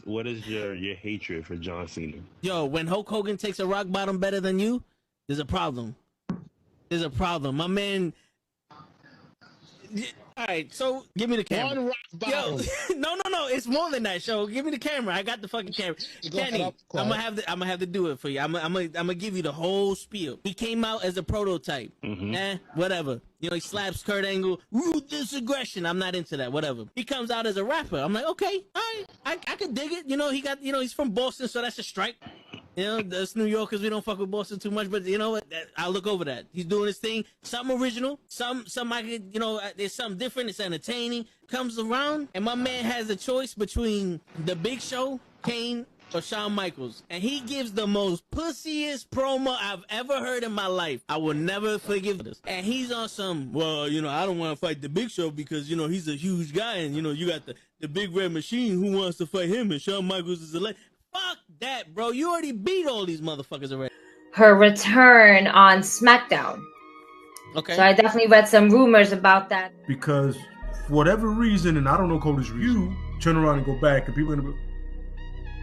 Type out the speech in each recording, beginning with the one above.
what is your hatred for John Cena? Yo, when Hulk Hogan takes a rock bottom better than you, there's a problem. There's a problem. My man. All right, so give me the camera. One rock bottom. Yo, no, it's more than that. Show, give me the camera. I got the fucking camera. Kenny, I'm gonna have to do it for you. I'm gonna give you the whole spiel. He came out as a prototype. Whatever. You know, he slaps Kurt Angle. Ruthless aggression. I'm not into that. Whatever. He comes out as a rapper. I'm like, okay, all right, I can dig it. You know, he's from Boston, so that's a strike. You know, us New Yorkers, we don't fuck with Boston too much, but you know what? I'll look over that. He's doing his thing. Something original. Some I could, you know, there's something different. It's entertaining. Comes around, and my man has a choice between The Big Show, Kane, or Shawn Michaels. And he gives the most pussiest promo I've ever heard in my life. I will never forgive this. And he's on some, well, you know, I don't want to fight The Big Show because, you know, he's a huge guy, and, you know, you got the Big Red Machine who wants to fight him, and Shawn Michaels is a legend. Fuck that, bro. You already beat all these motherfuckers already. Her return on SmackDown. Okay. So I definitely read some rumors about that. Because for whatever reason, and I don't know Cody's reason, you turn around and go back, and people are gonna be,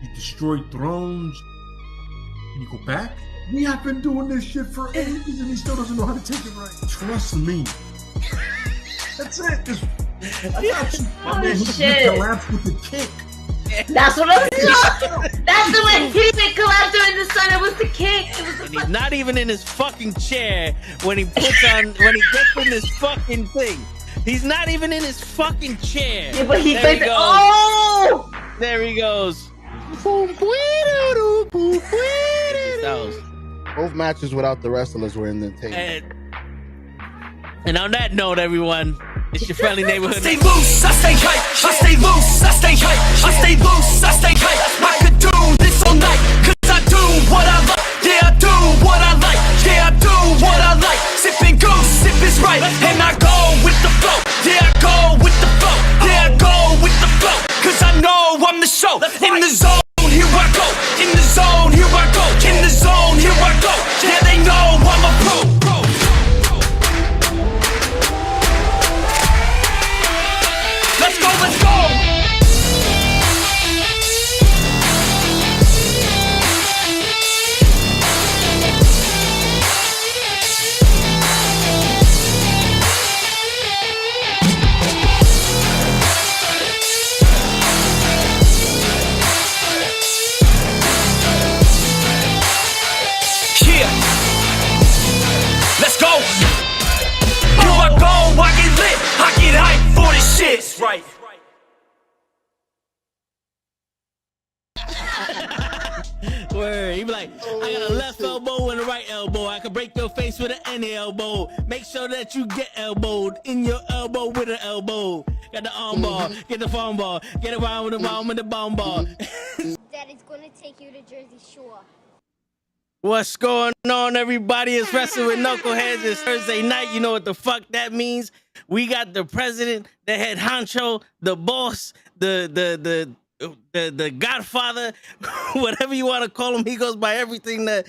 you destroyed thrones, and you go back? We have been doing this shit for ages, and he still doesn't know how to take it right. Trust me. That's it. I got you. Oh, man, shit. He collapsed with the kick. That's what I'm saying. That's the way he didn't collapse during the sun. It was the kick. It was the He's not even in his fucking chair when he gets in this fucking thing. He's not even in his fucking chair. Yeah, but there he goes. Oh! There he goes. Both matches without the wrestlers were in the tape. And on that note, everyone, it's your friendly neighborhood. I stay loose, I stay hype. I stay loose, I stay hype. I stay loose, I stay hype. I could do this all night, cause I do what I like. Yeah, I do what I like. Yeah, I do what I like. Sipping goose, sip is right. And I go with the flow. Yeah, I go with the flow. Yeah, I go with the flow. Cause I know I'm the show. In the zone, here I go. In the zone, here I go. In the zone, here I go. Yeah, they know I'm a pro. Let's go, let's go! Yeah! Let's go! Here I go, I get lit, I get hyped for this shit! Right. Word. He be like, I got a left elbow and a right elbow. I can break your face with an any elbow. Make sure that you get elbowed in your elbow with an elbow. Got the arm bar, get the phone ball, get around with the arm with the bomb ball. Daddy's gonna take you to Jersey Shore. What's going on, everybody? It's Wrestling with NuKKle HeDDs. It's Thursday night. You know what the fuck that means. We got the president, the head honcho, the boss, the godfather, whatever you want to call him. He goes by everything that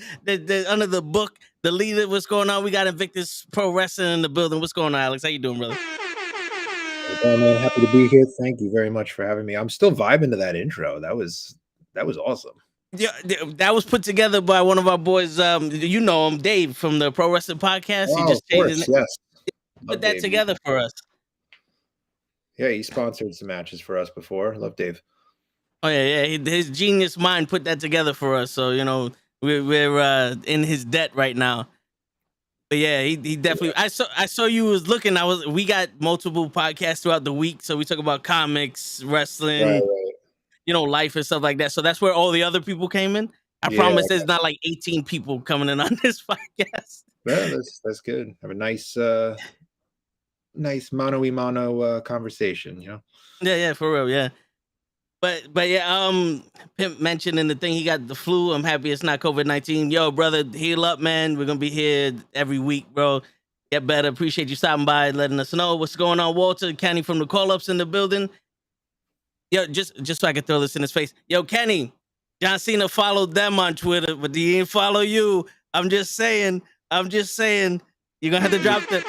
under the book. The leader. What's going on? We got Invictus Pro Wrestling in the building. What's going on, Alex? How you doing, brother? Oh, man, happy to be here. Thank you very much for having me. I'm still vibing to that intro. That was awesome. Yeah, that was put together by one of our boys. You know him, Dave from the Pro Wrestling Podcast. Oh, he just changed his name. yes. Put that together for us. Yeah, he sponsored some matches for us before. Love Dave. Oh yeah. His genius mind put that together for us. So you know we're in his debt right now. But yeah, he definitely. Yeah. I saw you was looking. We got multiple podcasts throughout the week, so we talk about comics, wrestling. Right. You know, life and stuff like that. So that's where all the other people came in. I promise there's not like 18 people coming in on this podcast. Yeah, that's good. Have a nice mano-a-mano conversation, you know? Yeah, for real, yeah. But yeah, Pimp mentioned in the thing he got the flu. I'm happy it's not COVID-19. Yo, brother, heal up, man. We're gonna be here every week, bro. Get better. Appreciate you stopping by, letting us know what's going on. Walter, Kenny from the call-ups in the building. Yo, just so I can throw this in his face. Yo, Kenny, John Cena followed them on Twitter, but he didn't follow you. I'm just saying. You're gonna have to drop the.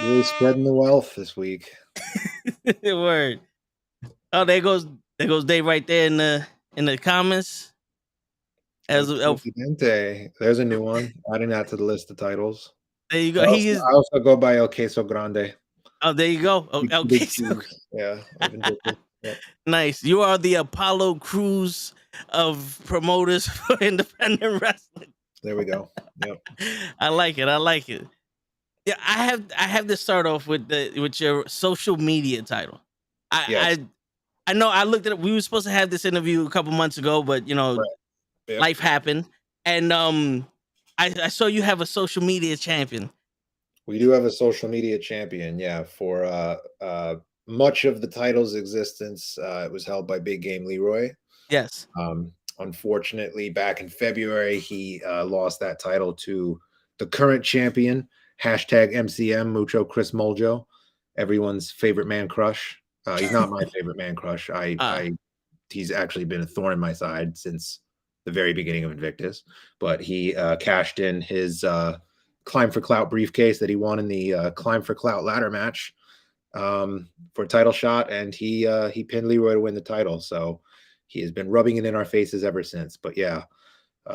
Really spreading the wealth this week. Word. Oh, there goes There goes Dave right there in the comments. There's a new one. Adding that to the list of titles. There you go. I also go by El Queso Grande. Oh, there you go. Oh, okay. Yeah. Yep. Nice. You are the Apollo Crews of promoters for independent wrestling. There we go. Yep. I like it. Yeah, I have to start off with your social media title. I know I looked at it. We were supposed to have this interview a couple months ago, but Yep. life happened. And I saw you have a social media champion. We do have a social media champion, yeah. For much of the title's existence, it was held by Big Game Leroy. Yes. Unfortunately, back in February, he lost that title to the current champion, #MCM Mucho Chris Moljo, everyone's favorite man crush. He's not my favorite man crush. He's actually been a thorn in my side since the very beginning of Invictus, but he cashed in his Climb for Clout briefcase that he won in the Climb for Clout ladder match for a title shot, and he pinned Leroy to win the title. So he has been rubbing it in our faces ever since. But yeah,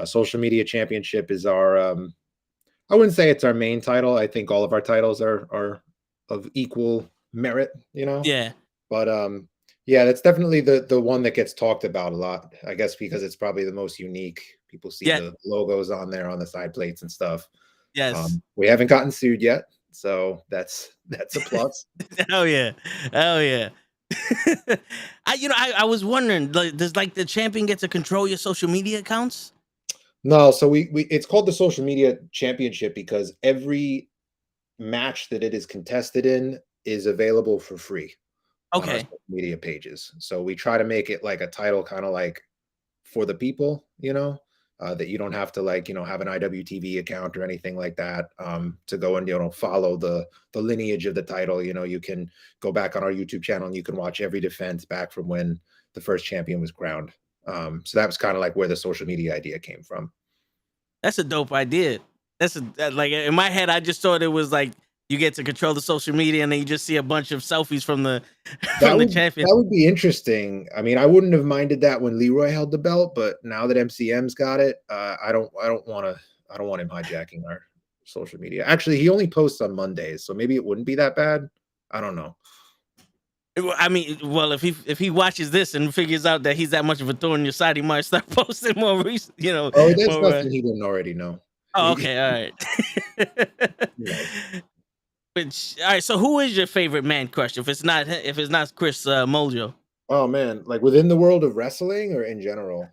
social media championship is our I wouldn't say it's our main title. I think all of our titles are of equal merit, Yeah. But yeah, that's definitely the one that gets talked about a lot, I guess, because it's probably the most unique. People see the logos on there on the side plates and stuff. Yes. We haven't gotten sued yet, so that's a plus. Oh yeah. I was wondering, does the champion get to control your social media accounts? No, so we it's called the social media championship because every match that it is contested in is available for free. On our social media pages. So we try to make it like a title, kind of like for the people, that you don't have to have an IWTV account or anything like that to go and follow the lineage of the title. You can go back on our YouTube channel and you can watch every defense back from when the first champion was crowned. So that was kind of like where the social media idea came from. That's a dope idea. That's in my head, I just thought it was like you get to control the social media and then you just see a bunch of selfies from the champion. That would be interesting. I mean, I wouldn't have minded that when Leroy held the belt, but now that MCM's got it, I don't want him hijacking our social media. Actually, he only posts on Mondays, so maybe it wouldn't be that bad. I don't know. I mean, well, if he watches this and figures out that he's that much of a thorn in your side, he might start posting more recent, Oh, that's nothing he didn't already know. Oh, okay, all right. All right, so who is your favorite man crush? If it's not Chris Moljo. Oh man, like within the world of wrestling or in general?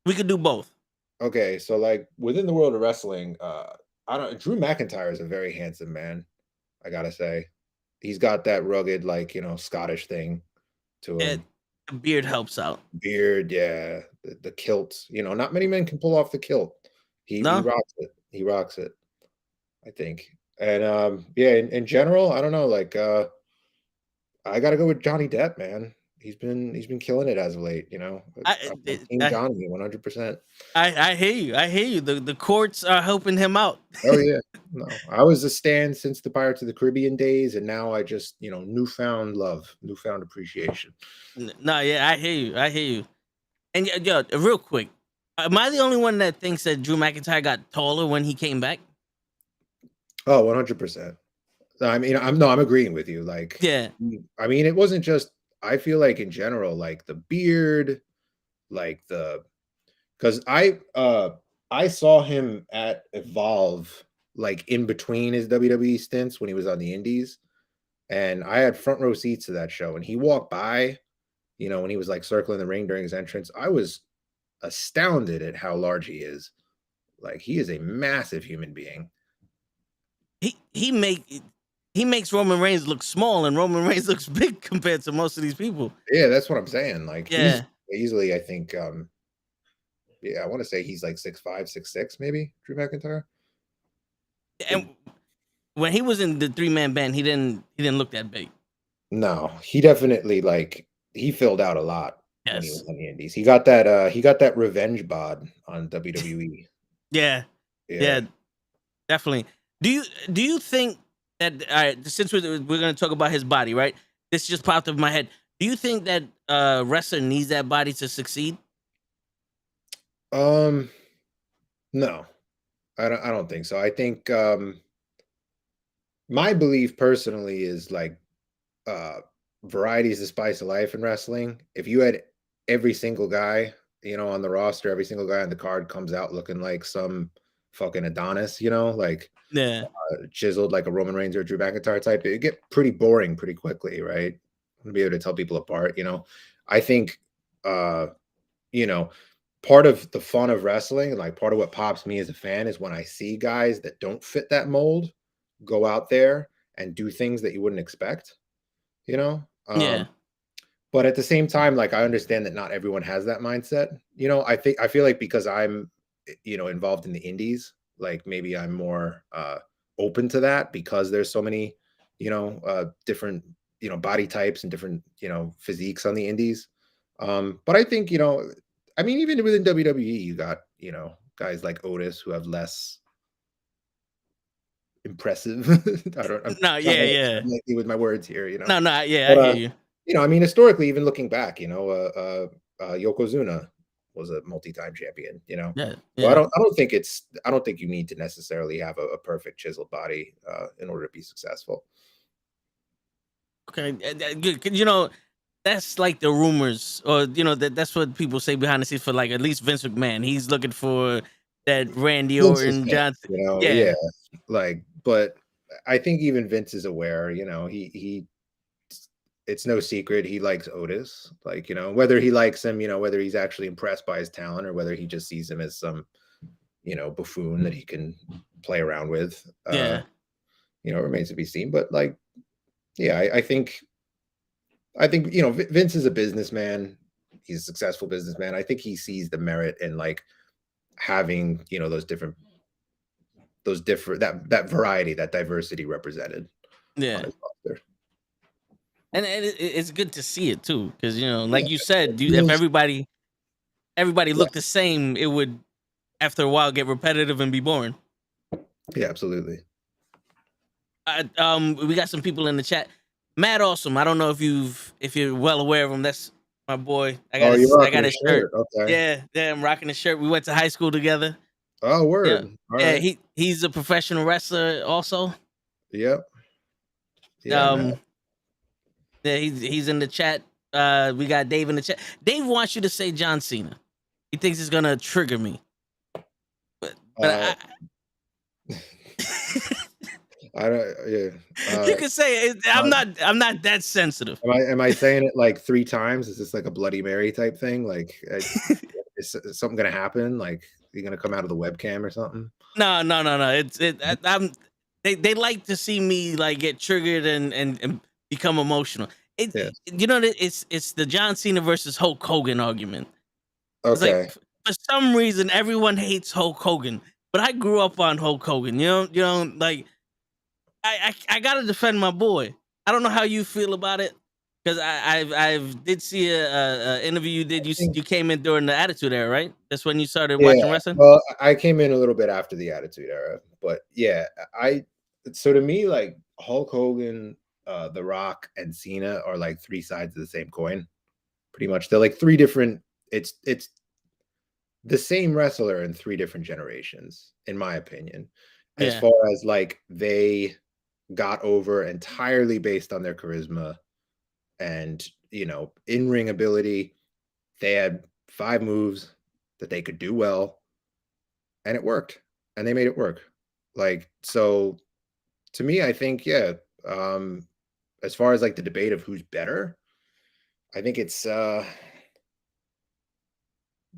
We could do both. Okay, so like within the world of wrestling, Drew McIntyre is a very handsome man. I gotta say, he's got that rugged, Scottish thing to him. The beard helps out. Beard, yeah, the kilt. Not many men can pull off the kilt. He rocks it. He rocks it, I think. And yeah, in general, I don't know. I gotta go with Johnny Depp, man. He's been killing it as of late. Johnny 100%. I hear you. The courts are helping him out. Oh yeah, no, I was a stan since the Pirates of the Caribbean days, and now I just newfound love, newfound appreciation. No, yeah, I hear you. And real quick, am I the only one that thinks that Drew McIntyre got taller when he came back? Oh, 100%. I mean, I'm agreeing with you. Yeah. I mean, it wasn't just. I feel like in general, the beard, because I saw him at Evolve, in between his WWE stints when he was on the Indies, and I had front row seats to that show, and he walked by, when he was circling the ring during his entrance. I was astounded at how large he is. He is a massive human being. He makes Roman Reigns look small, and Roman Reigns looks big compared to most of these people. Yeah, that's what I'm saying. He's easily, I think, I want to say he's 6'5", 6'6", maybe, Drew McIntyre. And when he was in the 3-man band, he didn't look that big. No, he definitely he filled out a lot. Yes. When he was on the Indies. He got that revenge bod on WWE. Yeah, definitely. Do you think that since we're going to talk about his body, right? This just popped up in my head. Do you think that wrestler needs that body to succeed? No, I don't think so. I think my belief personally is like variety is the spice of life in wrestling. If you had every single guy, on the roster, every single guy on the card comes out looking like some fucking Adonis, like Yeah. chiseled like a Roman Reigns or Drew McIntyre type, it'd get pretty boring pretty quickly, right? To be able to tell people apart, I think, part of the fun of wrestling, like part of what pops me as a fan, is when I see guys that don't fit that mold go out there and do things that you wouldn't expect, Yeah. But at the same time, like I understand that not everyone has that mindset. I feel like because I'm, involved in the indies, like maybe I'm more open to that because there's so many, different, body types and different, physiques on the indies. But I think, I mean, even within WWE, you got, guys like Otis who have less impressive. I'm No, yeah. with my words here, No, yeah, But, I hear you. I mean, historically, even looking back, Yokozuna was a multi-time champion, Yeah, So yeah. I don't think you need to necessarily have a perfect chiseled body in order to be successful. Okay, good. 'Cause, that's like the rumors, or that's what people say behind the scenes for like at least Vince McMahon. He's looking for that Randy Vince is Orton, Vince, Johnson. yeah, Yeah, like, but I think even Vince is aware, he it's no secret he likes Otis, like, whether he likes him, whether he's actually impressed by his talent or whether he just sees him as some, buffoon that he can play around with. yeah. Remains to be seen. But like, yeah, I think Vince is a businessman. He's a successful businessman. I think he sees the merit in like having, those different that variety, that diversity represented on Yeah. his roster. And it's good to see it too, because like Yeah, you said, if feels- everybody yeah, looked the same, it would after a while get repetitive and be boring. yeah, absolutely. We got some people in the chat. Mad Awesome. I don't know if you're well aware of him. That's my boy. I got his shirt. Okay. Yeah, I'm rocking his shirt. We went to high school together. Oh, word. Yeah, All yeah. right. He's a professional wrestler also. Yep. Yeah, man. Yeah, he's in the chat. We got Dave in the chat. Dave wants you to say John Cena. He thinks it's gonna trigger me. But I don't. Yeah. you can say it. I'm not that sensitive. Am I saying it like 3 times? Is this like a Bloody Mary type thing? Like, is something gonna happen? Like, you're gonna come out of the webcam or something? No. They like to see me like get triggered and become emotional. It's it's the John Cena versus Hulk Hogan argument. It's Okay. like for some reason everyone hates Hulk Hogan, but I grew up on Hulk Hogan. Like I gotta defend my boy. I don't know how you feel about it, because I've did see a interview you did. You came in during the Attitude Era, right? That's when you started watching wrestling. Well, I came in a little bit after the Attitude Era, but yeah, so to me, like Hulk Hogan, The Rock, and Cena are like 3 sides of the same coin. Pretty much, they're like 3 different. It's the same wrestler in 3 different generations, in my opinion. As far as like they got over entirely based on their charisma and in-ring ability. They had 5 moves that they could do well, and it worked, and they made it work. Like, so to me, I think, yeah, as far as like the debate of who's better, I think it's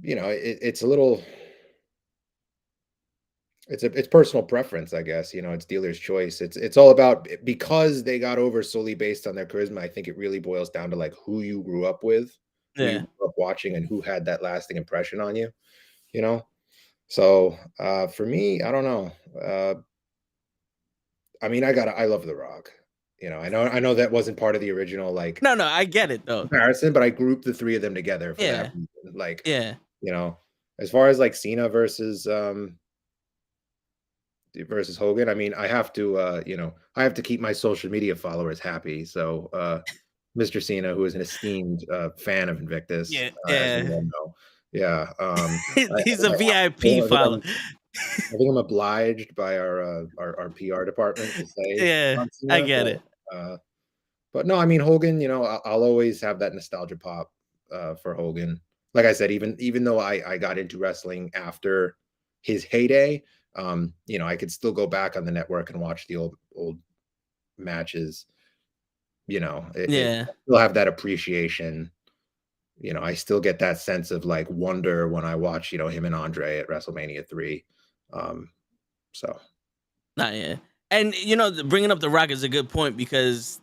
it's a little, it's personal preference, I guess. It's dealer's choice. It's all about, because they got over solely based on their charisma. I think it really boils down to like who you grew up with, who you grew up watching, and who had that lasting impression on you. So for me, I don't know. I mean, I love The Rock. I know that wasn't part of the original like. No, I get it though. Comparison, but I grouped the 3 of them together for that reason. Like, as far as like Cena versus Hogan, I mean, I have to I have to keep my social media followers happy. So Mr. Cena, who is an esteemed fan of Invictus. Yeah, As you yeah. all know. Yeah. He's a VIP follower. I think I'm obliged by our PR department to say Yeah, John I Cena, get it. but no, I mean Hogan. You know, I'll always have that nostalgia pop for Hogan. Like I said, even though I got into wrestling after his heyday, you know, I could still go back on the network and watch the old matches. You know, Yeah. I still have that appreciation. You know, I still get that sense of like wonder when I watch, you know, him and Andre at WrestleMania 3. So Not yeah. And you know, bringing up The Rock is a good point because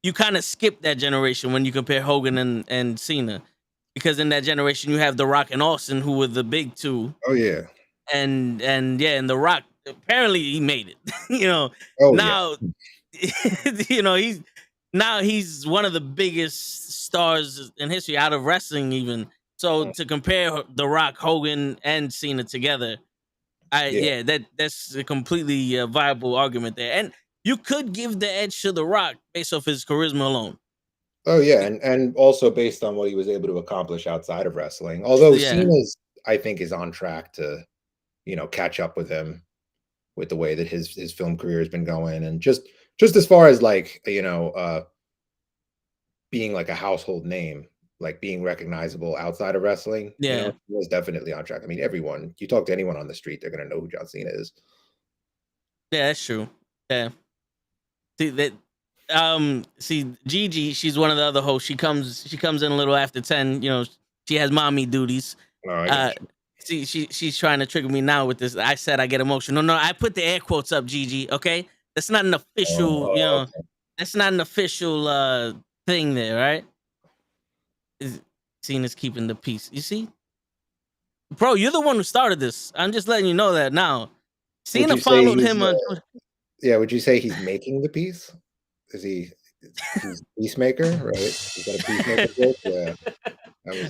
you kind of skip that generation when you compare Hogan and Cena, because in that generation you have The Rock and Austin, who were the big two, oh yeah. and yeah, and The Rock apparently he made it. You know, Oh now yeah. you know he's one of the biggest stars in history out of wrestling, even. So to compare The Rock, Hogan, and Cena together, Yeah. that's a completely viable argument there, and you could give the edge to The Rock based off his charisma alone. Oh yeah, and also based on what he was able to accomplish outside of wrestling. Although Yeah, Cena's, I think, is on track to, you know, catch up with him with the way that his film career has been going, and just as far as like, you know, being like a household name, like being recognizable outside of wrestling, you know, yeah, he was definitely on track. I mean, everyone, you talk to anyone on the street, they're gonna know who John Cena is. yeah. That's true. Yeah. See that. See Gigi, she's one of the other hosts. She comes in a little after 10. You know, she has mommy duties. Oh, I got you. See, she's trying to trigger me now with this. I said I get emotional. No, I put the air quotes up, Gigi. Okay, that's not an official. You Oh, know, that's not an official thing there, right? Cena's keeping the peace. You see, bro, you're the one who started this. I'm just letting you know that now. Cena followed him on. Yeah, would you say he's making the peace? Is he's peacemaker, right? Is that a peacemaker joke? Yeah.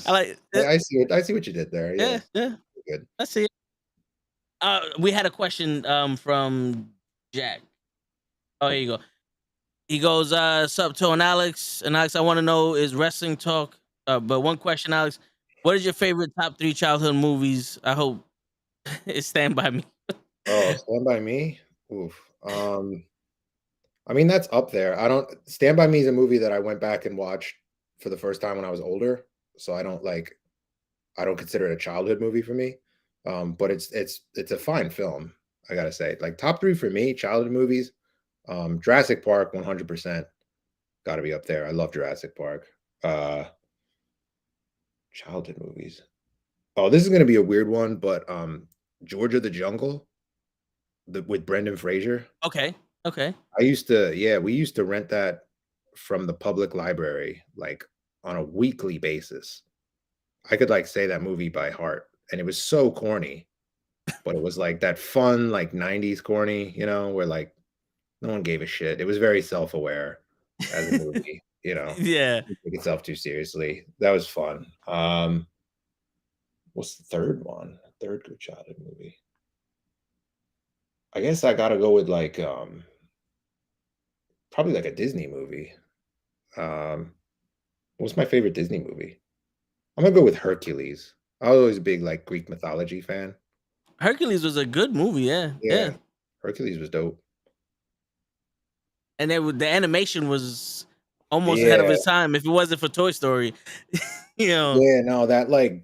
I see what you did there. Yeah. Yeah. Good. I see it. We had a question from Jack. Oh, here you go. He goes, sup, To and Alex. And Alex, I want to know, is wrestling talk? But one question, Alex. What is your favorite top 3 childhood movies? I hope it's Stand By Me. Oh, Stand By Me? Oof. I mean, that's up there. Stand By Me is a movie that I went back and watched for the first time when I was older. So I don't consider it a childhood movie for me. But it's a fine film, I gotta say. Like top 3 for me, childhood movies. Jurassic Park, 100%. Gotta be up there. I love Jurassic Park. Childhood movies. Oh, this is gonna be a weird one, but George of the Jungle with Brendan Fraser. Okay. We used to rent that from the public library like on a weekly basis. I could like say that movie by heart, and it was so corny, but it was like that fun like 90s corny, you know, where like no one gave a shit. It was very self-aware as a movie, you know. Yeah. Didn't take itself too seriously. That was fun. What's the third one? Third good childhood movie. I guess I gotta go with like probably like a Disney movie. What's my favorite Disney movie? I'm gonna go with Hercules. I was always a big like Greek mythology fan. Hercules was a good movie, yeah. Hercules was dope. And the animation was almost ahead of its time. If it wasn't for Toy Story, you know. Yeah, no, that like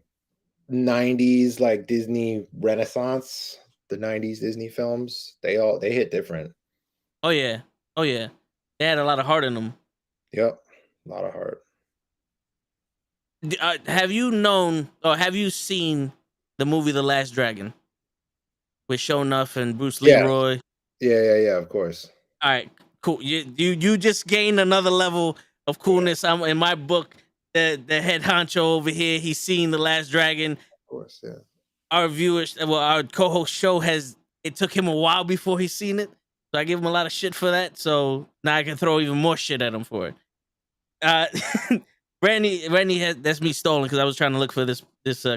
90s like Disney Renaissance, the 90s Disney films, they hit different. Oh yeah. They had a lot of heart in them. Yep, a lot of heart. Have you known or have you seen the movie The Last Dragon with Shonuff and Bruce Leroy? Yeah, of course. All right, cool. You just gained another level of coolness. I'm in my book. The head honcho over here, he's seen The Last Dragon. Of course, yeah. Our viewers, our co-host show it took him a while before he's seen it. So I give him a lot of shit for that. So now I can throw even more shit at him for it. Randy that's me stolen because I was trying to look for this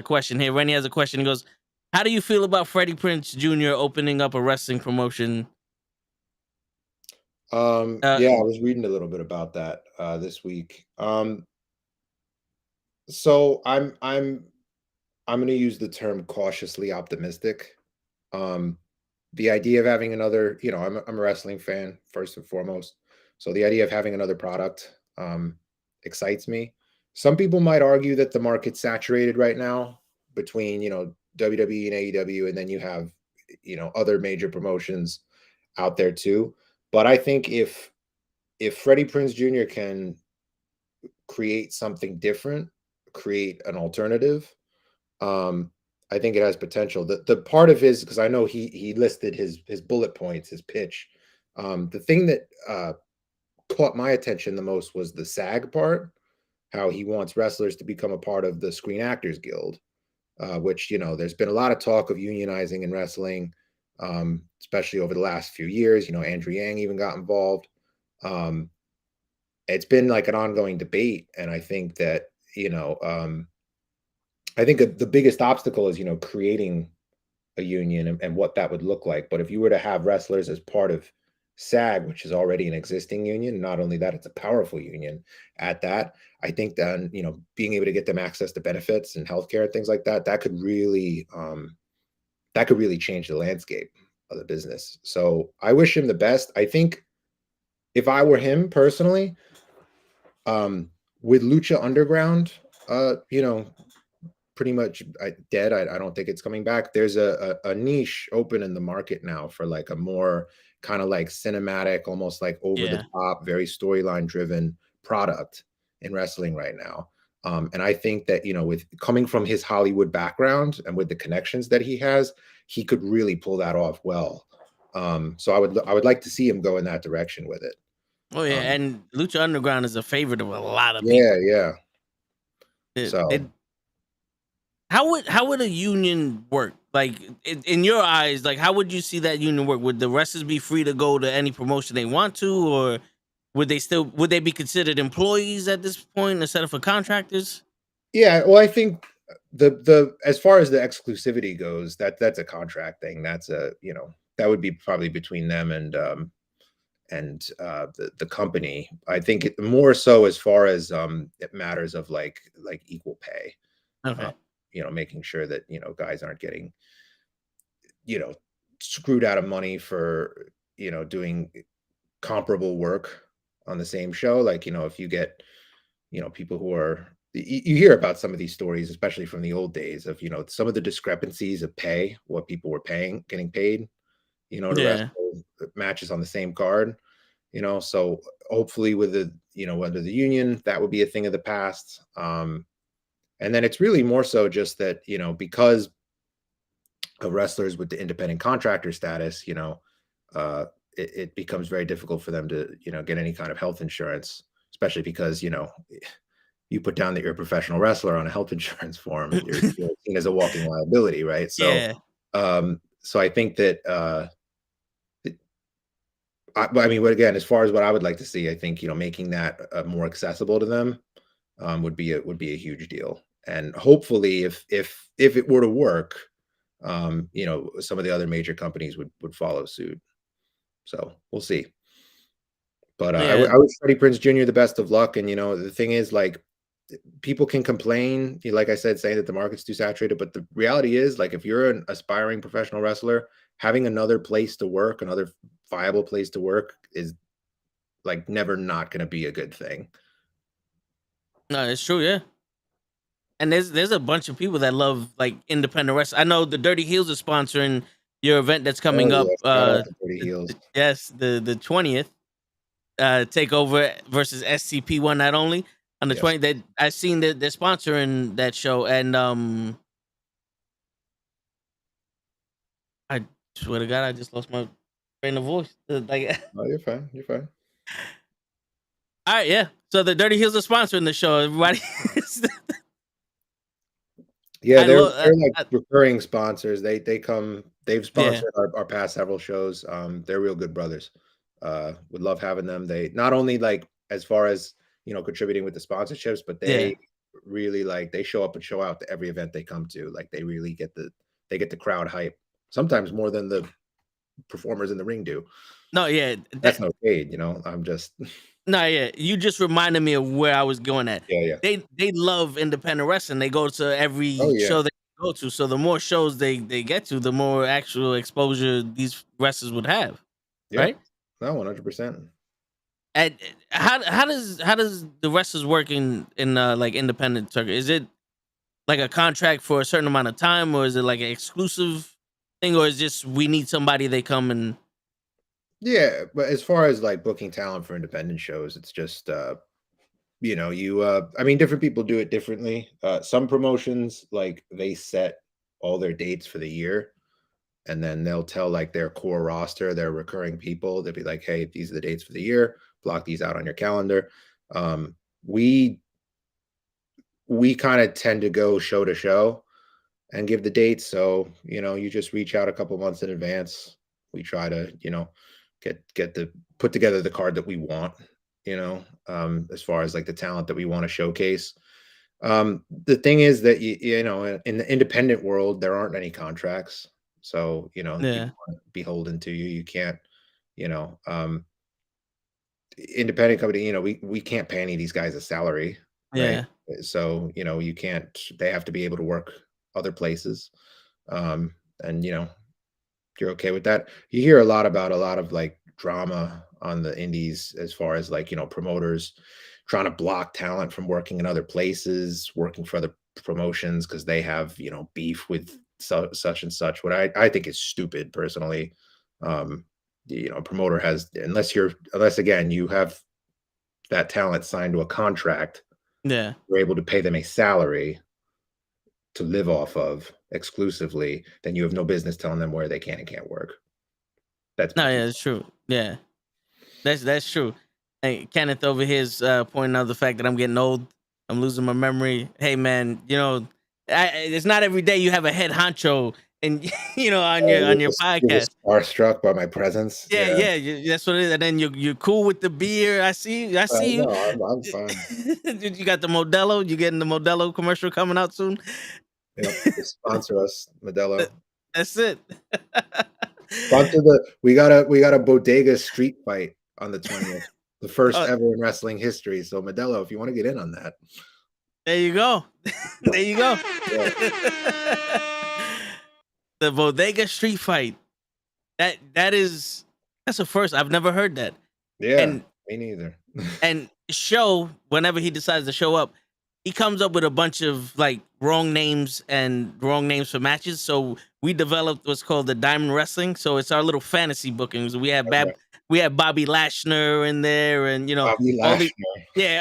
question here. Randy has a question. He goes, how do you feel about Freddie Prinze Jr. opening up a wrestling promotion? Yeah, I was reading a little bit about that this week. So I'm going to use the term cautiously optimistic. The idea of having another, I'm a wrestling fan first and foremost. So the idea of having another product excites me. Some people might argue that the market's saturated right now between, WWE and AEW, and then you have, other major promotions out there too. But I think if Freddie Prinze Jr. can create something different, create an alternative, I think it has potential. The part of his, because I know he listed his bullet points, his pitch. The thing that caught my attention the most was the SAG part, how he wants wrestlers to become a part of the Screen Actors Guild, which, there's been a lot of talk of unionizing in wrestling, especially over the last few years. Andrew Yang even got involved. It's been like an ongoing debate, and I think that, I think the biggest obstacle is, creating a union and what that would look like. But if you were to have wrestlers as part of SAG, which is already an existing union, not only that, it's a powerful union at that, I think then, being able to get them access to benefits and healthcare and things like that, that could really change the landscape of the business. So I wish him the best. I think if I were him personally, with Lucha Underground, pretty much dead. I don't think it's coming back. There's a niche open in the market now for like a more kind of like cinematic, almost like over the top, very storyline driven product in wrestling right now. And I think that, with coming from his Hollywood background and with the connections that he has, he could really pull that off well. So I would like to see him go in that direction with it. Oh yeah, and Lucha Underground is a favorite of a lot of people. Yeah. How would a union work? Like in your eyes, like how would you see that union work? Would the wrestlers be free to go to any promotion they want to, or would they be considered employees at this point instead of contractors? Yeah, well, I think the as far as the exclusivity goes, that's a contract thing. That's that would be probably between them and the company. I think it more so as far as it matters of like equal pay. Okay. Making sure that guys aren't getting screwed out of money for doing comparable work on the same show. Like if you get people who are, you hear about some of these stories, especially from the old days of some of the discrepancies of pay, what people were getting paid to wrestle matches on the same card. So hopefully with the under the union, that would be a thing of the past. And then it's really more so just that, because of wrestlers with the independent contractor status, it becomes very difficult for them to, get any kind of health insurance, especially because, you put down that you're a professional wrestler on a health insurance form, you're seen as a walking liability, right? So, so I think that, I mean, again, as far as what I would like to see, I think, making that more accessible to them would be a huge deal. And hopefully if it were to work, some of the other major companies would follow suit. So we'll see. But I wish Freddie Prinze Jr. the best of luck. And, the thing is, like, people can complain, like I said, saying that the market's too saturated. But the reality is, like, if you're an aspiring professional wrestler, having another place to work, another viable place to work is like never not going to be a good thing. No, it's true. Yeah. And there's a bunch of people that love like independent wrestling. I know the Dirty Heels are sponsoring your event that's coming up. Dirty Heels. Yes, the 20th takeover versus SCP1 not only on the 20th. That I've seen that they're sponsoring that show, and I swear to God, I just lost my train of voice. Like, oh, you're fine. You're fine. All right, yeah. So the Dirty Heels are sponsoring the show. Everybody. Yeah, they're like recurring sponsors. They've sponsored our past several shows. They're real good brothers. Would love having them. They not only like as far as contributing with the sponsorships, but they really like they show up and show out to every event they come to. Like they really get the crowd hype. Sometimes more than the performers in the ring do. No, yeah, That's no shade, you know. I'm just no, yeah. You just reminded me of where I was going at. yeah. They love independent wrestling. They go to every Oh, yeah. show they go to. So the more shows they get to, the more actual exposure these wrestlers would have. Yeah. Right? No, 100%. And how does the wrestlers work in like independent circuit? Is it like a contract for a certain amount of time, or is it like an exclusive thing, or is just we need somebody, they come and Yeah, but as far as like booking talent for independent shows, it's just you know, I mean, different people do it differently. Some promotions, like, they set all their dates for the year, and then they'll tell like their core roster, their recurring people, they'll be like, hey, these are the dates for the year, block these out on your calendar. We kind of tend to go show to show and give the dates. So, you know, you just reach out a couple months in advance. We try to, you know, put together the card that we want, you know, as far as like the talent that we want to showcase. The thing is that you know, in the independent world, there aren't any contracts. So, you know, yeah, people aren't beholden to you. You can't, you know, independent company, you know, we can't pay any of these guys a salary, right? yeah, So, you know, you can't, they have to be able to work other places. And you know, you're okay with that. You hear a lot of like drama on the indies as far as like, you know, promoters trying to block talent from working in other places, working for other promotions because they have, you know, beef with such and such. What I think is stupid personally. You know, a promoter has, unless again you have that talent signed to a contract, yeah. you're able to pay them a salary to live off of exclusively, then you have no business telling them where they can and can't work. That's No, yeah, it's true. Yeah, that's true. Hey, Kenneth over here is pointing out the fact that I'm getting old. I'm losing my memory. Hey, man, you know, it's not every day you have a head honcho and you know on your you're podcast. Starstruck by my presence. Yeah, that's what it is. And then you're cool with the beer. I see you. No, I'm fine. You got the Modelo. You getting the Modelo commercial coming out soon? Yep, sponsor us, Modelo. That's it. Sponsor we got a bodega street fight on the 20th, the first ever in wrestling history. So Modelo, if you want to get in on that, there you go. There you go. Yeah. The bodega street fight. That's a first. I've never heard that. Yeah, and, me neither. And show, whenever he decides to show up, he comes up with a bunch of like wrong names for matches. So we developed what's called the Diamond Wrestling. So it's our little fantasy bookings. We have Bobby Lashner in there, and you know,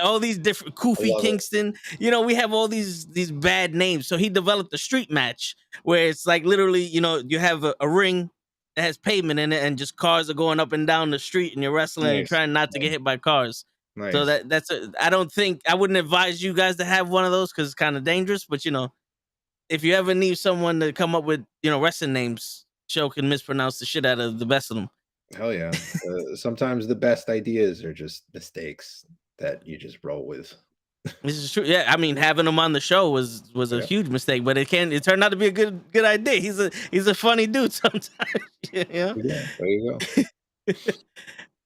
all these different Kofi Kingston. You know, we have all these bad names. So he developed a street match where it's like literally, you know, you have a ring that has pavement in it, and just cars are going up and down the street, and you're wrestling and trying not to get hit by cars. Nice. So I wouldn't advise you guys to have one of those because it's kind of dangerous. But you know, if you ever need someone to come up with, you know, wrestling names, Show can mispronounce the shit out of the best of them. Hell yeah! Sometimes the best ideas are just mistakes that you just roll with. This is true. Yeah, I mean, having him on the show was a huge mistake, but it turned out to be a good idea. He's a funny dude sometimes. You know? Yeah, there you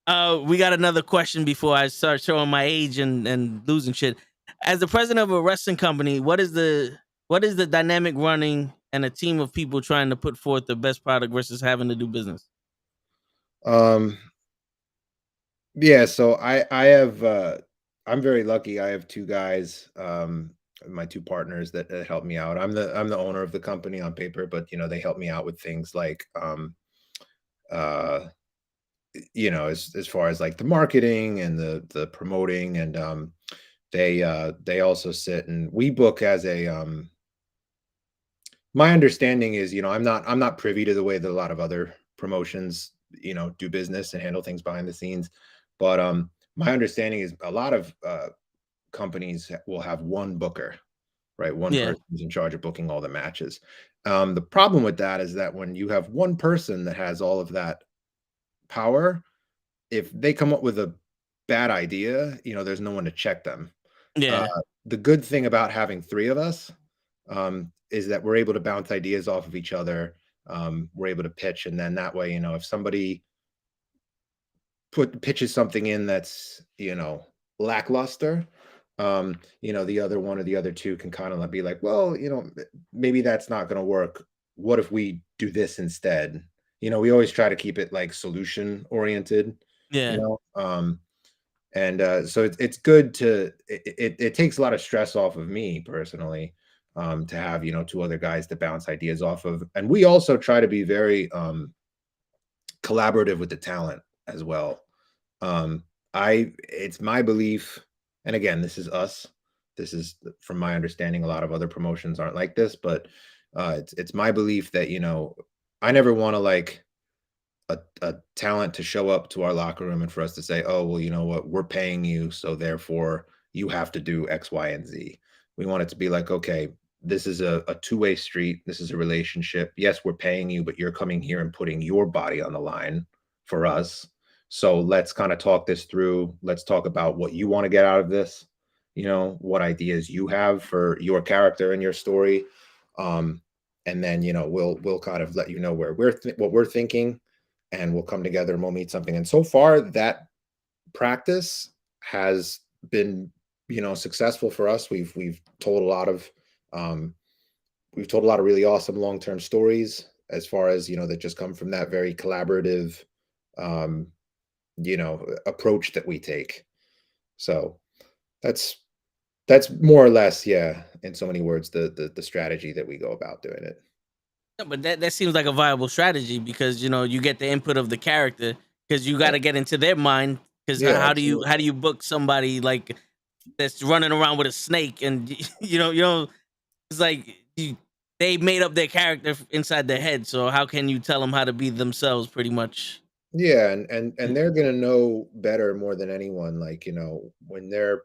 go. We got another question before I start showing my age and losing shit. As the president of a wrestling company, what is the dynamic running and a team of people trying to put forth the best product versus having to do business? Yeah, so I have I'm very lucky. I have two guys, my two partners that help me out. I'm the owner of the company on paper, but you know, they help me out with things like you know, as far as like the marketing and the promoting, and they also sit and we book as a my understanding is, you know, I'm not privy to the way that a lot of other promotions, you know, do business and handle things behind the scenes, but my understanding is a lot of companies will have one booker, right? One person who's in charge of booking all the matches. The problem with that is that when you have one person that has all of that power, if they come up with a bad idea, you know, there's no one to check them. The good thing about having three of us is that we're able to bounce ideas off of each other. we're able to pitch, and then that way, if somebody pitches something in that's lackluster, the other one or the other two can kind of be like, well, maybe that's not going to work. What if we do this instead? We always try to keep it like solution oriented. Yeah. So it's good to it takes a lot of stress off of me personally, to have two other guys to bounce ideas off of, and we also try to be very collaborative with the talent as well. It's my belief, and again, this is us. This is from my understanding. A lot of other promotions aren't like this, but it's my belief that I never want to like a talent to show up to our locker room and for us to say, oh, well, you know what, we're paying you, so therefore you have to do X, Y, and Z. We want it to be like, okay, this is a two-way street. This is a relationship. Yes, we're paying you, but you're coming here and putting your body on the line for us. So let's kind of talk this through. Let's talk about what you want to get out of this, what ideas you have for your character and your story. And then, we'll kind of let you know where what we're thinking, and we'll come together and we'll meet something. And so far that practice has been, successful for us. We've told a lot of really awesome long-term stories as far as, that just come from that very collaborative, approach that we take. So that's more or less, yeah, in so many words, the strategy that we go about doing it. Yeah, but that seems like a viable strategy, because you get the input of the character, because you got to get into their mind. Because how do you book somebody like that's running around with a snake, and it's like they made up their character inside their head. So how can you tell them how to be themselves, pretty much? Yeah, and they're gonna know better more than anyone. Like when they're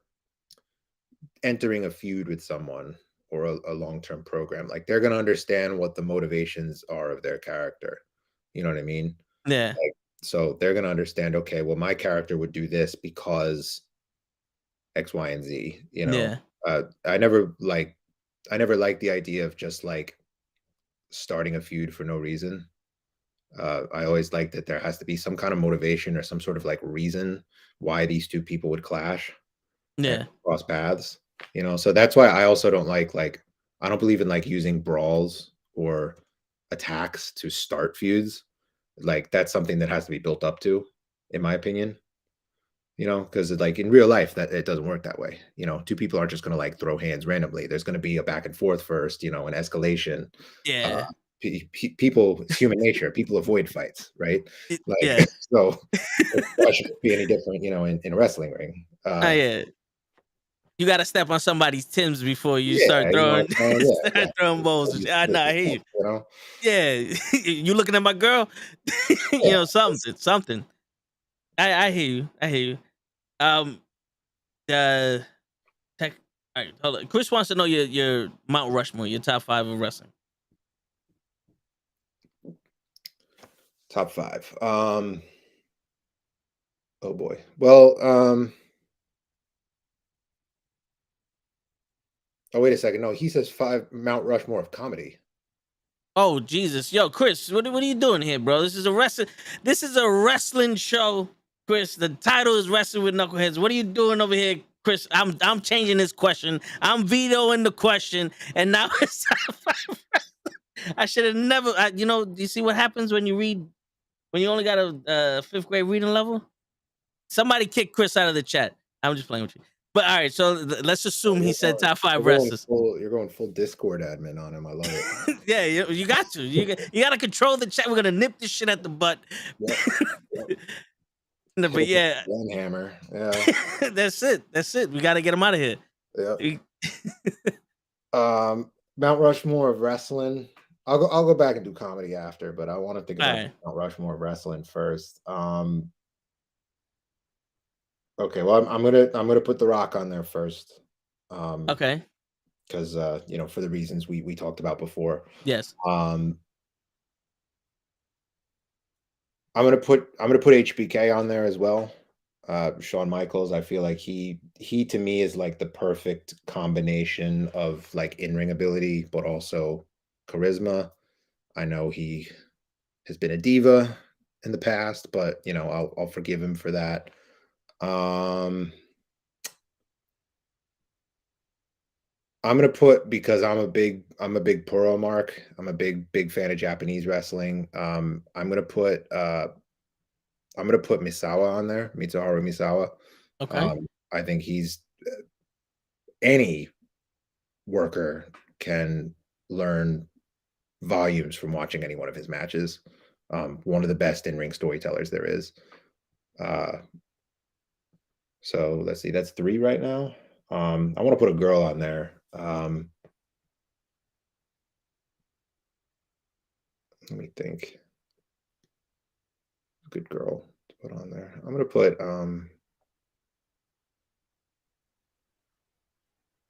entering a feud with someone or a long-term program, like they're going to understand what the motivations are of their character. You know what I mean? Yeah. So they're going to understand, okay, well, my character would do this because X, Y, and Z, Yeah. I never liked the idea of just like starting a feud for no reason. I always like that there has to be some kind of motivation or some sort of like reason why these two people would clash. Yeah. Cross paths. So that's why I also don't like I don't believe in like using brawls or attacks to start feuds. Like that's something that has to be built up to, in my opinion. Because like in real life, that it doesn't work that way. Two people aren't just going to like throw hands randomly. There's going to be a back and forth first, an escalation. Yeah. People, it's human nature. People avoid fights, right? Yeah. So why should it be any different, in a wrestling ring? Yeah. You got to step on somebody's Timbs before you start throwing, throwing balls. I hear you. Yeah, you looking at my girl? Something. I hear you. I hear you. All right, hold on. Chris wants to know your Mount Rushmore, your top 5 of wrestling. Top 5. Oh boy. Well, oh, wait a second. No, he says 5 Mount Rushmore of comedy. Oh, Jesus. Yo, Chris, what are you doing here, bro? This is a wrestling show, Chris. The title is Wrestling with Knuckleheads. What are you doing over here, Chris? I'm changing this question. I'm vetoing the question, and now it's I should have never. You see what happens when you only got a 5th grade reading level? Somebody kick Chris out of the chat. I'm just playing with you. But all right, so let's assume he said top 5 wrestlers. You're going full Discord admin on him. I love it. Yeah, you got to. You got to control the chat. We're gonna nip this shit at the butt. Yep. No, but yeah, one hammer. Yeah, that's it. We got to get him out of here. Yeah. Mount Rushmore of wrestling. I'll go back and do comedy after, but I want to think about Mount Rushmore of wrestling first. Okay, well, I'm gonna put The Rock on there first. Okay. Because for the reasons we talked about before. Yes. I'm gonna put HBK on there as well. Shawn Michaels. I feel like he to me is like the perfect combination of like in-ring ability, but also charisma. I know he has been a diva in the past, but I'll forgive him for that. I'm gonna put, because I'm a big Puro mark. I'm a big fan of Japanese wrestling. I'm gonna put Misawa on there, Mitsuharu Misawa. Okay. I think he's any worker can learn volumes from watching any one of his matches. One of the best in-ring storytellers there is. So let's see, that's 3 right now. I want to put a girl on there. Let me think. Good girl to put on there. I'm gonna put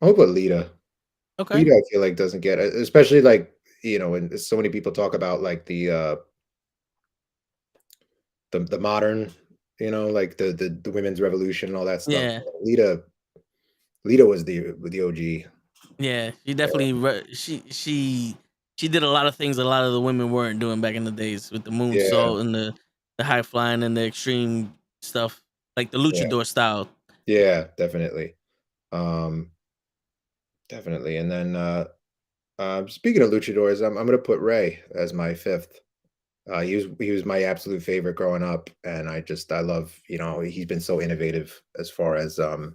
Lita. Okay. Lita, I feel like doesn't get, especially like, and so many people talk about like the modern, like the women's revolution and all that stuff. Yeah. Lita was the OG. Yeah, she definitely she did a lot of things a lot of the women weren't doing back in the days, with the Yeah, moonsault and the high flying and the extreme stuff, like the yeah, luchador style. yeah, definitely. Definitely. And then speaking of luchadors, I'm gonna put Ray as my 5th. He was my absolute favorite growing up, and I love, he's been so innovative as far as that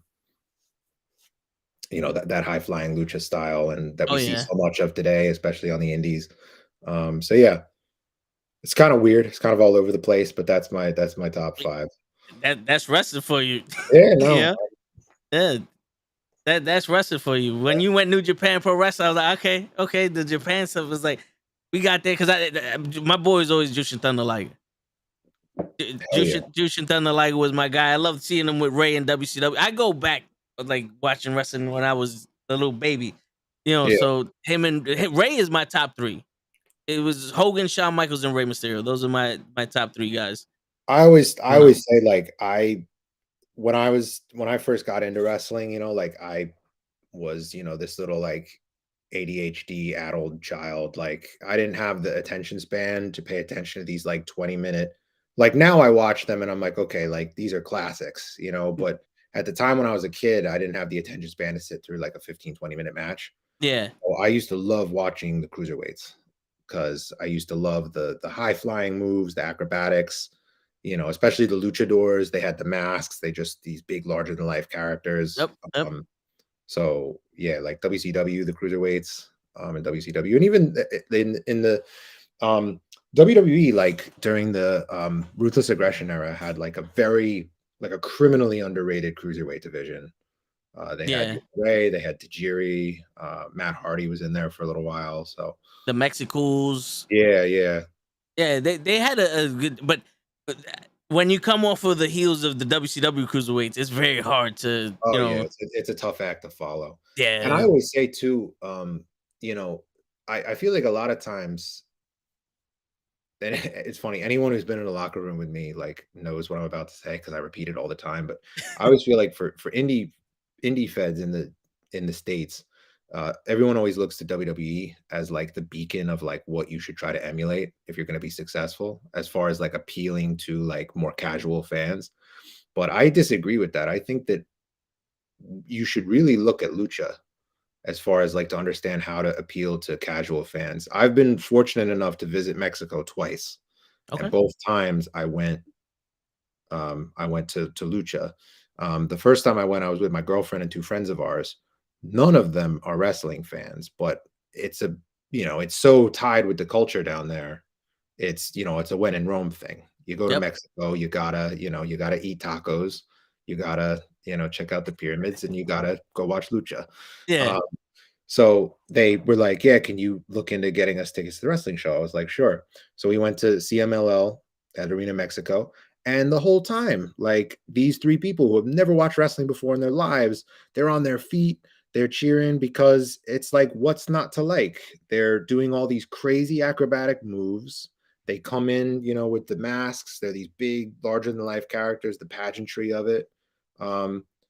high flying lucha style, and that Oh we see yeah, so much of today, especially on the indies. So yeah, it's kind of weird. It's kind of all over the place, but that's my top 5. that's wrestling for you. Yeah, no, Yeah, yeah, that's wrestling for you. When you went New Japan Pro Wrestling, I was like, okay, the Japan stuff was like, we got there because my boy is always Jushin Thunder Liger. hell yeah, Jushin Thunder Liger was my guy. I loved seeing him with Ray and WCW. I go back like watching wrestling when I was a little baby, yeah. So Ray is my top 3. It was Hogan, Shawn Michaels, and Rey Mysterio. Those are my top 3 guys. I You know, always say, like, when I first got into wrestling, like I was, this little like ADHD addled child. Like, I didn't have the attention span to pay attention to these like 20-minute. Like, now I watch them and I'm like, okay, like these are classics, but at the time when I was a kid, I didn't have the attention span to sit through like a 15-20 minute match. yeah, So I used to love watching the cruiserweights, because I used to love the high flying moves, the acrobatics, especially the luchadors. They had the masks. They just these big, larger than life characters. yep. So yeah, like WCW, the cruiserweights, and WCW, and even in the WWE, like during the Ruthless Aggression era, had like a criminally underrated cruiserweight division. They had Yeah, Ray, they had Tajiri, Matt Hardy was in there for a little while. So the Mexicals. yeah. Yeah, they had a good, but when you come off of the heels of the WCW cruiserweights, it's very hard to, Oh yeah, it's a tough act to follow. And I yeah, always say too, you know, I feel like a lot of times, and it's funny, anyone who's been in a locker room with me like knows what I'm about to say because I repeat it all the time. But I always feel like for indie feds in the States, everyone always looks to WWE as like the beacon of like what you should try to emulate if you're going to be successful, as far as like appealing to like more casual fans. But I disagree with that. I think that you should really look at lucha as far as like to understand how to appeal to casual fans. I've been fortunate enough to visit Mexico twice, and okay, both times I went to lucha. The first time I went, I was with my girlfriend and 2 friends of ours. None of them are wrestling fans, but it's it's so tied with the culture down there. It's a when in Rome thing. You go to yep, Mexico, you gotta eat tacos, you gotta, check out the pyramids, and you gotta go watch lucha. yeah, Um, so they were like, "Yeah, can you look into getting us tickets to the wrestling show?" I was like, "Sure." So we went to CMLL at Arena Mexico, and the whole time, like, these 3 people who have never watched wrestling before in their lives, they're on their feet, they're cheering, because it's like, what's not to like? They're doing all these crazy acrobatic moves. They come in, with the masks. They're these big, larger than life characters, the pageantry of it.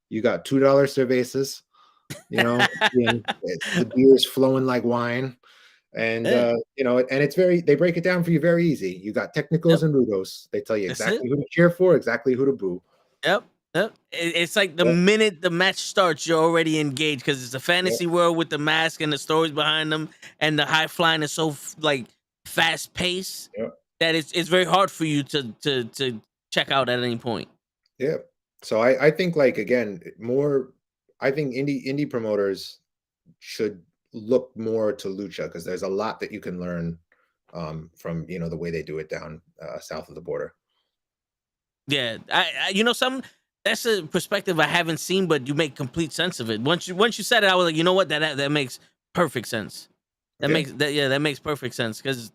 You got $2 cervezas, and the beer is flowing like wine. And Yeah. and it's they break it down for you very easy. You got technicals and rudos. They tell you That's exactly it. who to cheer for, exactly who to boo. Yep. It's like the minute the match starts, you're already engaged because it's a fantasy world with the mask and the stories behind them, and the high flying is so like fast paced that it's very hard for you to check out at any point. Yeah. So I think like again more. I think indie promoters should look more to lucha because there's a lot that you can learn from the way they do it down south of the border. Yeah, I that's a perspective I haven't seen, but you make complete sense of it. Once you said it, I was like, you know what, that makes perfect sense. That makes perfect sense because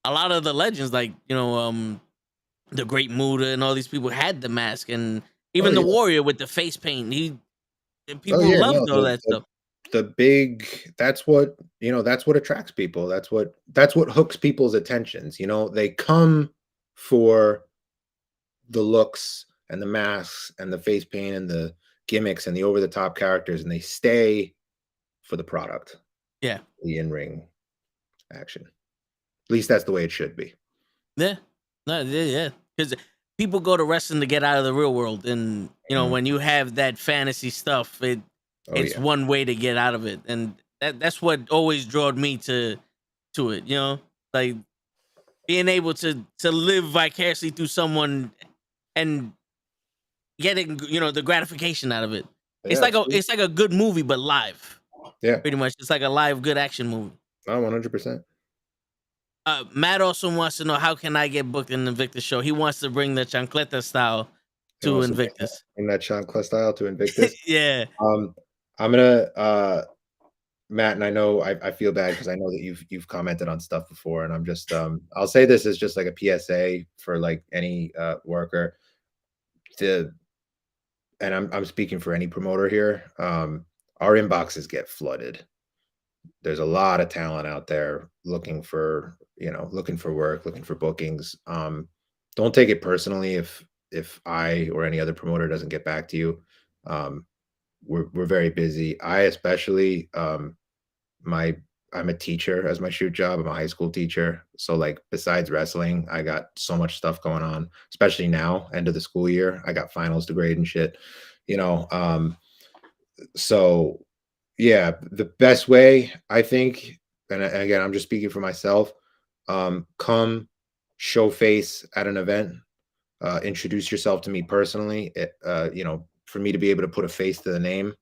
a lot of the legends, like the Great Muda and all these people had the mask, and even the Warrior with the face paint. People loved all that stuff. The big that's what attracts people. That's what hooks people's attentions. They come for the looks and the masks and the face paint and the gimmicks and the over the top characters, and they stay for the product. Yeah, the in-ring action. At least that's the way it should be. Yeah, because people go to wrestling to get out of the real world, and when you have that fantasy stuff, it's one way to get out of it, and that's what always drawed me to it. Like being able to live vicariously through someone and getting the gratification out of it. It's like a good movie but live. Yeah, pretty much. It's like a live good action movie. Oh, 100%. Matt also wants to know, how can I get booked in the Invictus show? He wants to bring the chancleta style to Invictus. Bring that chancleta style to Invictus. Yeah. I'm gonna Matt, and I know I feel bad because I know that you've commented on stuff before, and I'm just I'll say this as just like a PSA for like any worker and I'm speaking for any promoter here. Our inboxes get flooded. There's a lot of talent out there looking for work, looking for bookings. Don't take it personally if I or any other promoter doesn't get back to you. We're very busy. I especially I'm a teacher as my shoot job. I'm a high school teacher. So like besides wrestling, I got so much stuff going on, especially now, end of the school year. I got finals to grade and shit, so yeah, the best way, I think, and again, I'm just speaking for myself, come show face at an event, introduce yourself to me personally. For me to be able to put a face to the name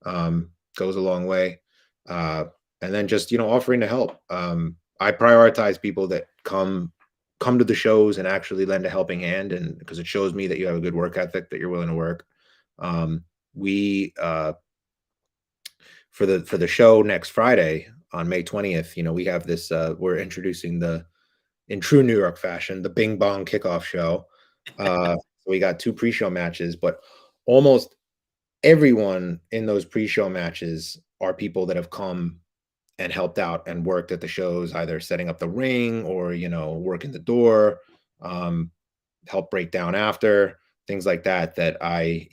goes a long way. And then just, offering to help. I prioritize people that come to the shows and actually lend a helping hand, and because it shows me that you have a good work ethic, that you're willing to work. For the show next Friday on May 20th, we have this, we're introducing in true New York fashion, the Bing Bong kickoff show. So we got 2 pre-show matches, but almost everyone in those pre-show matches are people that have come and helped out and worked at the shows, either setting up the ring or, working the door, help break down after, things like that, that I,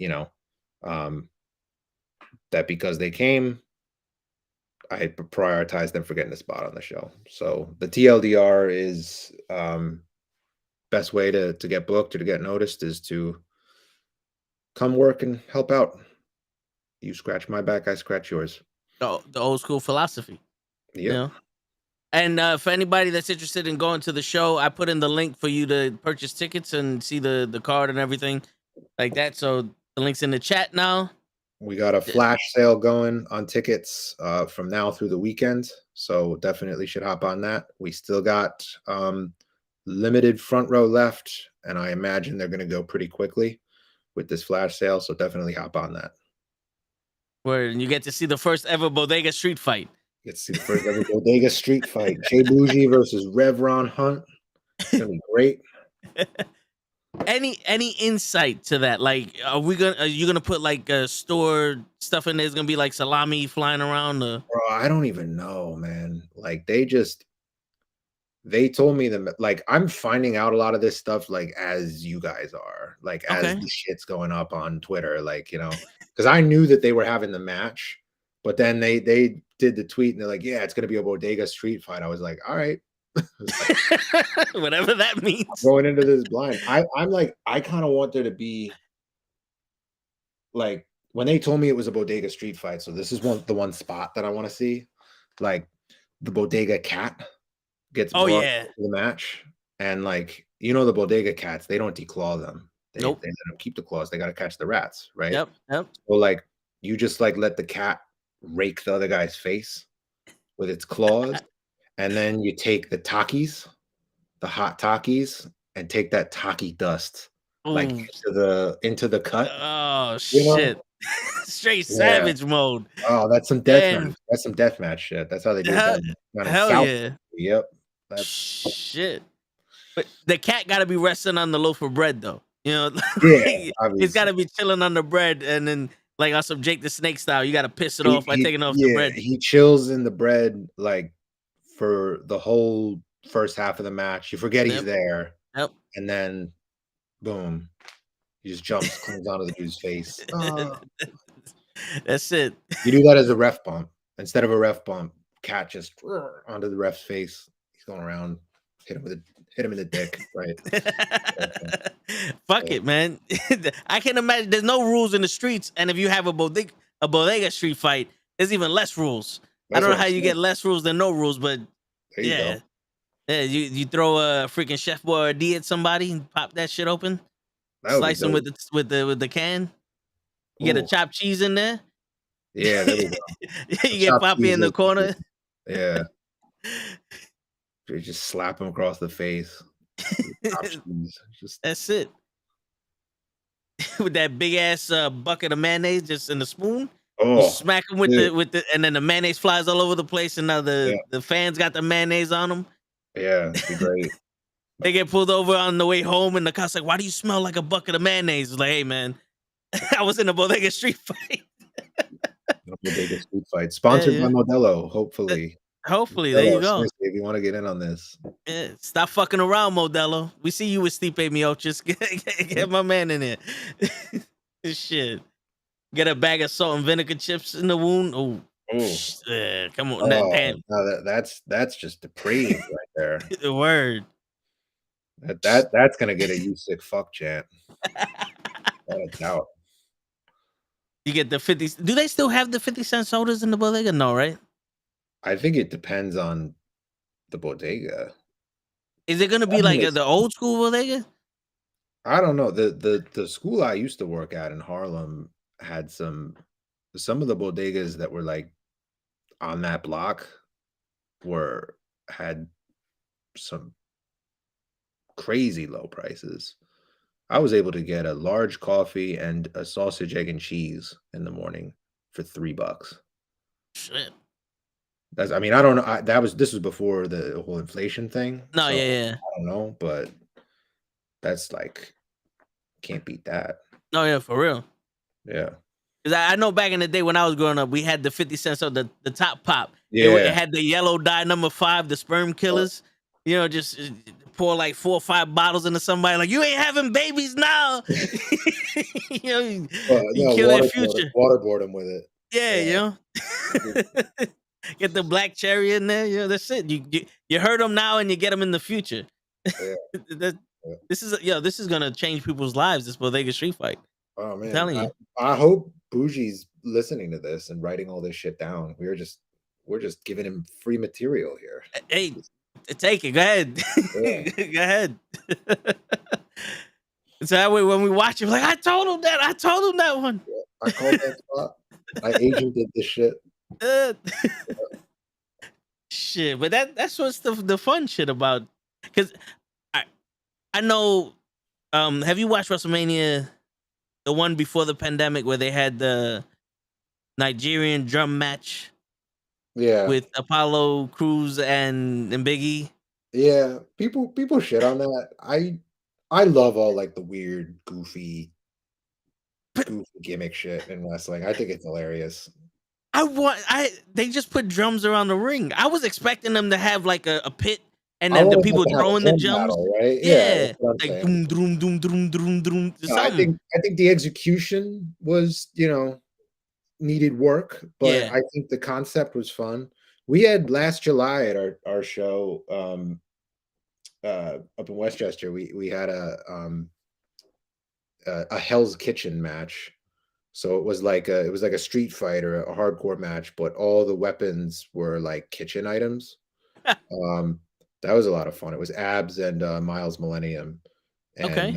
that because they came, I prioritize them for getting a spot on the show. So the TLDR is best way to get booked or to get noticed is to come work and help out. You scratch my back, I scratch yours. The old school philosophy. Yeah. And for anybody that's interested in going to the show, I put in the link for you to purchase tickets and see the card and everything like that. So the link's in the chat now. We got a flash sale going on tickets from now through the weekend. So definitely should hop on that. We still got limited front row left, and I imagine they're going to go pretty quickly with this flash sale. So definitely hop on that. Where you get to see the first ever bodega street fight. Get to see the first ever bodega street fight. Jay Bougie versus Rev Ron Hunt. It's going to be great. Any insight to that? Like, are you gonna put like store stuff in there? It's gonna be like salami flying around? Bro, I don't even know, man. Like they told me that, like, I'm finding out a lot of this stuff like as you guys are, like as the shit's going up on Twitter, like, because I knew that they were having the match, but then they did the tweet and they're like, yeah, it's gonna be a bodega street fight. I was like, all right. Whatever that means. Going into this blind. I'm like, I kind of want there to be like when they told me it was a bodega street fight. So this is the one spot that I want to see. Like the bodega cat gets brought to the match. And like, you know, the bodega cats, they don't declaw them. They let them keep the claws. They got to catch the rats, right? Yep. So like, you just like let the cat rake the other guy's face with its claws, and then you take the Takis, the hot Takis, and take that Taki dust like into the cut. Oh shit! Straight savage mode. Oh, that's some deathmatch. That's some deathmatch shit. That's how they do it. Hell yeah. Yep. That's shit. But the cat got to be resting on the loaf of bread, though. You know, he's got to be chilling on the bread, and then like on some Jake the Snake style, you got to piss it off by taking off the bread. He chills in the bread like for the whole first half of the match. You forget he's there. Yep. And then, boom, he just jumps, comes onto the dude's face. That's it. You do that as a ref bump instead of a ref bump. Cat just onto the ref's face. He's going around, hit him in the dick, right? Fuck it, man. I can imagine there's no rules in the streets, and if you have a bodega street fight, there's even less rules. I don't know how you get less rules than no rules, but yeah, you throw a freaking Chef Boyardee at somebody and pop that shit open, slice them with the can. You get a chopped cheese in there. Yeah, there we go. You get Poppy in the corner. Yeah. You just slap him across the face. That's it. With that big ass bucket of mayonnaise just in the spoon. You smack him with the and then the mayonnaise flies all over the place, and now the fans got the mayonnaise on them. Yeah, it'd be great. They get pulled over on the way home, and the cop's like, "Why do you smell like a bucket of mayonnaise?" It's like, "Hey man, I was in a bodega street fight." Bodega street fight sponsored by Modelo, hopefully. Hopefully, there you go. If you want to get in on this, stop fucking around, Modelo. We see you with Stipe Miocic. Get my man in there. Shit. Get a bag of salt and vinegar chips in the wound. Oh, come on, damn. No, that's just depraved right there. The word. That's gonna get a "you sick fuck" chant. Without a doubt. You get the 50. Do they still have the 50-cent sodas in the bodega? No, right? I think it depends on the bodega. Is it gonna be like the old school bodega? I don't know. The school I used to work at in Harlem had some of the bodegas that were like on that block had some crazy low prices. I was able to get a large coffee and a sausage, egg, and cheese in the morning for $3. Shit. I mean, I don't know. This was before the whole inflation thing. No, so yeah. I don't know, but that's like, can't beat that. No, yeah, for real. Yeah. Because I know back in the day when I was growing up, we had the 50 cents of the top pop. Yeah. It had the yellow dye number 5, the sperm killers. You know, just pour like 4 or 5 bottles into somebody. Like, you ain't having babies now. You know, you kill their future. Waterboard them with it. Yeah, you know. Get the black cherry in there. Yeah, that's it. You hurt them now and you get them in the future. Yeah. This is gonna change people's lives. This bodega street fight. Oh man, I'm telling you. I hope Bougie's listening to this and writing all this shit down. We're just giving him free material here. Hey, take it. Go ahead. Yeah. Go ahead. So that way, when we watch it, we're like, I told him that one. Yeah, I called that spot. My agent did this shit. Shit, but that's what's the fun shit about. Because I know. Have you watched WrestleMania, the one before the pandemic, where they had the Nigerian drum match? Yeah, with Apollo Crews and Big E. Yeah, people shit on that. I love all like the weird, goofy gimmick shit in wrestling. I think it's hilarious. They just put drums around the ring. I was expecting them to have like a pit and then the people throwing the drums. Battle, right? Yeah. Like doom, doom, doom, doom, doom, doom. No, I think the execution was, needed work, but Yeah. I think the concept was fun. We had last July at our show up in Westchester. We had a Hell's Kitchen match. So it was like a street fight or a hardcore match, but all the weapons were like kitchen items. That was a lot of fun. It was Abs and Miles Millennium, and Okay.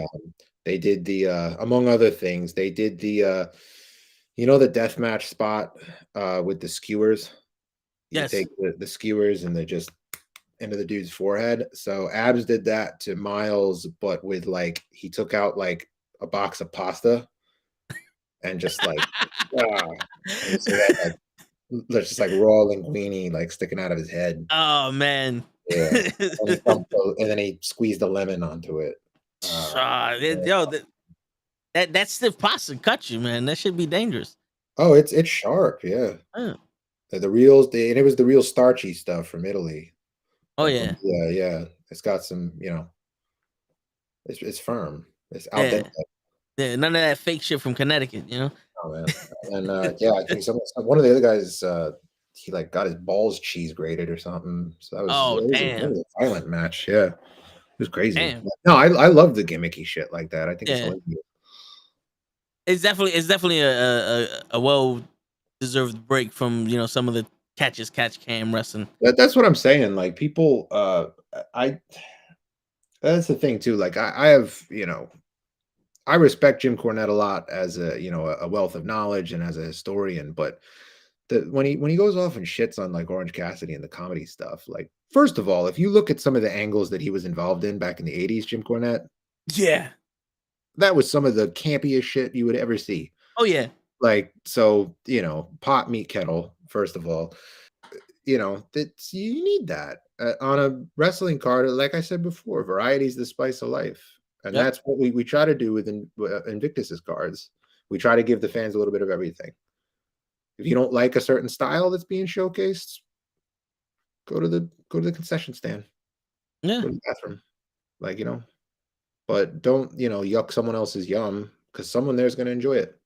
they did the among other things, they did the the death match spot with the skewers. You Yes. take the skewers and they just into the dude's forehead. So Abs did that to Miles, but with like he took out like a box of pasta and just like and so that, like, there's just like raw linguine like sticking out of his head. Oh man. Yeah, and then he squeezed a lemon onto it. Yo, that stiff pasta cut you, man. That should be dangerous. Oh, it's sharp, yeah. The real, and it was the real starchy stuff from Italy. Oh yeah, yeah. It's got some, it's firm. It's al yeah. dente. Yeah, none of that fake shit from Connecticut, you know. Oh man, and yeah, I think one of the other guys, he like got his balls cheese grated or something. So that was, it was a violent match. Yeah, it was crazy. Damn. No, I love the gimmicky shit like that. I think it's hilarious. It's definitely a well deserved break from some of the catch cam wrestling. That's what I'm saying. Like people, that's the thing too. Like I have, I respect Jim Cornette a lot as a wealth of knowledge and as a historian, but when he goes off and shits on like Orange Cassidy and the comedy stuff, like first of all, if you look at some of the angles that he was involved in back in the 80s, Jim Cornette, that was some of the campiest shit you would ever see. Oh yeah. Like, so, pot meat kettle, first of all, that's, you need that on a wrestling card. Like I said before, variety is the spice of life. And that's what we try to do with Invictus's cards. We try to give the fans a little bit of everything. If you don't like a certain style that's being showcased, go to the concession stand. Yeah. Go to the bathroom. Like, but don't, yuck someone else's yum, because someone there's going to enjoy it.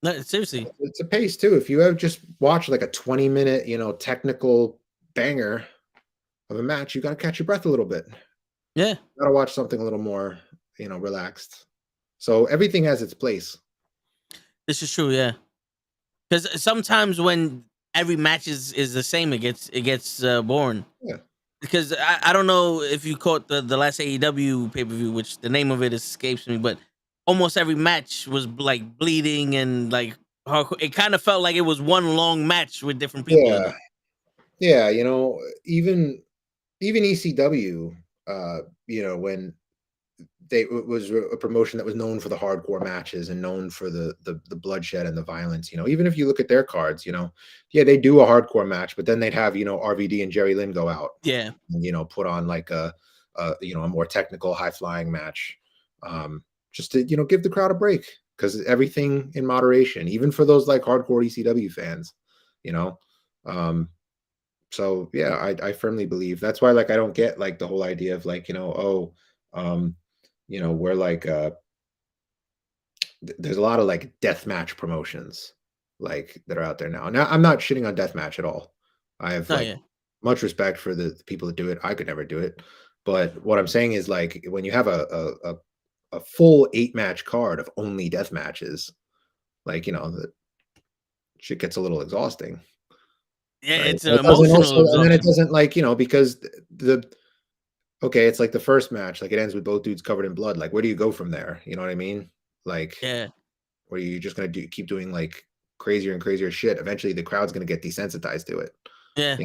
No, seriously. It's a pace too. If you have just watched like a 20-minute, technical banger of a match, you got to catch your breath a little bit. Yeah. You got to watch something a little more, relaxed. So everything has its place. This is true, yeah. Because sometimes when every match is the same, it gets boring. Yeah. Because I don't know if you caught the last AEW pay-per-view, which the name of it escapes me, but almost every match was like bleeding and like hardcore. It kind of felt like it was one long match with different people. Yeah. Yeah, even ECW, when it was a promotion that was known for the hardcore matches and known for the bloodshed and the violence, even if you look at their cards, they do a hardcore match, but then they'd have, RVD and Jerry Lynn go out. Yeah. And, put on like a more technical, high flying match. Just to, give the crowd a break, because everything in moderation, even for those like hardcore ECW fans, so yeah, I firmly believe that's why, like, I don't get like the whole idea of like, we're like, there's a lot of like death match promotions like that are out there now. Now, I'm not shitting on death match at all. I have much respect for the people that do it. I could never do it. But what I'm saying is, like, when you have a full 8-match card of only death matches, like, the shit gets a little exhausting. Yeah, right? it's emotional. And then it doesn't, like, because it's like the first match, like it ends with both dudes covered in blood. Like, where do you go from there? You know what I mean? Like, yeah, where you're just gonna keep doing like crazier and crazier shit. Eventually, the crowd's gonna get desensitized to it. Yeah.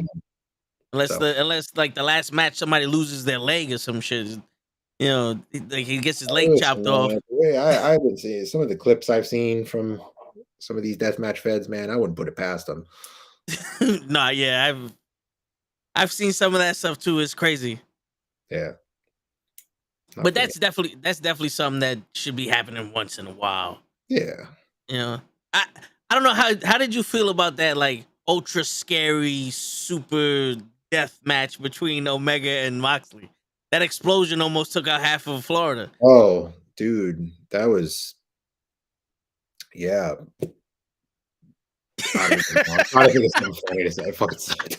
Unless like the last match somebody loses their leg or some shit. Like he gets his leg chopped off. I would say some of the clips I've seen from some of these deathmatch feds, man, I wouldn't put it past them. Nah, yeah, I've seen some of that stuff too. It's crazy. Yeah. But that's definitely something that should be happening once in a while. Yeah. I don't know how did you feel about that, like, ultra scary super death match between Omega and Moxley? That explosion almost took out half of Florida. Oh, dude, that was, yeah. I don't even know. I'm trying to think of something funny to say. It fucking sucked.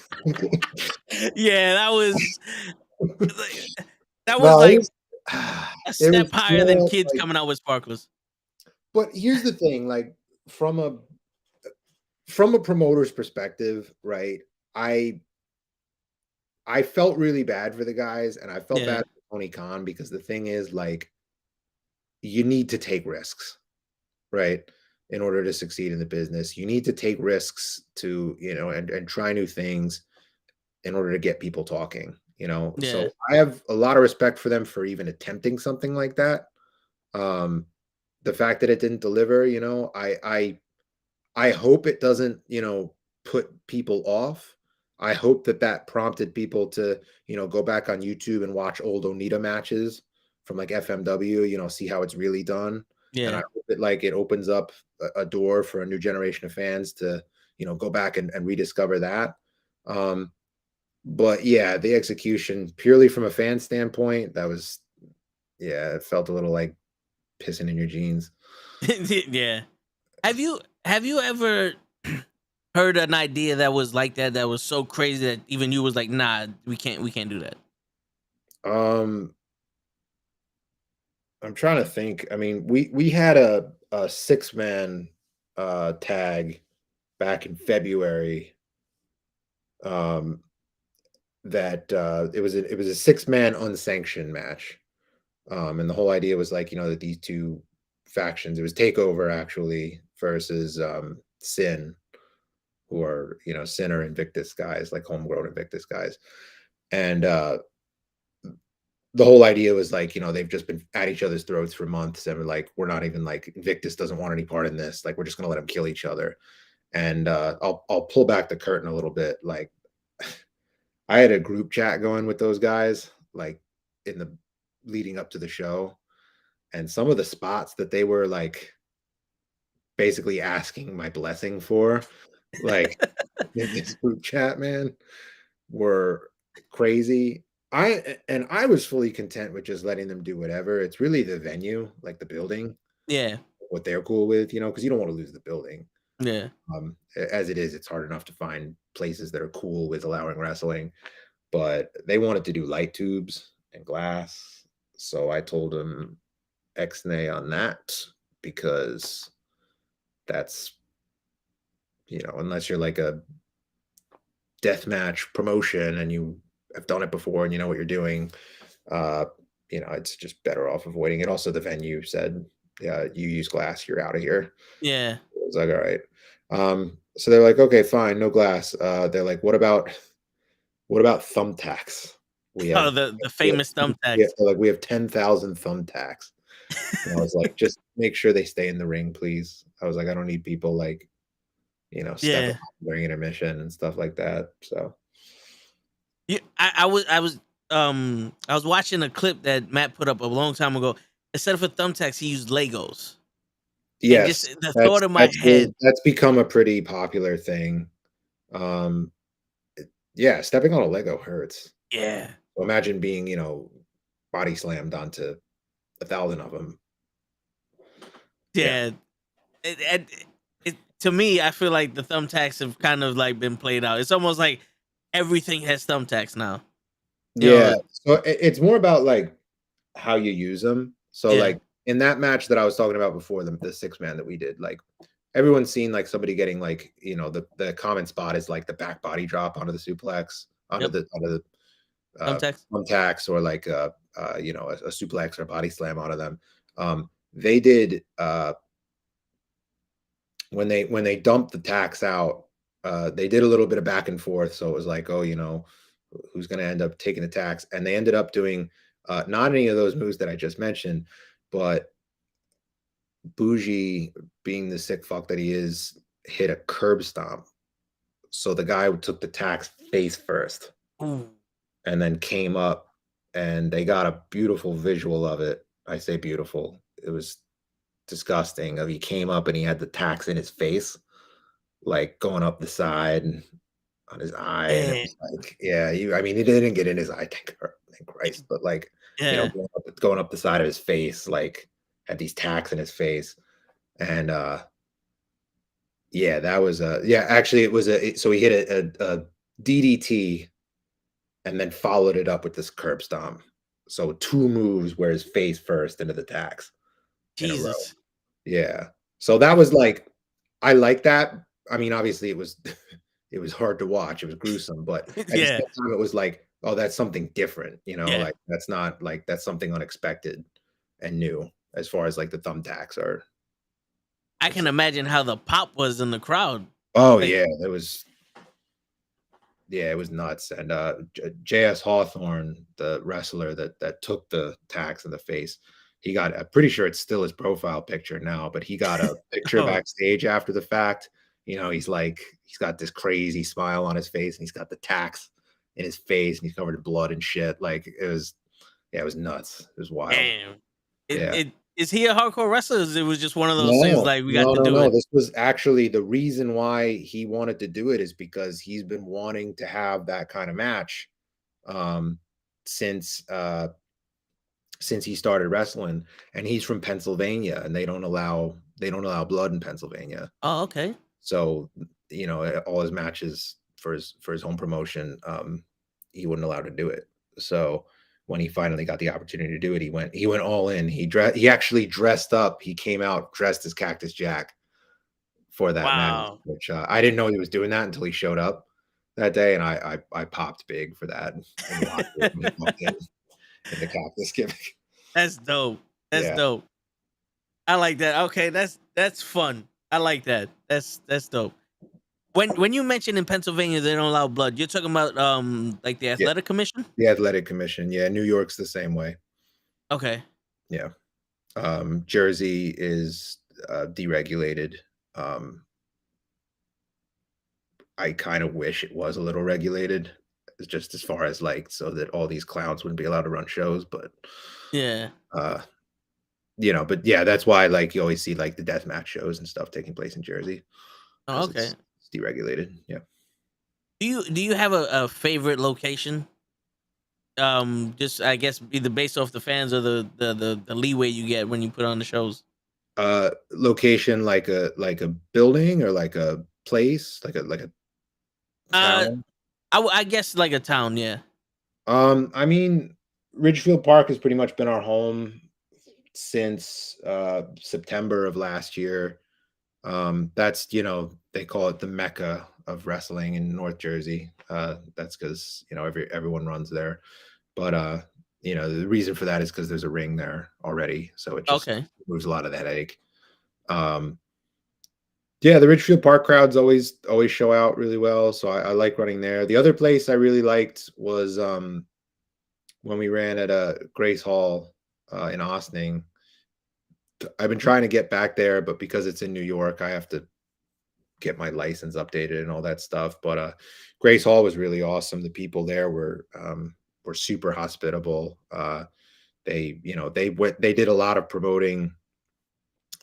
Yeah, that was No, like a a step higher than kids like, coming out with sparklers. but here's the thing, like from a promoter's perspective, right? I felt really bad for the guys, and I felt bad for Tony Khan because the thing is, like, you need to take risks, right? In order to succeed in the business, you need to take risks to, and try new things in order to get people talking, So I have a lot of respect for them for even attempting something like that. The fact that it didn't deliver, I hope it doesn't, put people off. I hope that prompted people to, go back on YouTube and watch old Onita matches from like FMW, see how it's really done. And I hope it opens up a door for a new generation of fans to, go back and rediscover that. But yeah, the execution purely from a fan standpoint, that was, it felt a little like pissing in your jeans. Yeah. Have you ever heard an idea that was like that was so crazy that even you was like, nah, we can't do that? I'm trying to think. I mean, we had a 6-man tag back in February. That it was a 6-man unsanctioned match. And the whole idea was like, that these two factions, it was Takeover actually versus Sin, who are, Sin are Invictus guys, like homegrown Invictus guys. And the whole idea was like, they've just been at each other's throats for months, and we're not even like, Invictus doesn't want any part in this. Like, we're just gonna let them kill each other. And I'll pull back the curtain a little bit. Like, I had a group chat going with those guys, like in the leading up to the show, and some of the spots that they were like basically asking my blessing for, like in this group chat, man, were crazy. I was fully content with just letting them do whatever. It's really the venue, like the building, what they're cool with, because you don't want to lose the building. As it is, it's hard enough to find places that are cool with allowing wrestling, but they wanted to do light tubes and glass. So I told them X-nay on that, because that's, unless you're like a deathmatch promotion and you have done it before and you know what you're doing, it's just better off avoiding it. Also, the venue said, you use glass, you're out of here. Yeah. I was like, all right. So they're like, okay, fine, no glass. They're like, what about thumbtacks? We have the famous thumbtacks. Yeah, like we have 10,000 thumbtacks. And I was like, just make sure they stay in the ring, please. I was like, I don't need people like, stepping up during intermission and stuff like that. So yeah, I was watching a clip that Matt put up a long time ago. Instead of thumbtacks, he used Legos. Yes, just the thought in my head. That's become a pretty popular thing. Yeah, stepping on a Lego hurts. Yeah. So imagine being, body slammed onto 1,000 of them. Yeah. To me, I feel like the thumbtacks have kind of like been played out. It's almost like everything has thumbtacks now. Yeah. So it's more about like how you use them. So like in that match that I was talking about before, the 6-man that we did, like everyone's seen like somebody getting like, the common spot is like the back body drop onto the suplex, onto the thumbtacks, or like a suplex or body slam onto them. They did when they dumped the tacks out, they did a little bit of back and forth. So it was like, oh, who's going to end up taking the tacks? And they ended up doing not any of those moves that I just mentioned, but Bougie, being the sick fuck that he is, hit a curb stomp. So the guy took the tacks face first. Ooh. And then came up, and they got a beautiful visual of it. I say beautiful. It was disgusting. He came up and he had the tacks in his face, like going up the side and on his eye. And it was like, I mean, he didn't get in his eye, thank Christ, but like, going up the side of his face, like had these tacks in his face. And Yeah, that was yeah, actually it was so he hit a DDT and then followed it up with this curb stomp. So 2 moves where his face first into the tax in a row. Jesus. Yeah. So that was like I like that. I mean, obviously it was it was hard to watch. It was gruesome, but at the Yeah. same time it was like, oh, that's something different, you know, Yeah. like that's not like that's something unexpected and new as far as like the thumbtacks are. I can imagine how the pop was in the crowd. Oh Like, yeah, it was nuts. And JS Hawthorne, the wrestler that took the tax in the face, he got, I'm pretty sure it's still his profile picture now, but he got a picture Oh. backstage after the fact. You know, he's got this crazy smile on his face and he's got the tax in his face and he's covered in blood and shit. Like it was nuts. It was wild. Damn. Yeah. Is he a hardcore wrestler? Or it was just one of those things like we got to do it. This was actually the reason why he wanted to do it is because he's been wanting to have that kind of match since he started wrestling, and he's from Pennsylvania and they don't allow blood in Pennsylvania. Oh, okay. So, you know, all his matches for his home promotion, he wasn't allowed to do it. So when he finally got the opportunity to do it, he went all in. He actually dressed up. He came out dressed as Cactus Jack for that match, which I didn't know he was doing that until he showed up that day, and I popped big for that. In the Cactus gimmick. That's dope. That's dope. I like that. Okay, that's fun. I like that. That's dope. When you mentioned in Pennsylvania they don't allow blood, you're talking about like the athletic commission? The athletic commission. Yeah, New York's the same way. Okay. Yeah. Jersey is deregulated. I kind of wish it was a little regulated, just as far as like so that all these clowns wouldn't be allowed to run shows, but yeah. You know, but yeah, that's why like you always see like the deathmatch shows and stuff taking place in Jersey. Oh, okay. It's deregulated. Yeah. Do you have a favorite location? Just I guess either based off the fans or the leeway you get when you put on the shows. Location like a building or like a place, like a town? I guess like a town, yeah. I mean, Ridgefield Park has pretty much been our home since September of last year. That's, you know, they call it the Mecca of wrestling in North Jersey. That's because, you know, everyone runs there. But you know, the reason for that is because there's a ring there already, so it just moves a lot of the headache. Yeah, the Ridgefield Park crowds always show out really well, so I like running there. The other place I really liked was when we ran at Grace Hall in Austin. I've been trying to get back there, but because it's in New York, I have to get my license updated and all that stuff. But Grace Hall was really awesome. The people there were super hospitable. They did a lot of promoting.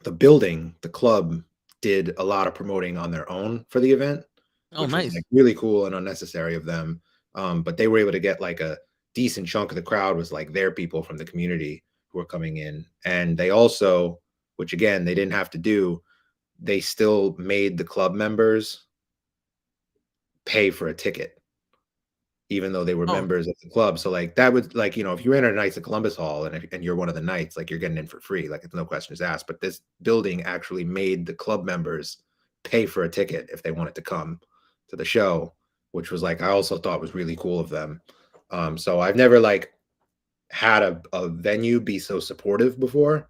The building, the club did a lot of promoting on their own for the event. Oh, nice. Was, like, really cool and unnecessary of them. But they were able to get like a decent chunk of the crowd was like their people from the community who were coming in. And they also, which again, they didn't have to do, they still made the club members pay for a ticket, even though they were members of the club. So like that would, like, you know, if you enter Knights of Columbus Hall and you're one of the Knights, like you're getting in for free, like it's no questions asked. But this building actually made the club members pay for a ticket if they wanted to come to the show, which was like, I also thought was really cool of them. So I've never like had a venue be so supportive before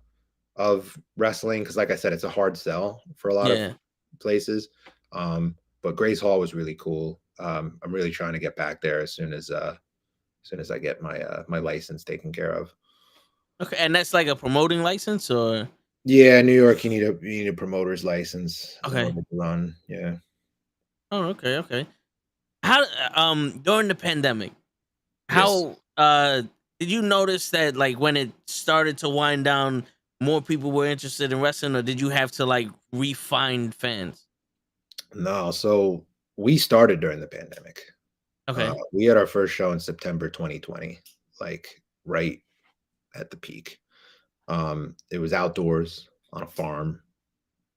of wrestling, because like I said, it's a hard sell for a lot of places. But Grace Hall was really cool. I'm really trying to get back there as soon as I get my license taken care of. Okay, and that's like a promoting license, or? Yeah, New York, you need a promoter's license. Okay. To run. Yeah. Oh, okay. How during the pandemic, how did you notice that like when it started to wind down, more people were interested in wrestling, or did you have to like refine fans? No, so we started during the pandemic. Okay. We had our first show in September 2020, like right at the peak. It was outdoors on a farm,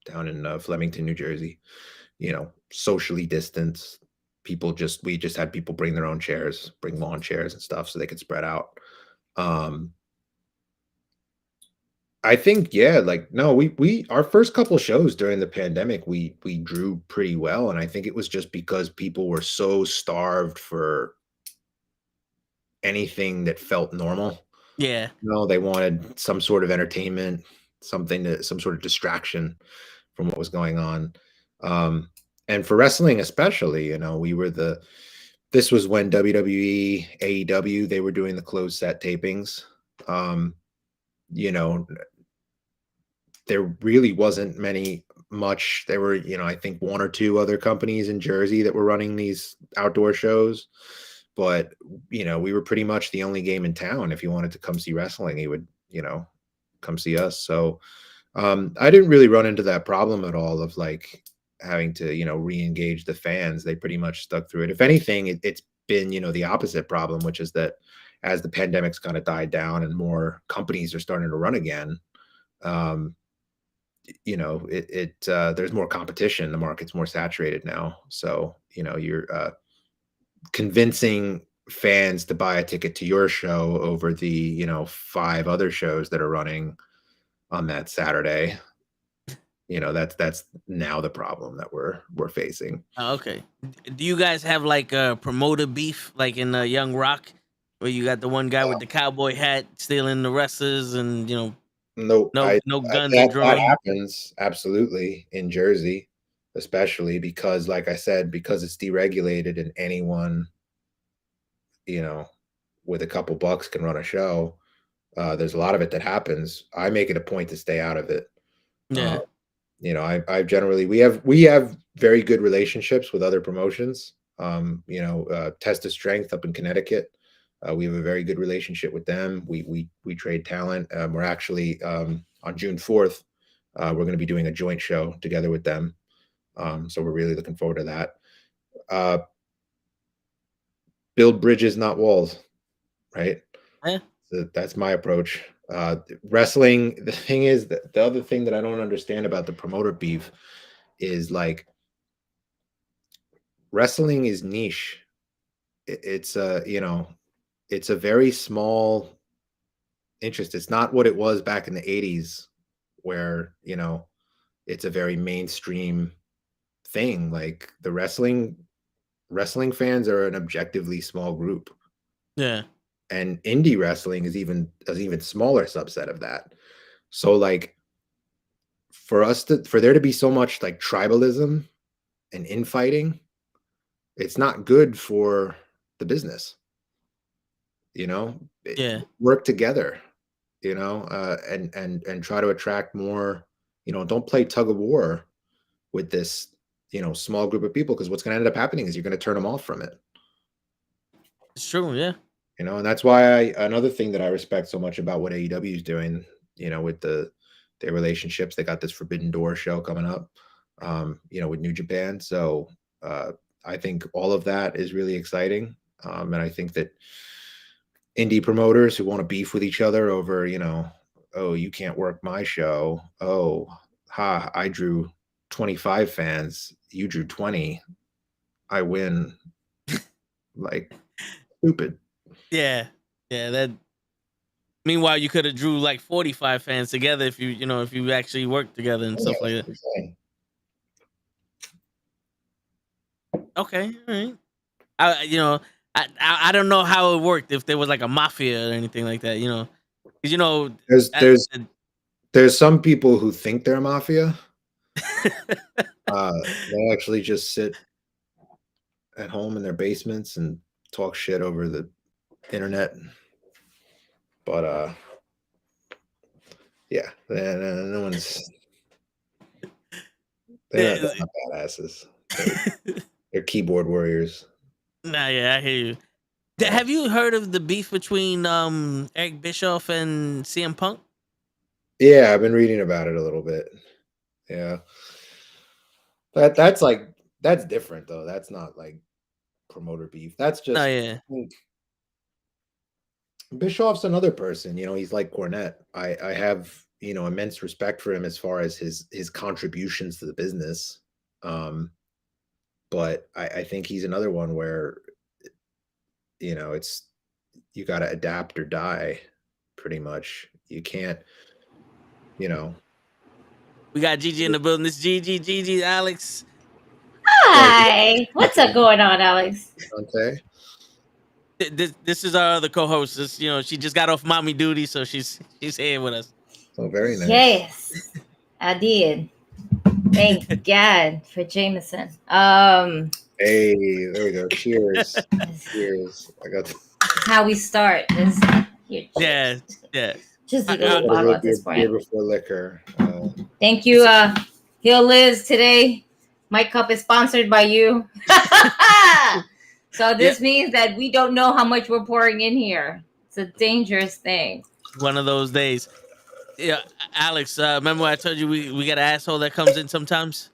down in Flemington, New Jersey. You know, socially distanced. We just had people bring their own chairs, bring lawn chairs and stuff so they could spread out. I think, yeah, like, no, we our first couple shows during the pandemic, we drew pretty well. And I think it was just because people were so starved for anything that felt normal. Yeah. You know, they wanted some sort of entertainment, some sort of distraction from what was going on. And for wrestling, especially, you know, this was when WWE, AEW, they were doing the closed set tapings. You know, there really wasn't much. There were, you know, I think one or two other companies in Jersey that were running these outdoor shows. But, you know, we were pretty much the only game in town. If you wanted to come see wrestling, you would, you know, come see us. So I didn't really run into that problem at all of like having to, you know, re-engage the fans. They pretty much stuck through it. If anything, it's been, you know, the opposite problem, which is that as the pandemic's kind of died down and more companies are starting to run again, you know, there's more competition. The market's more saturated now. So, you know, you're convincing fans to buy a ticket to your show over the, you know, 5 other shows that are running on that Saturday. You know, that's now the problem that we're facing. Okay. Do you guys have like a promoter beef like in Young Rock, where you got the one guy with the cowboy hat stealing the wrestlers, and you know, no guns that drawn? happens absolutely in Jersey, especially because, like I said, because it's deregulated and anyone, you know, with a couple bucks can run a show. There's a lot of it that happens. I make it a point to stay out of it. Yeah. You know, I generally we have very good relationships with other promotions. You know, Test of Strength up in Connecticut. We have a very good relationship with them. We trade talent. We're actually on June 4th, we're going to be doing a joint show together with them. So we're really looking forward to that. Build bridges, not walls, right? Yeah. So that's my approach. Wrestling, the thing is that the other thing that I don't understand about the promoter beef is like wrestling is niche. It's you know, it's a very small interest. It's not what it was back in the 80s where, you know, it's a very mainstream thing. Like the wrestling fans are an objectively small group. Yeah. And indie wrestling is even smaller subset of that. So like for there to be so much like tribalism and infighting, it's not good for the business. You know, Yeah. work together, you know, and try to attract more, you know, don't play tug of war with this, you know, small group of people, because what's going to end up happening is you're going to turn them off from it. It's true. Yeah. You know, and that's why another thing that I respect so much about what AEW is doing, you know, with their relationships. They got this Forbidden Door show coming up, you know, with New Japan. So I think all of that is really exciting. And I think that indie promoters who want to beef with each other over, you know, oh, you can't work my show. Oh, I drew 25 fans. You drew 20. I win. Like, stupid. Yeah. Yeah. That. Meanwhile, you could have drew like 45 fans together if you actually worked together and stuff like that. Okay. All right. I don't know how it worked, if there was like a mafia or anything like that, you know, because you know there's some people who think they're mafia. They actually just sit at home in their basements and talk shit over the internet. But yeah, no one's they're not badasses. They're keyboard warriors. Nah, yeah, I hear you. Have you heard of the beef between Eric Bischoff and CM Punk? Yeah, I've been reading about it a little bit. Yeah. That's different though. That's not like promoter beef. That's just Bischoff's another person, you know, he's like Cornette. I have immense respect for him as far as his contributions to the business. But I think he's another one where, it's, you got to adapt or die pretty much. You can't, We got Gigi in the building. This Gigi, Alex. Hi. What's up going on, Alex? Okay. This is our other co-host. She just got off mommy duty, so she's here with us. Oh, very nice. Yes, I did. Thank God for Jameson. Hey, there we go. Cheers. Cheers. I got how we start. Yeah. Just a little bottle at this point. Beer before liquor. Thank you, Hill Liz. Today, my cup is sponsored by you. So this means that we don't know how much we're pouring in here. It's a dangerous thing. One of those days. Yeah, Alex. Remember I told you we got an asshole that comes in sometimes.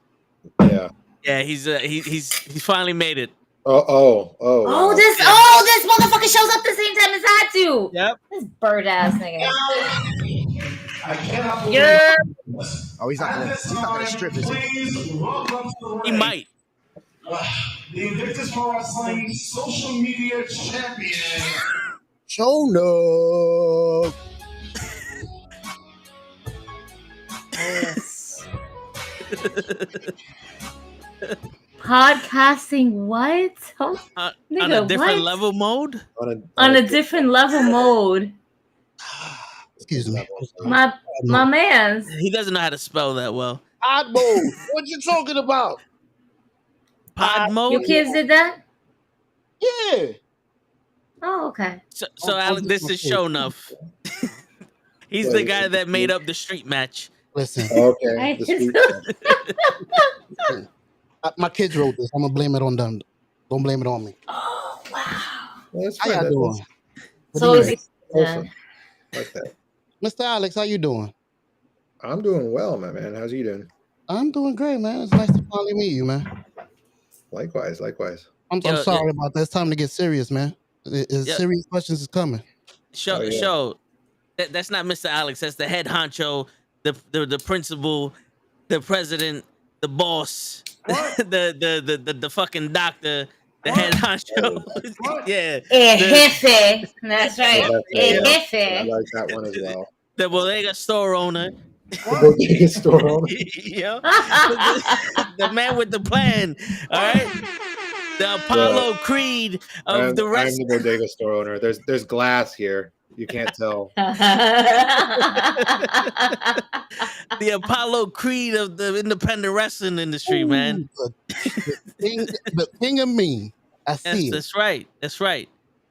Yeah. Yeah, he's finally made it. Wow. This motherfucker shows up the same time as I do. Yep. This bird ass nigga. Yeah. Oh, he's not gonna strip his. He might. The Invictus Wrestling social media champion. Show up. Yes. Podcasting what? Nigga, on a different what? level mode? On a different level mode. Excuse me. My man's. He doesn't know how to spell that well. Odd mode. What you talking about? Pod mode? Your kids did that? Yeah. Oh, okay. So Alex, this is show enough. He's the guy that made up the street match. Listen. Okay. My kids wrote this. I'm gonna blame it on them. Don't blame it on me. Oh wow. Well, that's How y'all doing? So is awesome. Like that. Mr. Alex, how you doing? I'm doing well, my man. How's you doing? I'm doing great, man. It's nice to finally meet you, man. Likewise. I'm sorry about that. It's time to get serious, man. Serious questions is coming. Show. That's not Mr. Alex. That's the head honcho, the principal, the president, the boss, the fucking doctor, the head honcho. Yeah. Jefe. That's right. Jefe. I like that one as well. The bodega store owner. The bodega store owner. Yeah. The man with the plan. All right. The Apollo Creed of the rest. I'm the bodega store owner. There's glass here. You can't tell. The Apollo Creed of the independent wrestling industry, man. The king of me. I see. That's right. That's right.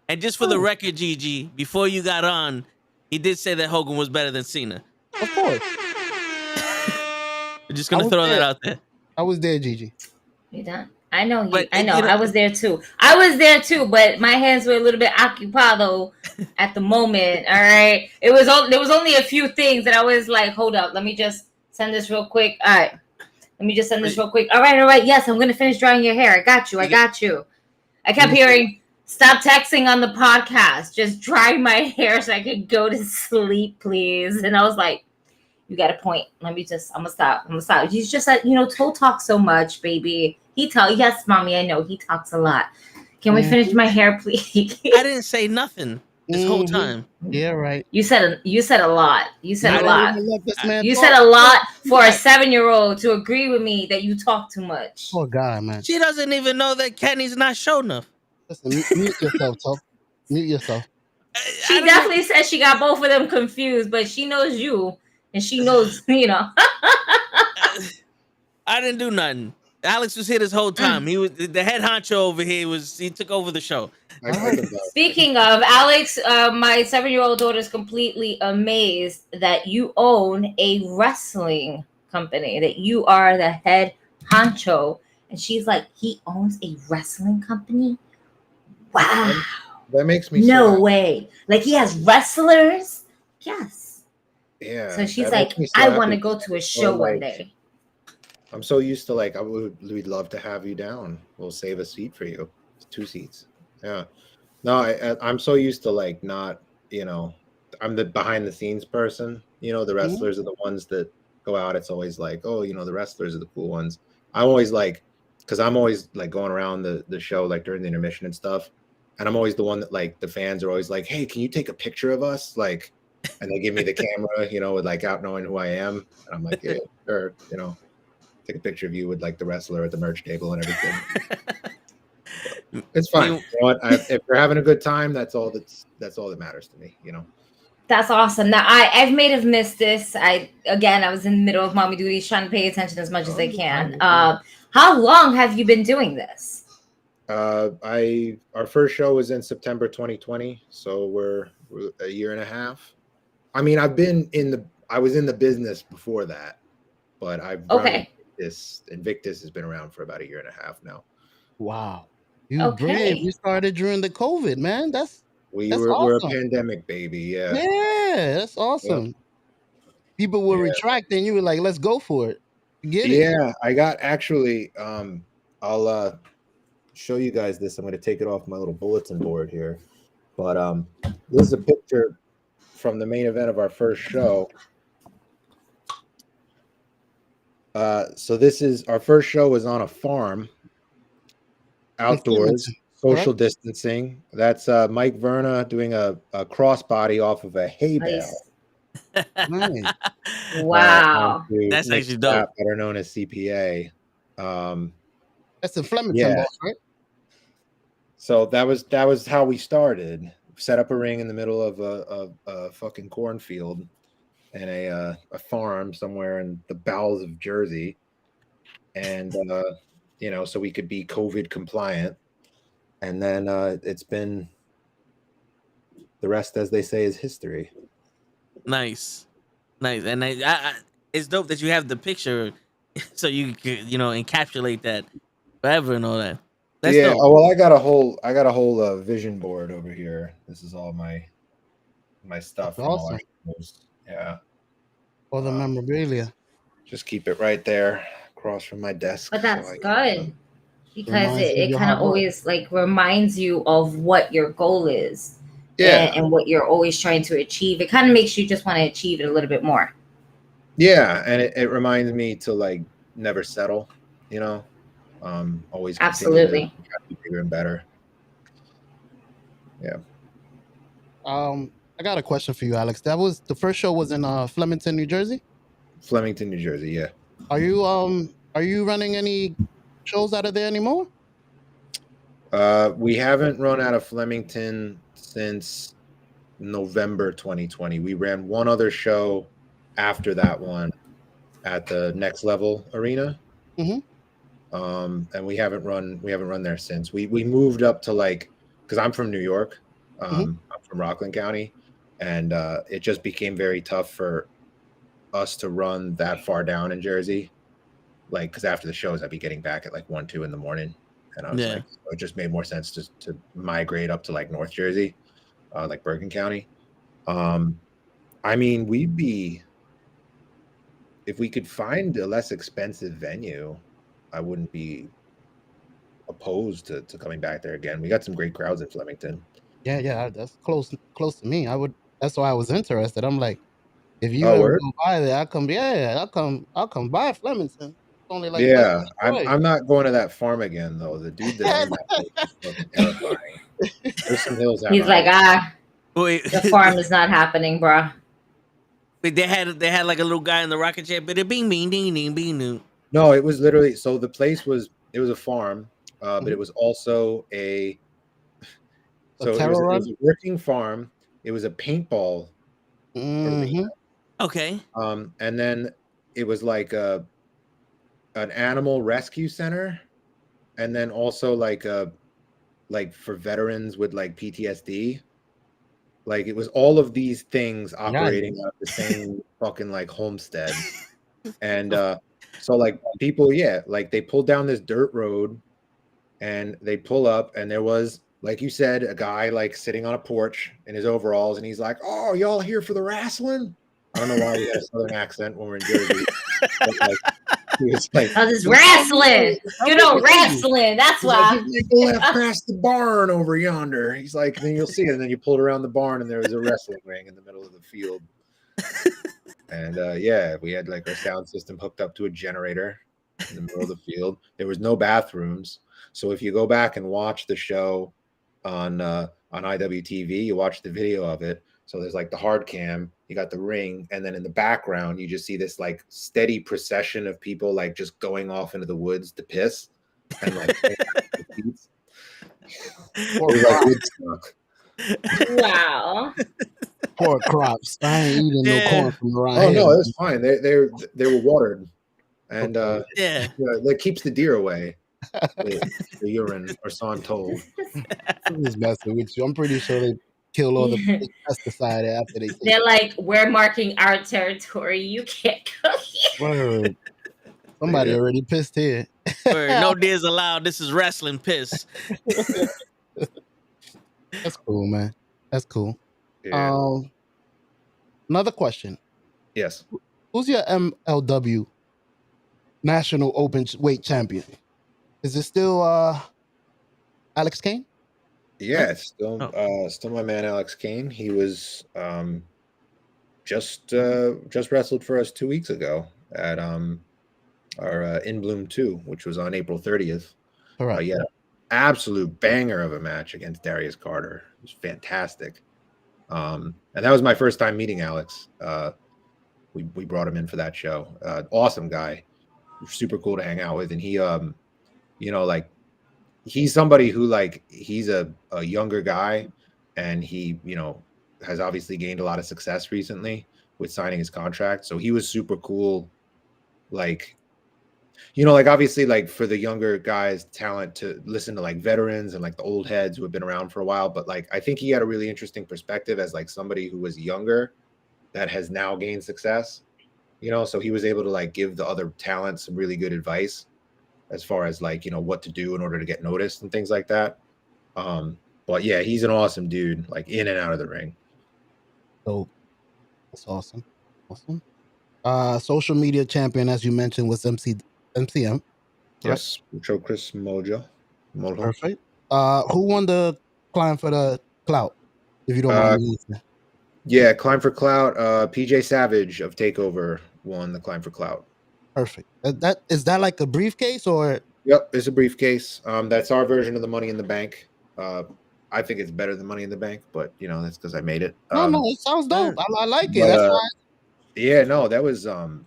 And just for the record, Gigi, before you got on, he did say that Hogan was better than Cena. Of course. We're just gonna throw that out there. I was there, Gigi. You done? I know. But, I know. I was there too. But my hands were a little bit ocupado at the moment. All right. There was only a few things that I was like, hold up. Let me just send this real quick. All right. Let me just send this real quick. All right. Yes, I'm gonna finish drying your hair. I got you. I kept hearing, stop texting on the podcast. Just dry my hair so I could go to sleep, please. And I was like, you got a point. I'm gonna stop. He's just like, Toe talks so much, baby. Yes, mommy, I know he talks a lot. Can we finish my hair, please? I didn't say nothing this whole time. Yeah, right. You said a lot. You said a lot. You said a lot for a 7-year-old to agree with me that you talk too much. Poor guy, man. She doesn't even know that Kenny's not show enough. Listen, mute yourself, Toe. Mute yourself. She definitely said she got both of them confused, but she knows you, and she knows, I didn't do nothing. Alex was here this whole time. He was the head honcho over here. He took over the show. Speaking of Alex, my 7-year-old daughter is completely amazed that you own a wrestling company, that you are the head honcho, and she's like, he owns a wrestling company? Wow. That makes me no way. Like he has wrestlers? Yes. Yeah. So she's like, I want to go to a show one day. I'm so used to we'd love to have you down. We'll save a seat for you. It's 2 seats. Yeah. No, I'm so used to not, I'm the behind the scenes person, The wrestlers are the ones that go out. It's always like, oh, the wrestlers are the cool ones. I'm always like, because I'm always like going around the show like during the intermission and stuff, and I'm always the one that like the fans are always like, hey, can you take a picture of us? Like, and they give me the camera, with like out knowing who I am, and I'm like, yeah, sure, take a picture of you with like the wrestler at the merch table and everything. It's fine. You know what? If they're having a good time, that's all that matters to me. That's awesome. Now I've may have missed this. I was in the middle of mommy duties, trying to pay attention as much as I can. How long have you been doing this? Our first show was in September 2020, so we're a year and a half. I mean, I was in the business before that, but I've run this Invictus has been around for about a year and a half now. Wow. Brave. You started during the COVID, man. We're a pandemic baby, yeah. Yeah, that's awesome. Yep. People were retracting. You were like, let's go for it. Get it. Yeah, I got actually I'll show you guys this. I'm going to take it off my little bulletin board here. But this is a picture from the main event of our first show. So this is our first show was on a farm outdoors, social distancing. That's Mike Verna doing a crossbody off of a hay bale. Nice. Wow. That's actually dope. Better known as CPA. That's the Flemington boss, right? So that was how we started. Set up a ring in the middle of a fucking cornfield and a farm somewhere in the bowels of Jersey, and so we could be COVID compliant. And then it's been the rest, as they say, is history. Nice, and I it's dope that you have the picture, so you could encapsulate that forever and all that. That's dope. Oh well, I got a whole vision board over here. This is all my stuff. That's awesome. Yeah. All the memorabilia. Just keep it right there across from my desk. But that's good because it kind of always like reminds you of what your goal is. Yeah. And what you're always trying to achieve. It kind of makes you just want to achieve it a little bit more. Yeah, and it reminds me to like never settle, always absolutely to be bigger and better. Yeah. I got a question for you, Alex. The first show was in Flemington, New Jersey? Flemington, New Jersey, yeah. Are you running any shows out of there anymore? We haven't run out of Flemington since November 2020. We ran one other show after that one at the Next Level Arena. Mm-hmm. And we haven't run there since. We moved up to because I'm from New York. I'm from Rockland County, and it just became very tough for us to run that far down in Jersey. Because after the shows, I'd be getting back at 1, 2 in the morning, and I was it just made more sense to migrate up to North Jersey, Bergen County. I mean, if we could find a less expensive venue, I wouldn't be opposed to coming back there again. We got some great crowds in Flemington. Yeah, that's close to me. That's why I was interested. I'm like, if you ever go by there, I'll come by Flemington. It's only I'm not going to that farm again though. The dude that owned that place is fucking terrifying. There's some hills out. He's like, the farm is not happening, bro. Wait, they had a little guy in the rocket chair, but it bing ding ding bing. No, it was literally the place was a farm, but it was also it was a working farm. It was a paintball arena. Okay. And then it was an animal rescue center, and then also for veterans with PTSD. It was all of these things operating out of the same fucking homestead. And people, they pulled down this dirt road, and they pull up, and there was, like you said, a guy sitting on a porch in his overalls, and he's like, "Oh, y'all here for the wrestling?" I don't know why he had a southern accent when we're in Jersey. But, he was "Oh, this wrestling, wrestling." That's why. Go past the barn over yonder. He's like, then you'll see it, and then you pulled around the barn, and there was a wrestling ring in the middle of the field. And yeah, we had like our sound system hooked up to a generator in the middle of the field. There was no bathrooms. So if you go back and watch the show on IWTV, you watch the video of it. So there's like the hard cam, you got the ring, and then in the background, you just see this like steady procession of people like just going off into the woods to piss. And like, Wow. Poor crops. I ain't eating no corn from around here. Oh no, it's fine. They were watered, and that keeps the deer away. The urine, or so I'm told. I'm just messing with you. I'm pretty sure they kill all the pesticide after they. They're like, we're marking our territory. You can't go here. Word. Somebody already pissed here. Word. No deers allowed. This is wrestling piss. That's cool, man. That's cool. Yeah. Another question. Yes. Who's your MLW National Open Weight Champion? Is it still Alex Kane? Yeah, it's still my man Alex Kane. He was just wrestled for us 2 weeks ago at our In Bloom 2, which was on April 30th. All right. Yeah, absolute banger of a match against Darius Carter. It was fantastic. And that was my first time meeting Alex. We brought him in for that show. Awesome guy, super cool to hang out with, and he like he's somebody who like he's a younger guy, and he has obviously gained a lot of success recently with signing his contract. So he was super cool, like like obviously like for the younger guys talent to listen to like veterans and like the old heads who have been around for a while, but like I think he had a really interesting perspective as like somebody who was younger that has now gained success, so he was able to like give the other talent some really good advice as far as like what to do in order to get noticed and things like that. But yeah, he's an awesome dude, like in and out of the ring. So that's awesome. Social media champion, as you mentioned, was MCM. Yes, Mucho Chris Mojo. Perfect. Who won the Climb for the Clout? If you don't mind me asking. Yeah, Climb for Clout. PJ Savage of Takeover won the Climb for Clout. Perfect. Is that like a briefcase or? Yep, it's a briefcase. That's our version of the Money in the Bank. I think it's better than Money in the Bank, but that's because I made it. No, it sounds dope. I like it. That's why. Yeah, no, that was a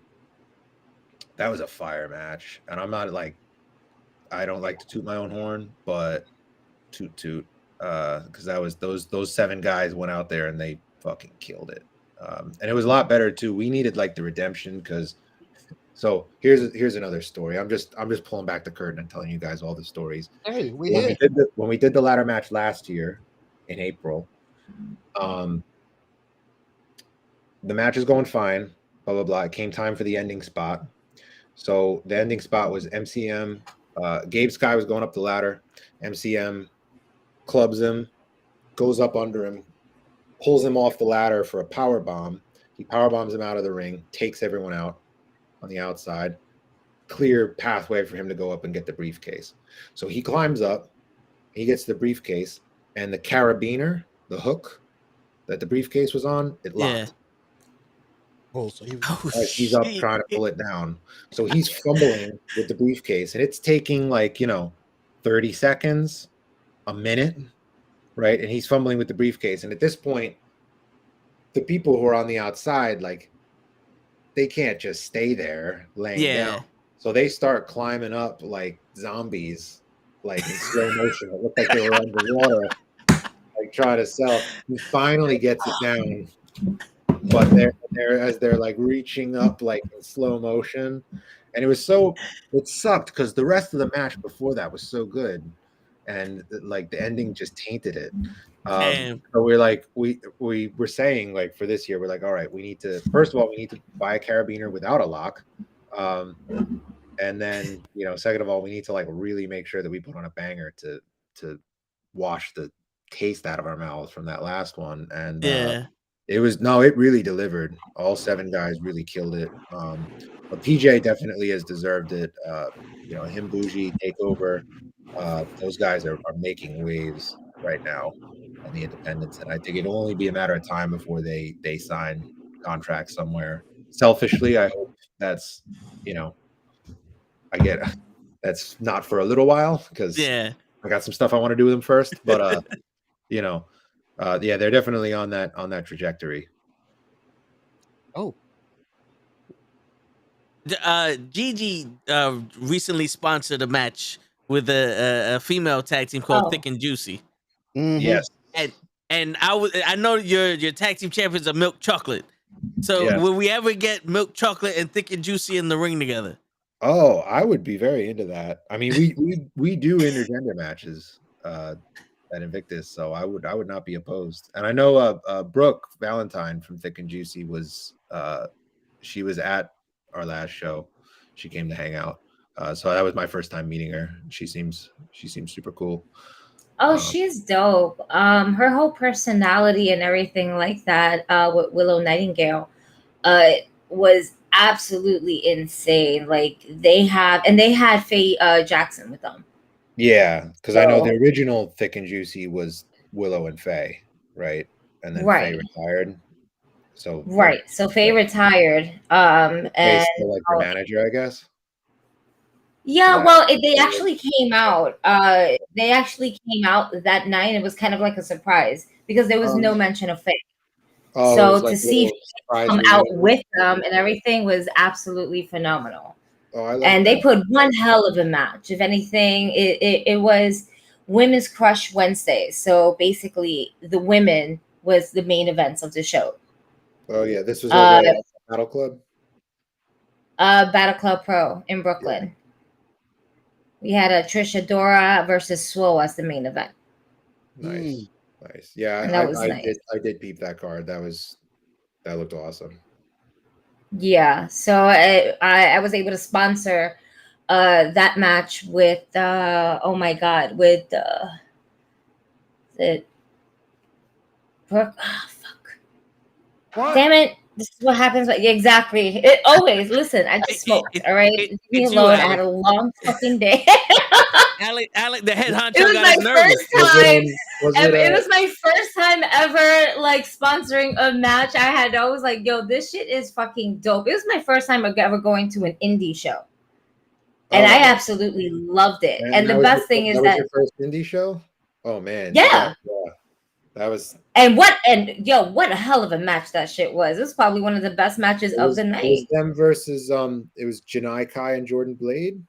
fire match, and I'm not like, I don't like to toot my own horn, but toot, because that was those 7 guys went out there and they fucking killed it, and it was a lot better too. We needed like the redemption so here's another story. I'm just pulling back the curtain and telling you guys all the stories. Hey, when we did the ladder match last year in April, the match is going fine, blah blah blah. It came time for the ending spot. So the ending spot was MCM. Gabe Sky was going up the ladder. MCM clubs him, goes up under him, pulls him off the ladder for a power bomb. He power bombs him out of the ring, takes everyone out on the outside. Clear pathway for him to go up and get the briefcase. So he climbs up, he gets the briefcase, and the carabiner, the hook that the briefcase was on, it locked. Yeah. Oh, so he's up trying to pull it down. So he's fumbling with the briefcase, and it's taking like 30 seconds, a minute, right? And he's fumbling with the briefcase. And at this point, the people who are on the outside, like, they can't just stay there laying down. So they start climbing up like zombies, like in slow motion. It looked like they were underwater, like trying to sell. He finally gets it down, but they're like reaching up like in slow motion, and it sucked because the rest of the match before that was so good, and like the ending just tainted it. So we're like, we were saying like for this year, we're like, all right, first of all, we need to buy a carabiner without a lock, and then second of all, we need to like really make sure that we put on a banger to wash the taste out of our mouths from that last one. And it really delivered. All 7 guys really killed it. But PJ definitely has deserved it. Him, Bougie, Takeover, those guys are making waves right now on the independents, and I think it'll only be a matter of time before they sign contracts somewhere. selfishly, I hope that's, I get that's not for a little while because I got some stuff I want to do with them first. But yeah, they're definitely on that trajectory. Oh, Gigi recently sponsored a match with a female tag team called Thick and Juicy. Mm-hmm. Yes, and I know your tag team champions are Milk Chocolate. So will we ever get Milk Chocolate and Thick and Juicy in the ring together? Oh, I would be very into that. I mean, we do intergender matches at Invictus, so I would not be opposed. And I know Brooke Valentine from Thick and Juicy was she was at our last show. She came to hang out. So that was my first time meeting her. She seems super cool. Oh, she's dope. Her whole personality and everything like that with Willow Nightingale was absolutely insane. Like they had Faye Jackson with them. Yeah, because I know the original Thick and Juicy was Willow and Faye, right? And then Faye retired. So so Faye retired. And still like her manager, I guess. Yeah, well, they actually came out. They actually came out that night. It was kind of like a surprise because there was no mention of Faye. So to see Faye come out with them and everything was absolutely phenomenal. And they put one hell of a match. If anything, it was Women's Crush Wednesday. So basically, the women was the main events of the show. Oh yeah, this was over at Battle Club. Battle Club Pro in Brooklyn. Yeah. We had a Trisha Dora versus Swole as the main event. Nice. Yeah, I did peep that card. That looked awesome. Yeah, so I was able to sponsor that match with with Brooke. Oh, fuck. What? Damn it. This is what happens. Exactly. It always. Listen, I just smoked. All right. Leave me alone. I had a long fucking day. Alec, the head honcho it was got my his nervous. It was my first time ever like sponsoring a match. I was like, yo, this shit is fucking dope. It was my first time ever going to an indie show. And I absolutely loved it. And the best thing is that was your first indie show? Oh man. Yeah. That was what a hell of a match that shit was. It was probably one of the best matches of the night. It was them versus it was Janai Kai and Jordan Blade.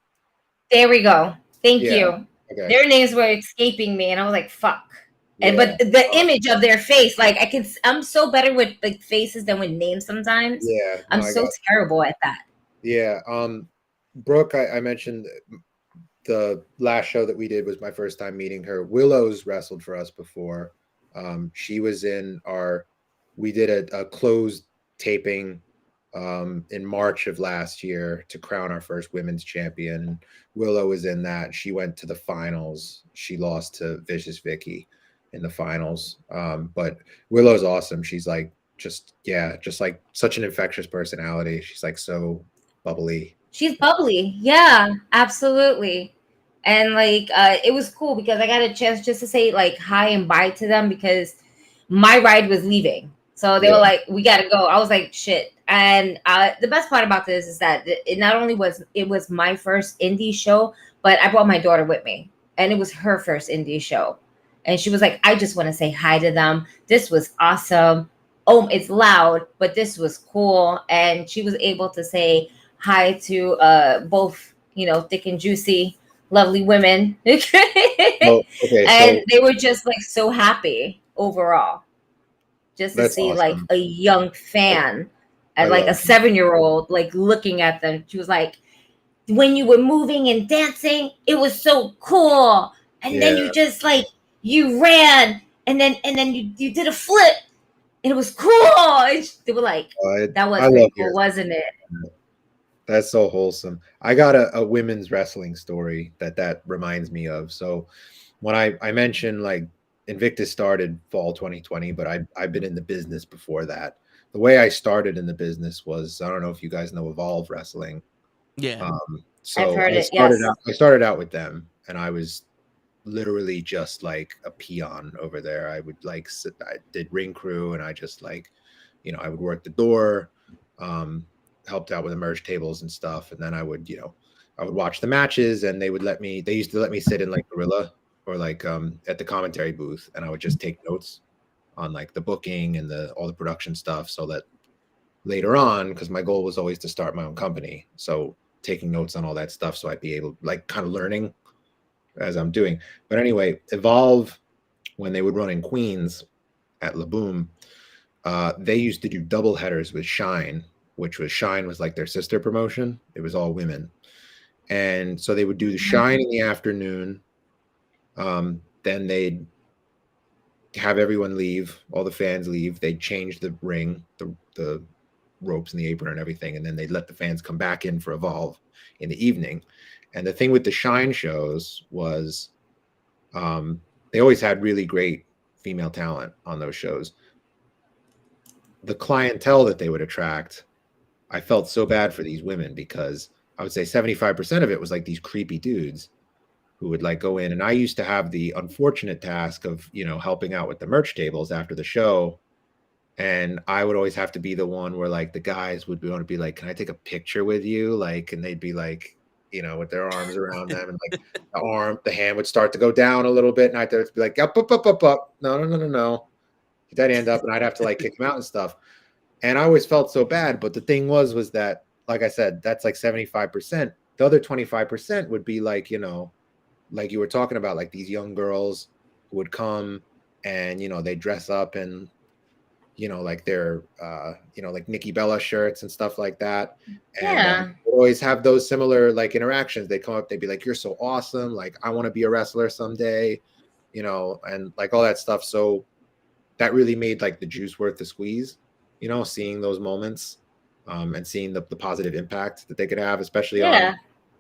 There we go. Thank you. Okay. Their names were escaping me, and I was like, "Fuck!" And but the image of their face, like I'm so better with like faces than with names sometimes. Yeah, I'm so terrible at that. Yeah. Brooke, I mentioned the last show that we did was my first time meeting her. Willow's wrestled for us before. She was in we did a closed taping in March of last year to crown our first women's champion. Willow was in that. She went to the finals. She lost to Vicious Vicky in the finals. But Willow's awesome. She's like just like such an infectious personality. She's like so bubbly. She's bubbly. Yeah, absolutely. And like it was cool because I got a chance just to say like hi and bye to them because my ride was leaving. So they were like, we got to go. I was like, shit. And the best part about this is that it not only was my first indie show, but I brought my daughter with me. And it was her first indie show. And she was like, I just want to say hi to them. This was awesome. Oh, it's loud, but this was cool. And she was able to say hi to both, Thick and Juicy, lovely women. And they were just like so happy overall. Just to see awesome. Like a young fan and like a 7-year-old like looking at them. She was like, when you were moving and dancing, it was so cool. And then you just like you ran and then you did a flip and it was cool. And they were like, that was pretty cool, wasn't it? That's so wholesome. I got a women's wrestling story that reminds me of. So when I mentioned like Invictus started fall 2020, but I've been in the business before that. The way I started in the business was, I don't know if you guys know Evolve Wrestling. Yeah. So I started out with them, and I was literally just like a peon over there. I would like I did ring crew, and I just like, I would work the door. helped out with the merge tables and stuff. And then I would watch the matches, and they used to let me sit in like Gorilla or like at the commentary booth, and I would just take notes on like the booking and all the production stuff, so that later on, because my goal was always to start my own company, so taking notes on all that stuff, so I'd be able, like, kind of learning as I'm doing. But anyway, Evolve, when they would run in Queens at La Boom, they used to do double headers with Shine, which was like their sister promotion. It was all women, and so they would do the Shine in the afternoon. Then they'd have everyone leave, all the fans leave. They'd change the ring, the ropes and the apron and everything, and then they'd let the fans come back in for Evolve in the evening. And the thing with the Shine shows was they always had really great female talent on those shows. The clientele that they would attract, I felt so bad for these women, because I would say 75% of it was like these creepy dudes who would like go in. And I used to have the unfortunate task of, helping out with the merch tables after the show. And I would always have to be the one where like the guys would want to be like, can I take a picture with you? Like, and they'd be like, with their arms around them, and like the hand would start to go down a little bit. And I'd be like, up. No. Get that hand up. And I'd have to like kick them out and stuff. And I always felt so bad. But the thing was that, like I said, that's like 75%. The other 25% would be like, like you were talking about, like these young girls who would come and, they dress up and, like their, like Nikki Bella shirts and stuff like that. And always have those similar like interactions. They come up, they'd be like, you're so awesome. Like, I want to be a wrestler someday, and like all that stuff. So that really made like the juice worth the squeeze, seeing those moments and seeing the positive impact that they could have, especially on,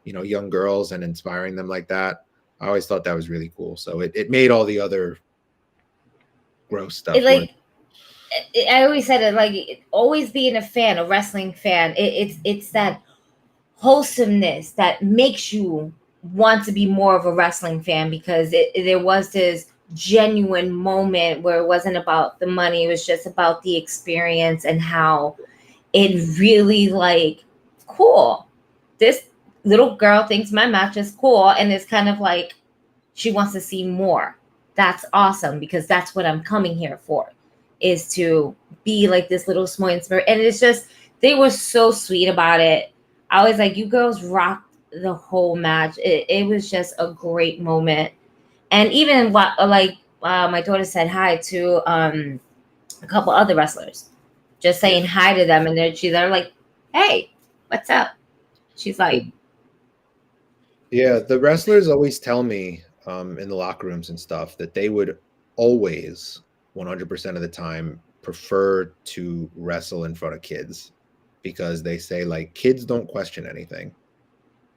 young girls, and inspiring them like that. I always thought that was really cool. So it made all the other gross stuff. I always said it, like, always being a wrestling fan, it's that wholesomeness that makes you want to be more of a wrestling fan, because there was this genuine moment where it wasn't about the money. It was just about the experience and how it really, like, cool. This little girl thinks my match is cool, and it's kind of like she wants to see more. That's awesome, because that's what I'm coming here for, is to be like this little small spirit. And it's just, they were so sweet about it. I was like, you girls rocked the whole match. It was just a great moment. And even my daughter said hi to a couple other wrestlers, just saying hi to them, and they're like, hey, what's up? She's like, yeah, the wrestlers always tell me in the locker rooms and stuff that they would always 100% of the time prefer to wrestle in front of kids, because they say like kids don't question anything.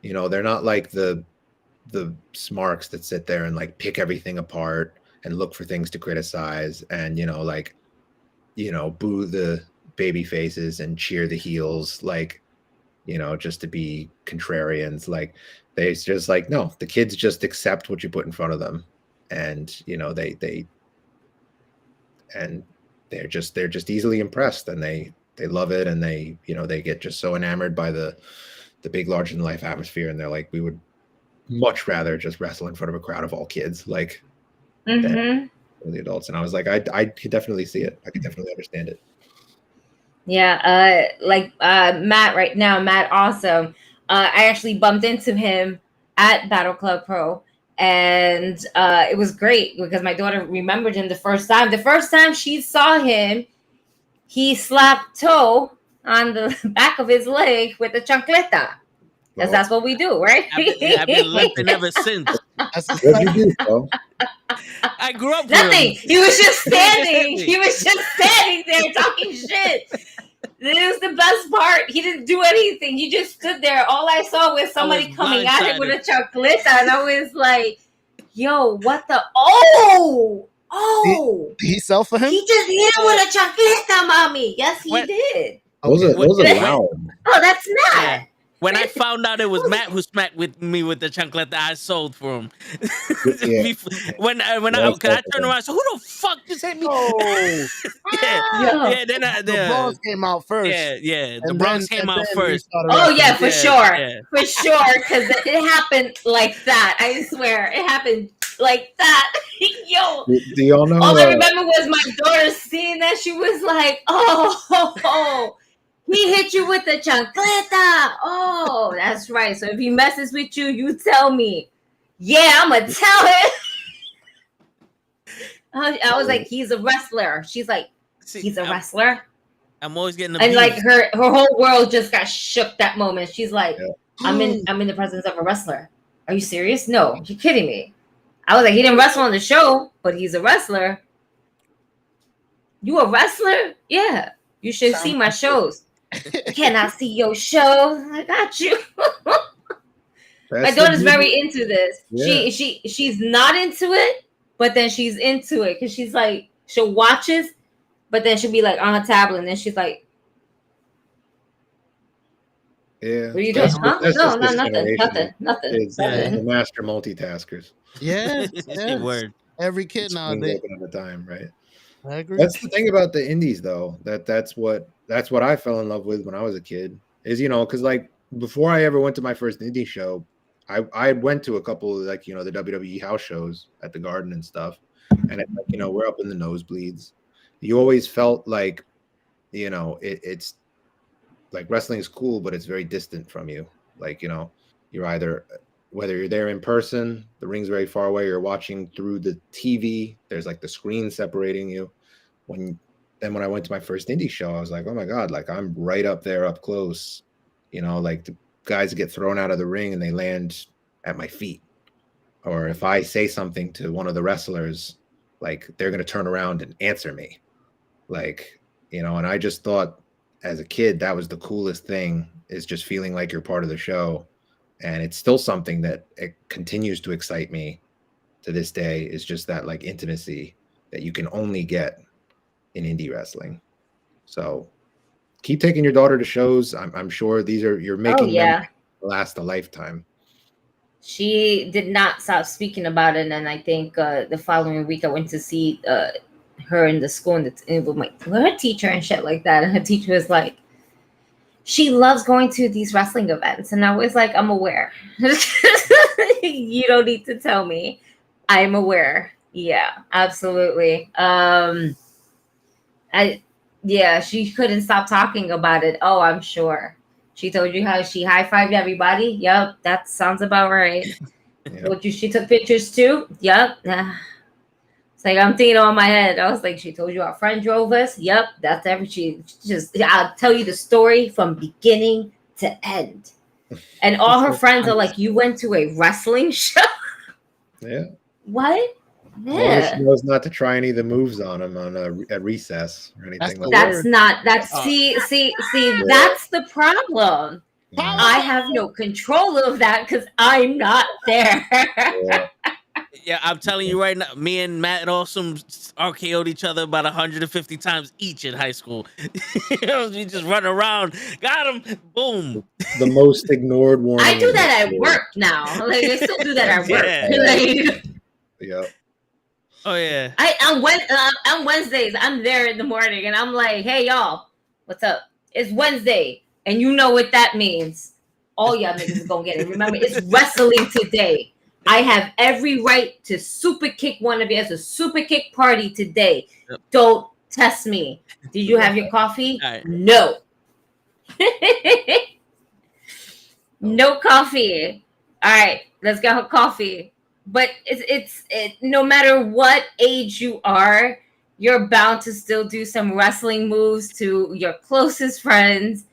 They're not like the smarks that sit there and like pick everything apart and look for things to criticize and boo the baby faces and cheer the heels, like just to be contrarians. Like, they just like, no, the kids just accept what you put in front of them, and they're just easily impressed, and they love it, and they get just so enamored by the big, larger than life atmosphere, and they're like, we would much rather just wrestle in front of a crowd of all kids, like than the adults. And I was like, I could definitely see it. I could definitely understand it. Yeah, Matt right now, Matt Awesome. I actually bumped into him at Battle Club Pro, and it was great because my daughter remembered him the first time. The first time she saw him, he slapped toe on the back of his leg with a chancleta. Because that's what we do, right? I've been limping ever since. What you do, bro? I grew up with nothing. him. He was just standing. He was just standing there talking shit. This was the best part. He didn't do anything. He just stood there. All I saw was somebody coming at him with a chancleta, and I was like, "Yo, what the? Oh!" Did he sell for him? He just hit him with a chancleta, mommy. Yes, he did. Those are loud. Oh, that's Matt. When I found out it was Matt who smacked with me with the chancleta, I sold for him. Yeah. When I turned around, so who the fuck just hit me? Oh, yeah. Then the Bronx came out first. Yeah. The Bronx came out first. Oh yeah, for sure, yeah. for sure, because it happened like that. I swear, it happened like that. Yo, Do y'all know? all I remember was my daughter seeing that. She was like, "Oh, he hit you with the chancleta." Oh, that's right. So if he messes with you, you tell me. Yeah, I'm gonna tell him. I was like, he's a wrestler. She's like, he's a wrestler. I'm always getting abused. And like her whole world just got shook that moment. She's like, I'm in the presence of a wrestler. Are you serious? No, you're kidding me. I was like, he didn't wrestle on the show, but he's a wrestler. You a wrestler? Yeah. You should see my shows. Can I see your shows? I got you. My daughter's very into this. Yeah. She's not into it, but then she's into it because she's like, she'll watch it, but then she'll be like on her tablet, and then she's like, "Yeah, what are you doing? Huh? No, nothing. It's the master multitaskers." Yeah, word. Every kid nowadays at a time, right? I agree. That's the thing about the indies, though. That's what I fell in love with when I was a kid. Is because like before I ever went to my first indie show, I went to a couple of like the WWE house shows at the Garden and stuff, and we're up in the nosebleeds. You always felt like it's like wrestling is cool, but it's very distant from you. Like you're either whether you're there in person, the ring's very far away, you're watching through the TV, there's like the screen separating you. When I went to my first indie show, I was like, oh my God, like I'm right up there, up close. Like the guys get thrown out of the ring and they land at my feet. Or if I say something to one of the wrestlers, like they're going to turn around and answer me. Like, and I just thought as a kid, that was the coolest thing, is just feeling like you're part of the show. And it's still something that it continues to excite me to this day, is just that like intimacy that you can only get in indie wrestling. So keep taking your daughter to shows. I'm sure you're making them last a lifetime. She did not stop speaking about it. And I think the following week I went to see her in the school and with her teacher and shit like that. And her teacher was like, she loves going to these wrestling events. And I was like, I'm aware. You don't need to tell me. I'm aware. Yeah, absolutely. She couldn't stop talking about it. Oh, I'm sure. She told you how she high-fived everybody? Yep, that sounds about right. Yep. She took pictures too? Yep. It's like I'm thinking on my head. I was like, she told you our friend drove us? Yep, that's everything. I'll tell you the story from beginning to end. And all her friends are like, you went to a wrestling show? Yeah. What? Yeah. Well, she knows not to try any of the moves on him at recess or anything like that. See, that's the problem. Yeah. I have no control of that because I'm not there. Yeah, I'm telling you right now, me and Matt and Awesome RKO'd each other about 150 times each in high school. We just run around, got him, boom. The most ignored one. I do that at work now. Like I still do that at work. Yeah. Oh yeah. On Wednesdays, I'm there in the morning, and I'm like, "Hey y'all, what's up? It's Wednesday, and you know what that means. All y'all niggas is gonna get it. Remember, it's wrestling today. I have every right to super kick one of you. It's a super kick party today. Yep. Don't test me. Did you have your coffee? Right. No. No coffee. All right, let's get her coffee. But it's no matter what age you are, you're bound to still do some wrestling moves to your closest friends.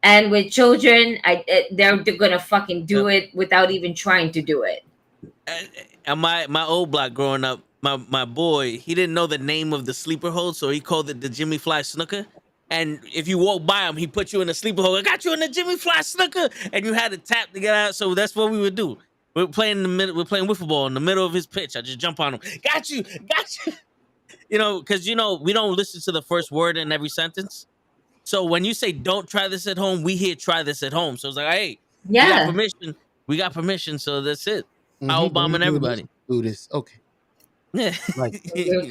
And with children, they're gonna fucking do it without even trying to do it. And my old block growing up, my boy, he didn't know the name of the sleeper hold, so he called it the Jimmy Fly Snooker. And if you walk by him, he put you in a sleeper hold. I got you in the Jimmy Fly Snooker, and you had to tap to get out. So that's what we would do. We're playing in the middle. We're playing wiffle ball in the middle of his pitch. I just jump on him. Got you. Because we don't listen to the first word in every sentence. So when you say "don't try this at home," we hear "try this at home." So it's like, hey, We got permission. We got permission, so that's it. Power bombing everybody. Do this. Okay. Yeah.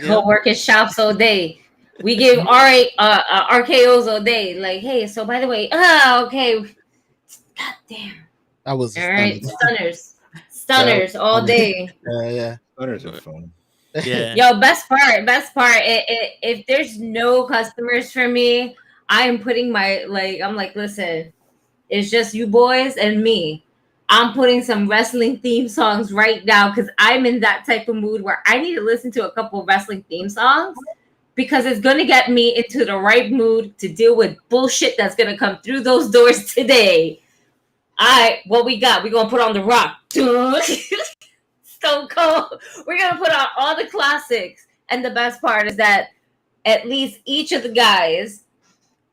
Co-working shops all day. We give RKOs all day. Like, hey, so by the way, okay. God damn. That was all right. Stunners all day. Yeah. Stunners are fun. Yeah. Yo, best part. If there's no customers for me, I am putting I'm like, listen, it's just you boys and me. I'm putting some wrestling theme songs right now because I'm in that type of mood where I need to listen to a couple of wrestling theme songs because it's going to get me into the right mood to deal with bullshit that's going to come through those doors today. All right, what we got? We're going to put on The Rock. Stone Cold. We're going to put on all the classics. And the best part is that at least each of the guys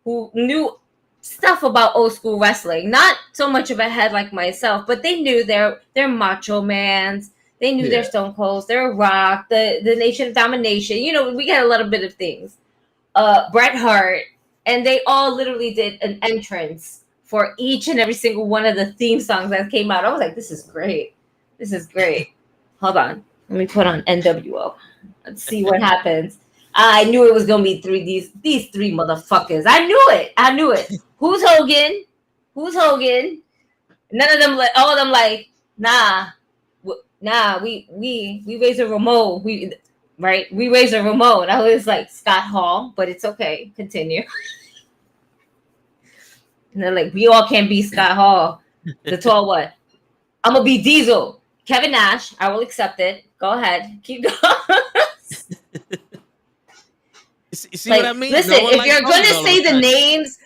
who knew stuff about old school wrestling, not so much of a head like myself, but they knew their Macho Mans, they knew their Stone Colds, their Rock, the Nation of Domination. You know, we got a little bit of things. Bret Hart, and they all literally did an entrance for each and every single one of the theme songs that came out. I was like, this is great. This is great. Hold on. Let me put on NWO. Let's see what happens. I knew it was gonna be these three motherfuckers. I knew it. Who's Hogan? None of them, all of them, like, nah. We raise a Ramon. We raise a Ramon. I was like Scott Hall, but it's okay. Continue. And they're like, we all can't be Scott Hall. The tall one. I'm gonna be Diesel. Kevin Nash. I will accept it. Go ahead. Keep going. See what I mean? Listen, if you're going to say the names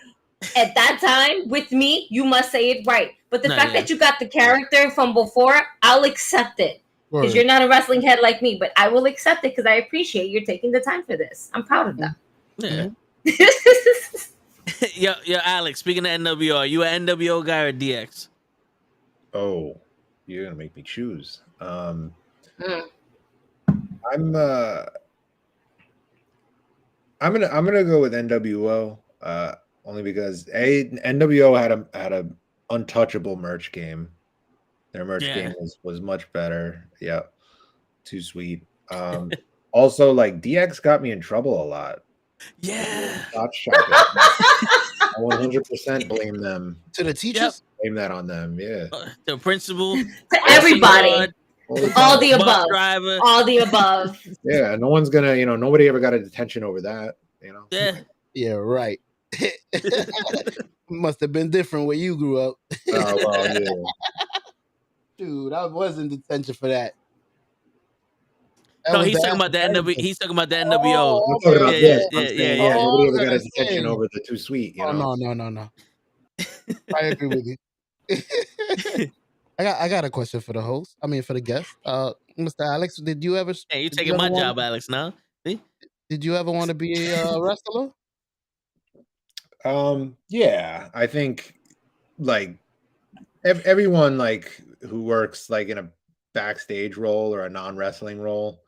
at that time with me, you must say it right. But the fact that you got the character from before, I'll accept it. Because you're not a wrestling head like me, but I will accept it because I appreciate you taking the time for this. I'm proud of that. Yeah. yo, Alex, speaking of NWO, are you an NWO guy or DX? Oh, you're going to make me choose. I'm gonna go with NWO, only because NWO had a untouchable merch game. Their merch game was much better. Yeah, too sweet. Also, like, DX got me in trouble a lot. Yeah, I 100% blame them. To the teachers, blame that on them. Yeah, the principal, to everybody. All the above. Driver. All the above. Yeah, no one's gonna, nobody ever got a detention over that, Yeah, right. Must have been different where you grew up. Oh, well, yeah. Dude, I was in detention for that. No, he's talking about the NWO. He's talking about the NWO. I'm talking about Yeah. Nobody ever got a detention over the too sweet, No. I agree with you. I got a question for the host. I mean, for the guest. Mr. Alex, did you ever? Hey, you taking my job, Alex? Now, see? Did you ever want to be a wrestler? Yeah, I think like everyone like who works like in a backstage role or a non-wrestling role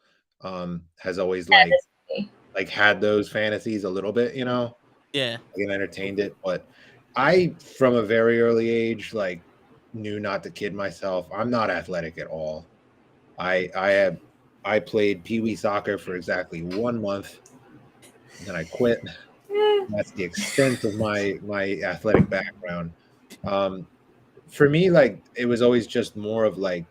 has always like had those fantasies a little bit, Yeah, and entertained it. But I, from a very early age, like, knew not to kid myself. I'm not athletic at all. I played Pee-wee soccer for exactly 1 month, and then I quit. That's the extent of my athletic background. For me, like, it was always just more of like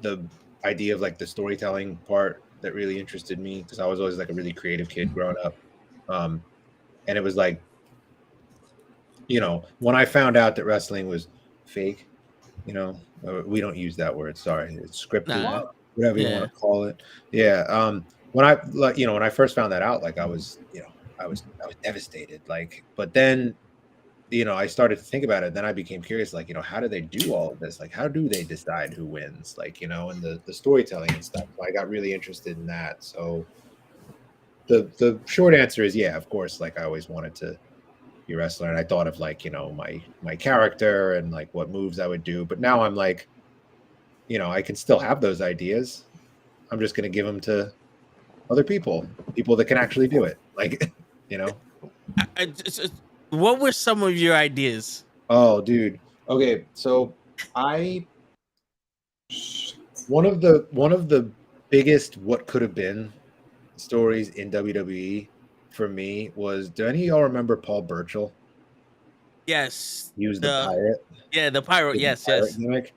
the idea of like the storytelling part that really interested me, because I was always like a really creative kid growing up. And it was like, when I found out that wrestling was fake, we don't use that word. Sorry, it's scripted, whatever you want to call it. Yeah. When I first found that out, like, I was devastated. Like, but then, I started to think about it. Then I became curious, like, how do they do all of this? Like, how do they decide who wins? Like, and the storytelling and stuff. So I got really interested in that. So the short answer is, yeah, of course. Like, I always wanted to be a wrestler, and I thought of like, my character and like what moves I would do. But now I'm like, I can still have those ideas. I'm just going to give them to other people that can actually do it. Like, What were some of your ideas? Oh, dude. Okay, so one of the biggest what could have been stories in WWE for me was, do any of y'all remember Paul Burchill? Yes. He was the pirate. Yeah, the pirate. Yes, yes. Gimmick.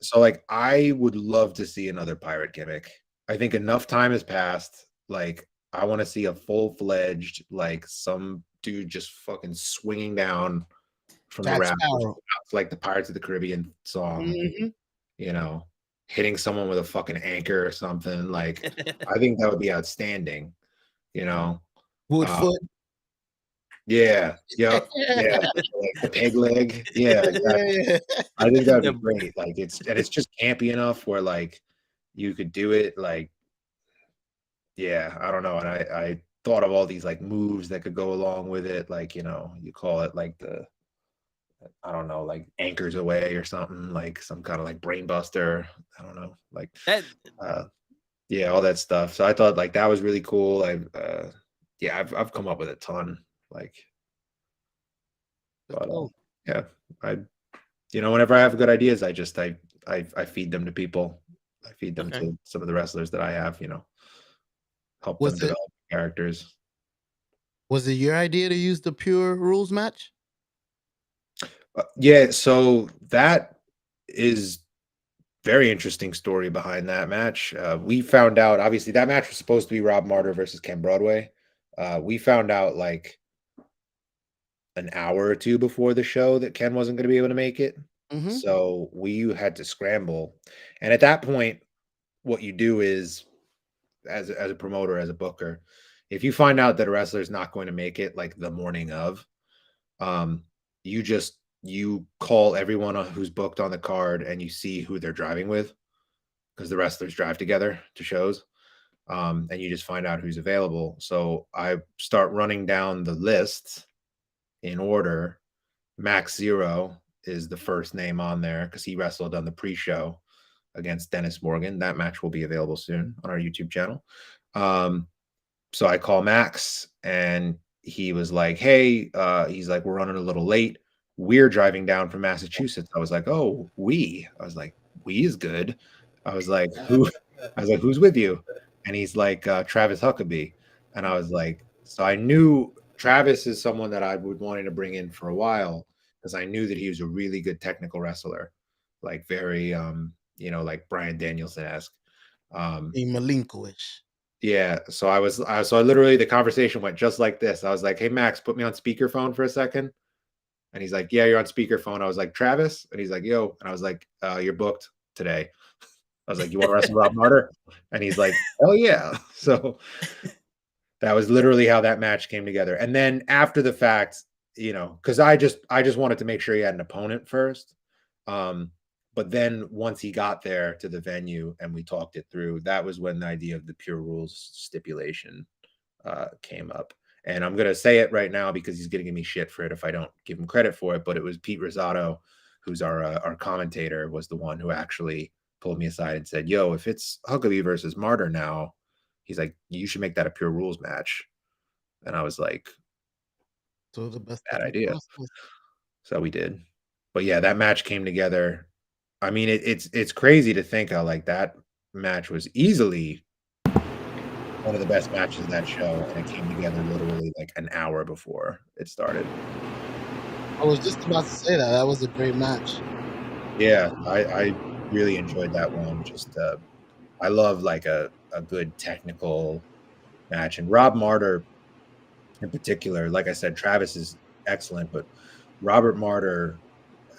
So like I would love to see another pirate gimmick. I think enough time has passed. Like I want to see a full-fledged, like some dude just fucking swinging down from the rafters, like the Pirates of the Caribbean song. You know, hitting someone with a fucking anchor or something. Like I think that would be outstanding. You know, Woodfoot. Yeah, like the peg leg. Yeah, exactly. I think that'd be great. Like it's just campy enough where like you could do it. Like, yeah, I don't know. And I thought of all these like moves that could go along with it. Like, you know, you call it like I don't know, like anchors away or something, like some kind of like brain buster. I don't know, like that. Yeah, all that stuff. So I thought like that was really cool. I've come up with a ton. Like, but yeah, whenever I have good ideas, I feed them to people. I feed them to some of the wrestlers that I have, help them develop characters. Was it your idea to use the pure rules match? Yeah, so that is very interesting story behind that match. We found out, obviously, that match was supposed to be Rob Martyr versus Ken Broadway. We found out like an hour or two before the show that Ken wasn't going to be able to make it. So we had to scramble. And at that point, what you do is, as a promoter, as a booker, if you find out that a wrestler is not going to make it like the morning of, you call everyone who's booked on the card and you see who they're driving with, because the wrestlers drive together to shows. And you just find out who's available. So I start running down the list in order. Max Zero is the first name on there because he wrestled on the pre-show against Dennis Morgan. That match will be available soon on our YouTube channel. So I call Max and he was like, hey, he's like, we're running a little late. We're driving down from Massachusetts. I was like, oh, I was like, we is good. I was like, who's with you? And he's like, Travis Huckabee. And I was like, so I knew Travis is someone that I would wanting to bring in for a while because I knew that he was a really good technical wrestler, like very, like Bryan Danielson-esque. Malenko-ish. Yeah. So I literally, the conversation went just like this. I was like, hey, Max, put me on speakerphone for a second. And he's like, yeah, you're on speakerphone. I was like, Travis? And he's like, yo. And I was like, you're booked today. I was like, you want to wrestle Rob Martyr? And he's like, oh, yeah. So that was literally how that match came together. And then after the fact, because I just wanted to make sure he had an opponent first. But then once he got there to the venue and we talked it through, that was when the idea of the pure rules stipulation came up. And I'm going to say it right now because he's going to give me shit for it if I don't give him credit for it. But it was Pete Rosado, who's our commentator, was the one who actually pulled me aside and said, yo, if it's Huckabee versus Martyr now, he's like, you should make that a pure rules match. And I was like, so the best bad idea. So we did. But yeah, that match came together. I mean, it's crazy to think how like that match was easily one of the best matches of that show, and it came together literally like an hour before it started. I was just about to say that was a great match. Yeah, I really enjoyed that one. Just I love like a good technical match, and Rob Martyr in particular. Like I said, Travis is excellent, but Robert Martyr,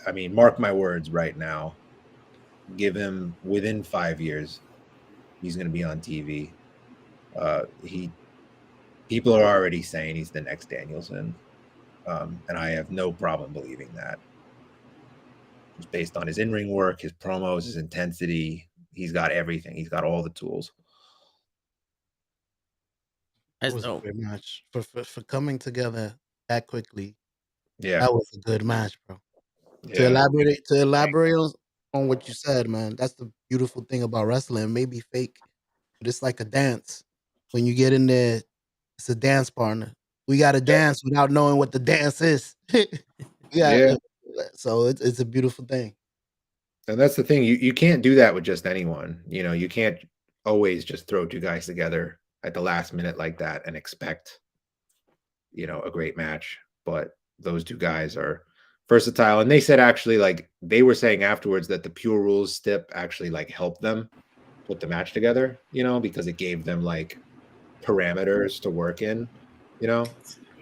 I mean, mark my words right now, give him within 5 years, he's going to be on TV. People are already saying he's the next Danielson, and I have no problem believing that. Just based on his in-ring work, his promos, his intensity, he's got everything. He's got all the tools. That was a great match for coming together that quickly. Yeah, that was a good match, bro. Yeah. To elaborate on what you said, man, that's the beautiful thing about wrestling. It may be fake, but it's like a dance. When you get in there, it's a dance partner. We got to dance without knowing what the dance is. Yeah. So it's a beautiful thing. And that's the thing. You can't do that with just anyone. You know, you can't always just throw two guys together at the last minute like that and expect, you know, a great match. But those two guys are versatile. And they said actually, like, they were saying afterwards that the Pure Rules stip actually like helped them put the match together, you know, because it gave them like parameters to work in, you know.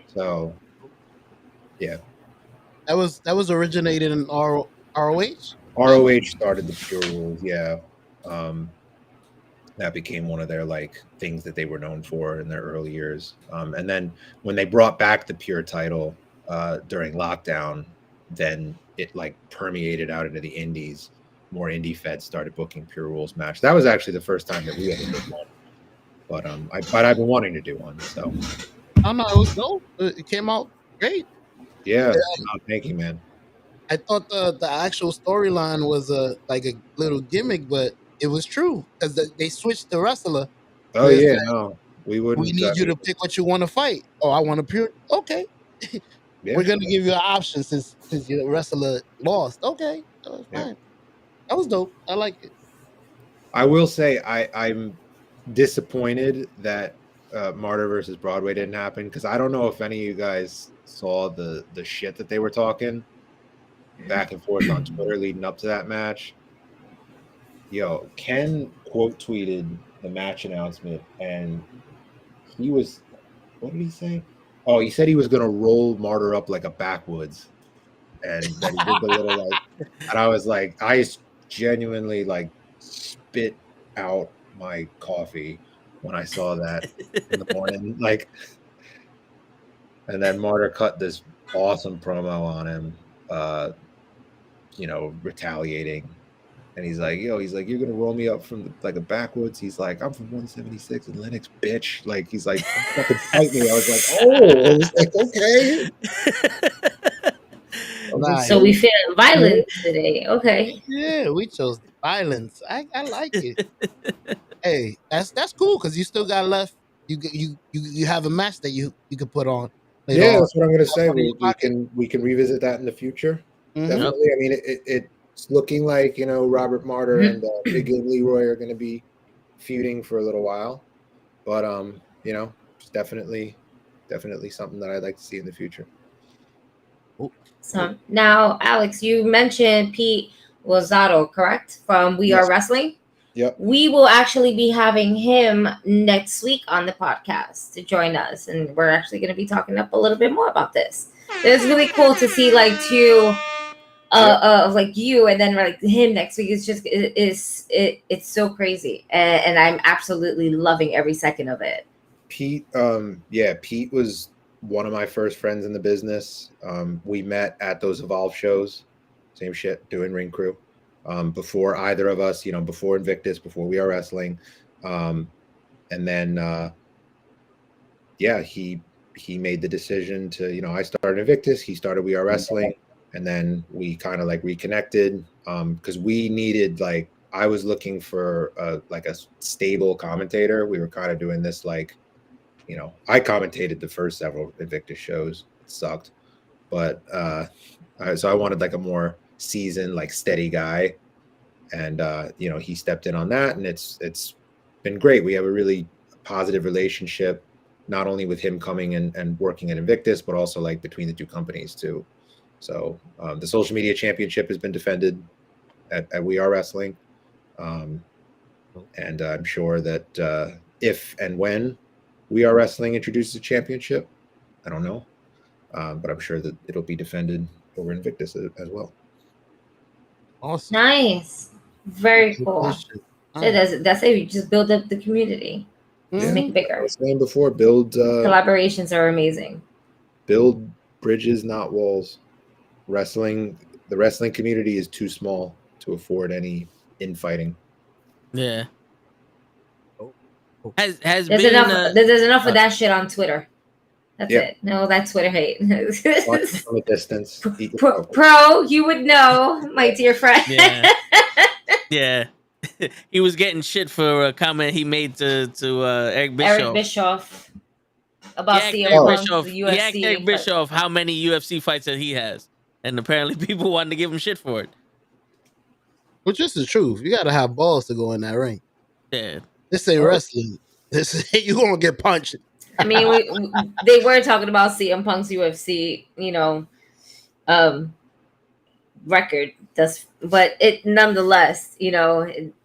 So yeah. That was originated in ROH? ROH started the Pure Rules, yeah. That became one of their like things that they were known for in their early years. And then when they brought back the Pure title during lockdown, then it like permeated out into the indies. More indie feds started booking Pure Rules match. That was actually the first time that we ever did one. But I've been wanting to do one. So I don't know, it was dope. It came out great. yeah. No, thank you, man. I thought the actual storyline was like a little gimmick, but it was true because they switched the wrestler. Oh yeah, like, no, we wouldn't. We need you to pick what you want to fight. Oh, I want to Pure. Okay, we're gonna give you an option since your wrestler lost. Okay, that was fine. That was dope. I like it. I will say I'm disappointed that Martyr versus Broadway didn't happen because I don't know if any of you guys saw the shit that they were talking back and forth on Twitter leading up to that match. Yo, Ken quote tweeted the match announcement and he was, what did he say? Oh, he said he was gonna roll Martyr up like a backwoods, and that he did the little like, and I was like, I genuinely like spit out my coffee when I saw that in the morning, like, and then Martyr cut this awesome promo on him, you know, retaliating. And he's like, yo, he's like, you're going to roll me up from like a backwoods. He's like, I'm from 176 in Lennox, bitch. Like, he's like, fucking fight me. I was like, oh, I was like, okay. So we feeling violence today. Okay. Yeah, we chose violence. I like it. Hey, that's cool because you still got left. You have a match that you could put on. Yeah, that's what I'm going to say. We can revisit that in the future. Mm-hmm. Definitely. I mean, it's looking like, you know, Robert Martyr and Big Game Leroy are going to be feuding for a little while, but you know, it's definitely something that I'd like to see in the future. So now, Alex, you mentioned Pete Lozado, correct? From We Are Wrestling. Yep. We will actually be having him next week on the podcast to join us, and we're actually going to be talking up a little bit more about this. It's really cool to see like two. Like you and then like him next week. It's just it's so crazy, and I'm absolutely loving every second of it. Pete, Pete was one of my first friends in the business. We met at those Evolve shows, same shit, doing ring crew. Before either of us, you know, before Invictus, before We Are Wrestling, and then he made the decision to, you know, I started Invictus, he started We Are Wrestling. And then we kind of like reconnected because we needed, like, I was looking for like a stable commentator. We were kind of doing this like, you know, I commentated the first several Invictus shows. It sucked. But so I wanted like a more seasoned, like steady guy. And, you know, he stepped in on that. And it's been great. We have a really positive relationship, not only with him coming and working at Invictus, but also like between the two companies too. So the social media championship has been defended at We Are Wrestling. And I'm sure that if and when We Are Wrestling introduces a championship, I don't know, but I'm sure that it'll be defended over Invictus as well. Awesome. Nice. Very cool. So that's it. You just build up the community. Just make it bigger. I was saying before, collaborations are amazing. Build bridges, not walls. The wrestling community is too small to afford any infighting. Yeah. There's enough of that shit on Twitter. That's it. No, that's Twitter hate. From a distance. Pro, you would know, my dear friend. Yeah. Yeah. He was getting shit for a comment he made to Eric Bischoff. Eric Bischoff about CM Punk, the UFC. He asked Eric Bischoff how many UFC fights that he has. and apparently people wanted to give him shit for it. Which is the truth. You gotta have balls to go in that ring. Yeah. This ain't wrestling. This you gonna get punched. I mean, they were talking about CM Punk's UFC, record. But it nonetheless,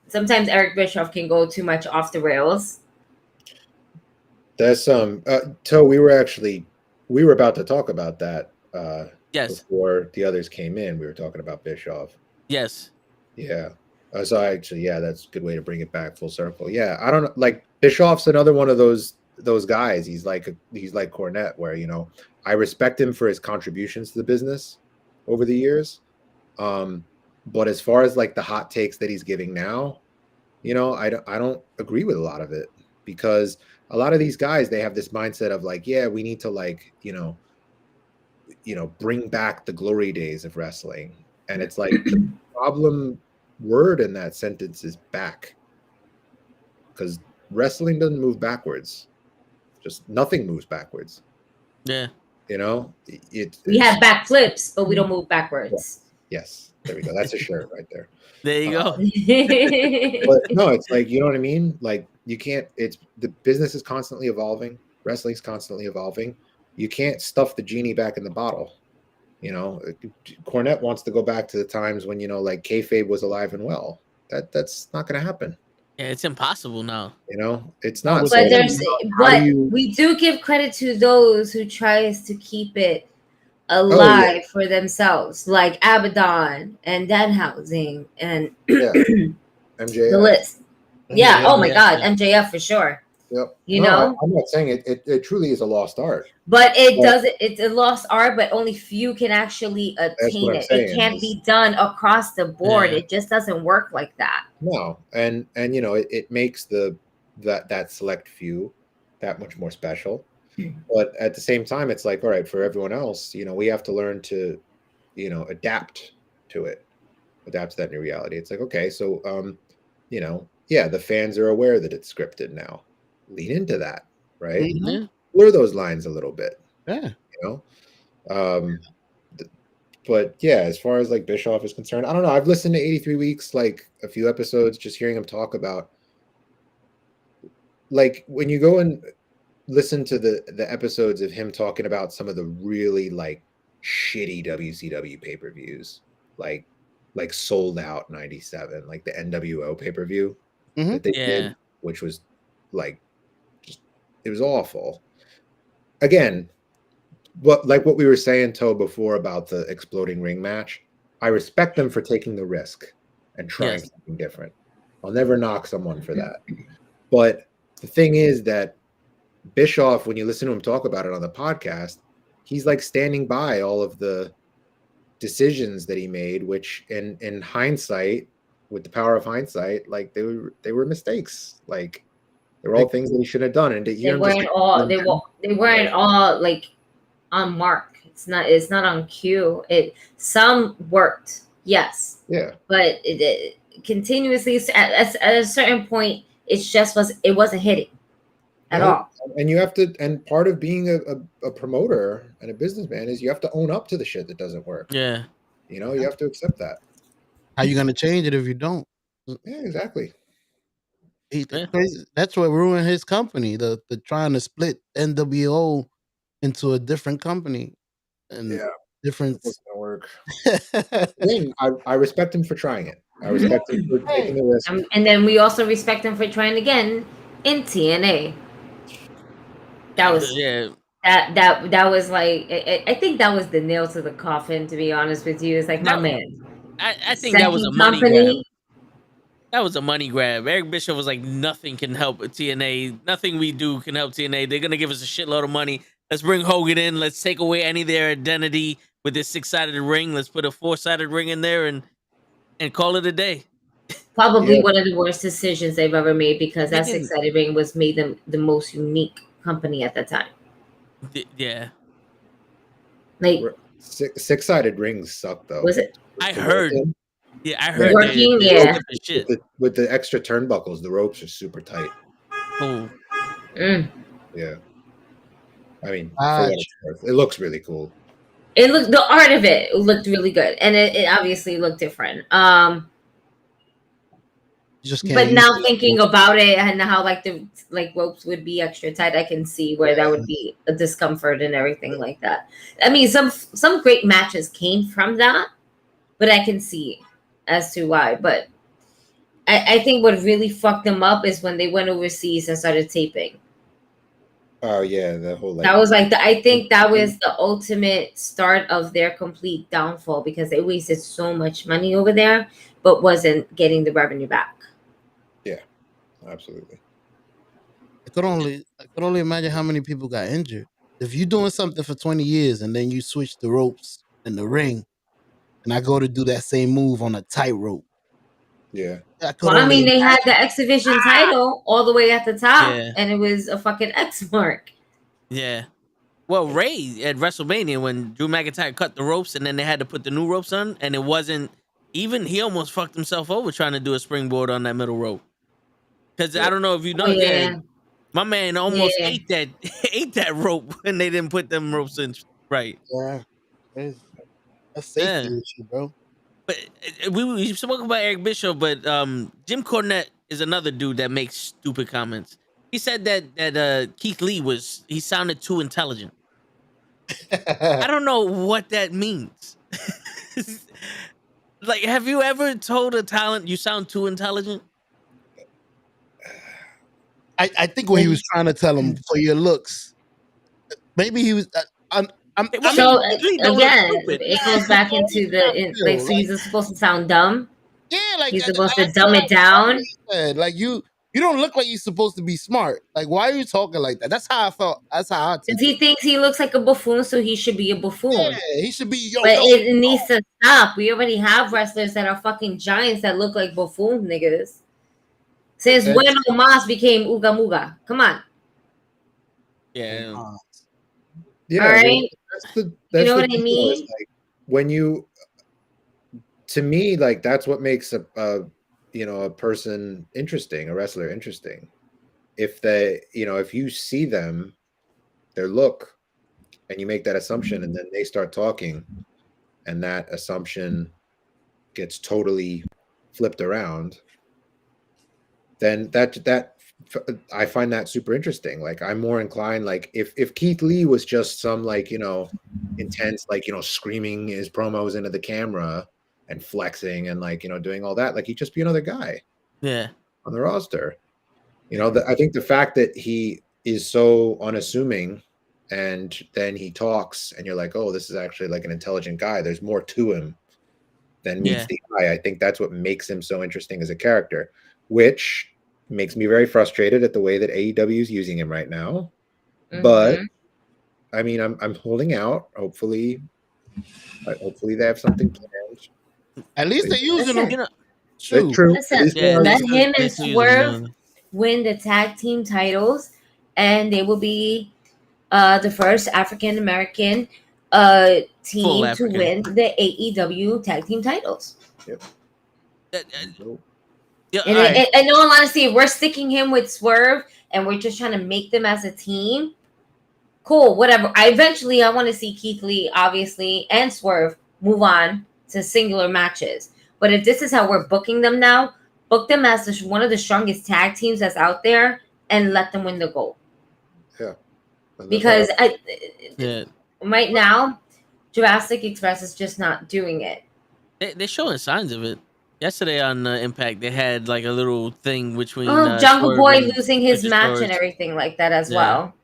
sometimes Eric Bischoff can go too much off the rails. That's So we were about to talk about that. Yes. Before the others came in, we were talking about Bischoff. Yes. Yeah. So actually, yeah, that's a good way to bring it back full circle. Yeah, I don't know. Like Bischoff's another one of those guys. He's like Cornette, where I respect him for his contributions to the business over the years. But as far as like the hot takes that he's giving now, I don't agree with a lot of it, because a lot of these guys, they have this mindset of like, yeah, we need to like bring back the glory days of wrestling, and it's like the problem word in that sentence is back, because wrestling doesn't move backwards. Just nothing moves backwards. Yeah. We have backflips, but we don't move backwards. Yes, there we go. That's a shirt right there. There you go. But no, it's like, you know what I mean? Like, you can't, the business is constantly evolving. Wrestling's constantly evolving. You can't stuff the genie back in the bottle. Cornette wants to go back to the times when, like kayfabe was alive and well. That's not going to happen. Yeah, it's impossible now. It's not. But we do give credit to those who tries to keep it alive for themselves, like Abaddon and Danhausen and MJF. The list. Yeah. Oh my God, MJF for sure. Yep. I'm not saying it truly is a lost art. But it's a lost art, but only few can actually attain it. It can't be done across the board. It just doesn't work like that. No. And it makes that select few that much more special. But at the same time, it's like, all right, for everyone else, we have to learn to, adapt to it, adapt to that new reality. It's like, okay, so, the fans are aware that it's scripted now. Lean into that, right? Mm-hmm. Blur those lines a little bit. Yeah. But yeah, as far as like Bischoff is concerned, I don't know. I've listened to 83 Weeks, like a few episodes, just hearing him talk about, like, when you go and listen to the episodes of him talking about some of the really like shitty WCW pay-per-views, like Sold Out 97, like the NWO pay-per-view that they did, which was like, it was awful. Again, what we were saying, Toe, before about the exploding ring match, I respect them for taking the risk and trying something different. I'll never knock someone for that. But the thing is that Bischoff, when you listen to him talk about it on the podcast, he's like standing by all of the decisions that he made, which in hindsight, with the power of hindsight, like they were mistakes. Like, they were all things that he should have done, and they weren't all like on mark. It's not on cue. Some worked, yes. Yeah. But it continuously at a certain point, it wasn't hitting at all. And you have to, and part of being a promoter and a businessman is you have to own up to the shit that doesn't work. Yeah. You have to accept that. How you gonna change it if you don't? Yeah, exactly. That's what ruined his company. The trying to split NWO into a different company and different. It's not gonna work. I respect him for trying it. I respect him for taking the risk. And then we also respect him for trying again in TNA. That was that was like, I think that was the nail to the coffin, to be honest with you. It's like, my man. I think that was a money grab. That was a money grab. Eric Bischoff was like, nothing can help TNA. Nothing we do can help TNA. They're going to give us a shitload of money. Let's bring Hogan in. Let's take away any of their identity with this 6-sided ring. Let's put a 4-sided ring in there and call it a day. Probably one of the worst decisions they've ever made, because that 6-sided ring was made them the most unique company at that time. Yeah. Like, six-sided rings suck, though. Was it? I heard. Yeah, I heard. Working, with the extra turnbuckles, the ropes are super tight. Oh. Yeah. I mean, for what it's worth, it looks really cool. It looked, the art of it looked really good, and it obviously looked different. You just can't But use now it. thinking about it and how like the ropes would be extra tight, I can see where that would be a discomfort and everything like that. I mean, some great matches came from that, but I can see as to why. But I think what really fucked them up is when they went overseas and started taping. Oh yeah, the whole like That was like I think that was the ultimate start of their complete downfall because they wasted so much money over there, but wasn't getting the revenue back. Yeah, absolutely. I could only imagine how many people got injured. If you're doing something for 20 years and then you switch the ropes in the ring, and I go to do that same move on a tightrope. Yeah. I could Well, I only mean, they had imagine. the X Division title all the way at the top, Yeah. and it was a fucking X mark. Yeah. Well, Ray at WrestleMania when Drew McIntyre cut the ropes and then they had to put the new ropes on, and it wasn't even. He almost fucked himself over trying to do a springboard on that middle rope. Because I don't know if you know, Oh, yeah. my man almost Yeah. ate that rope when they didn't put them ropes in right. Yeah, that's safety issue, bro. But we spoke about Eric Bischoff, but Jim Cornette is another dude that makes stupid comments. He said that Keith Lee he sounded too intelligent. I don't know what that means. Like, have you ever told a talent you sound too intelligent? I think what he was trying to tell him for your looks. Maybe he was. So again, it goes back into so he's supposed to sound dumb. Yeah, like he's supposed to dumb it down. Like you don't look like you're supposed to be smart. Like, why are you talking like that? That's how I felt. That's how I took Because he thinks he looks like a buffoon, so he should be a buffoon. Yeah, he should be. But it needs to stop. We already have wrestlers that are fucking giants that look like buffoon niggas. Since when Omos became Uga Muga? Come on. Yeah. Yeah. All right. Well, that's you know the what I mean? like, when you, to me, like that's what makes a person interesting, a wrestler interesting. If if you see them, their look, and you make that assumption, and then they start talking, and that assumption gets totally flipped around, then that I find that super interesting. Like, I'm more inclined, like if Keith Lee was just some intense, screaming his promos into the camera and flexing and doing all that, like he'd just be another guy on the roster. I think the fact that he is so unassuming and then he talks and you're like, oh, this is actually like an intelligent guy. There's more to him than meets the eye. I think that's what makes him so interesting as a character, which makes me very frustrated at the way that AEW is using him right now. Mm-hmm. But I mean, I'm holding out. Hopefully they have something planned. At least they're using him. True. Listen, let him and Swerve win the tag team titles, and they will be the first African American team to win the AEW tag team titles. Yep. And in all honesty, if we're sticking him with Swerve and we're just trying to make them as a team, cool, whatever. I want to see Keith Lee, obviously, and Swerve move on to singular matches. But if this is how we're booking them now, book them as one of the strongest tag teams that's out there and let them win the gold. Yeah. Because right now, Jurassic Express is just not doing it. They're showing signs of it. Yesterday on Impact, they had like a little thing between Jungle Boy losing his match and everything like that as well.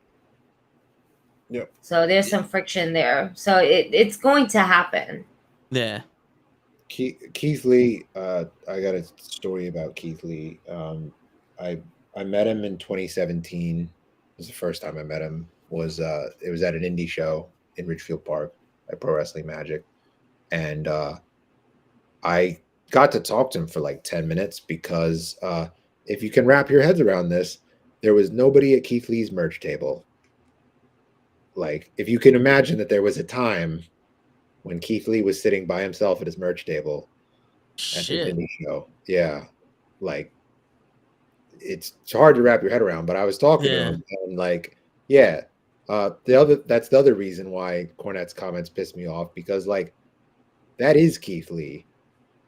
Yep. So there's some friction there. So it's going to happen. Yeah. Keith Lee, I got a story about Keith Lee. I met him in 2017. It was the first time I met him. It was at an indie show in Ridgefield Park at Pro Wrestling Magic, and I got to talk to him for like 10 minutes because if you can wrap your heads around this, there was nobody at Keith Lee's merch table. Like, if you can imagine that there was a time when Keith Lee was sitting by himself at his merch table at the indie show. Yeah. Like, it's hard to wrap your head around, but I was talking to him and That's the other reason why Cornette's comments piss me off, because like that is Keith Lee.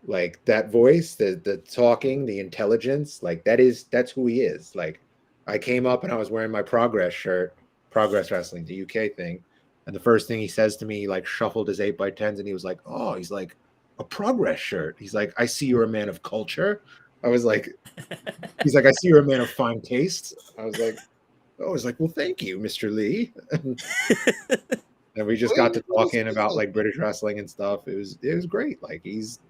Like that voice, the talking, the intelligence, like that's who he is. Like I came up and I was wearing my Progress shirt, Progress Wrestling, the UK thing. And the first thing he says to me, he like shuffled his 8x10s and he was like, "Oh," he's like, "a Progress shirt." He's like, "I see you're a man of culture." I was like, he's like, "I see you're a man of fine taste." I was like, "Well, thank you, Mr. Lee." And we just got to talking about like British wrestling and stuff. It was great. Like he's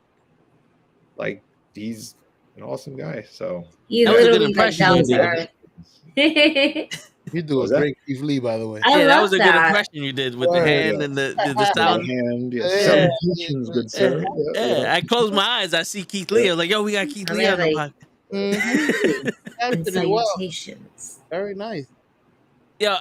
an awesome guy. So You That was a good literally like impression down you to did. earth. You do a great Keith Lee, by the way. I Yeah, that love was a good impression you did with the hand and the sound. hand. Yeah. Salutations, good sir. Yeah, I closed my eyes. I see Keith Lee. I was like, "Yo, we got Keith Lee on the like, podcast." and salutations. Very nice. Yo,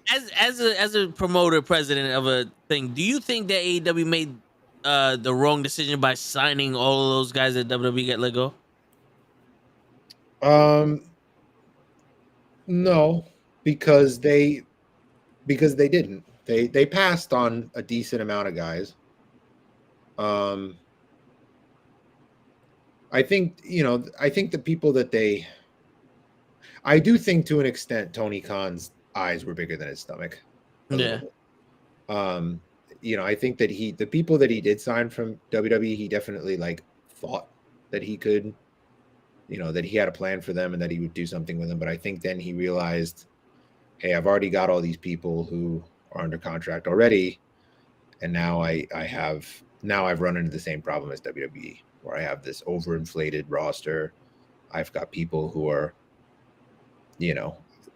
as a promoter, president of a thing, do you think that AEW made the wrong decision by signing all of those guys that WWE get let go? No, because they didn't. They passed on a decent amount of guys. I think the people that I do think to an extent Tony Khan's eyes were bigger than his stomach. Yeah. I think that the people that he did sign from WWE, he definitely like thought that he could, that he had a plan for them and that he would do something with them. But I think then he realized, hey, I've already got all these people who are under contract already, and now I've run into the same problem as WWE, where I have this overinflated roster. I've got people who are,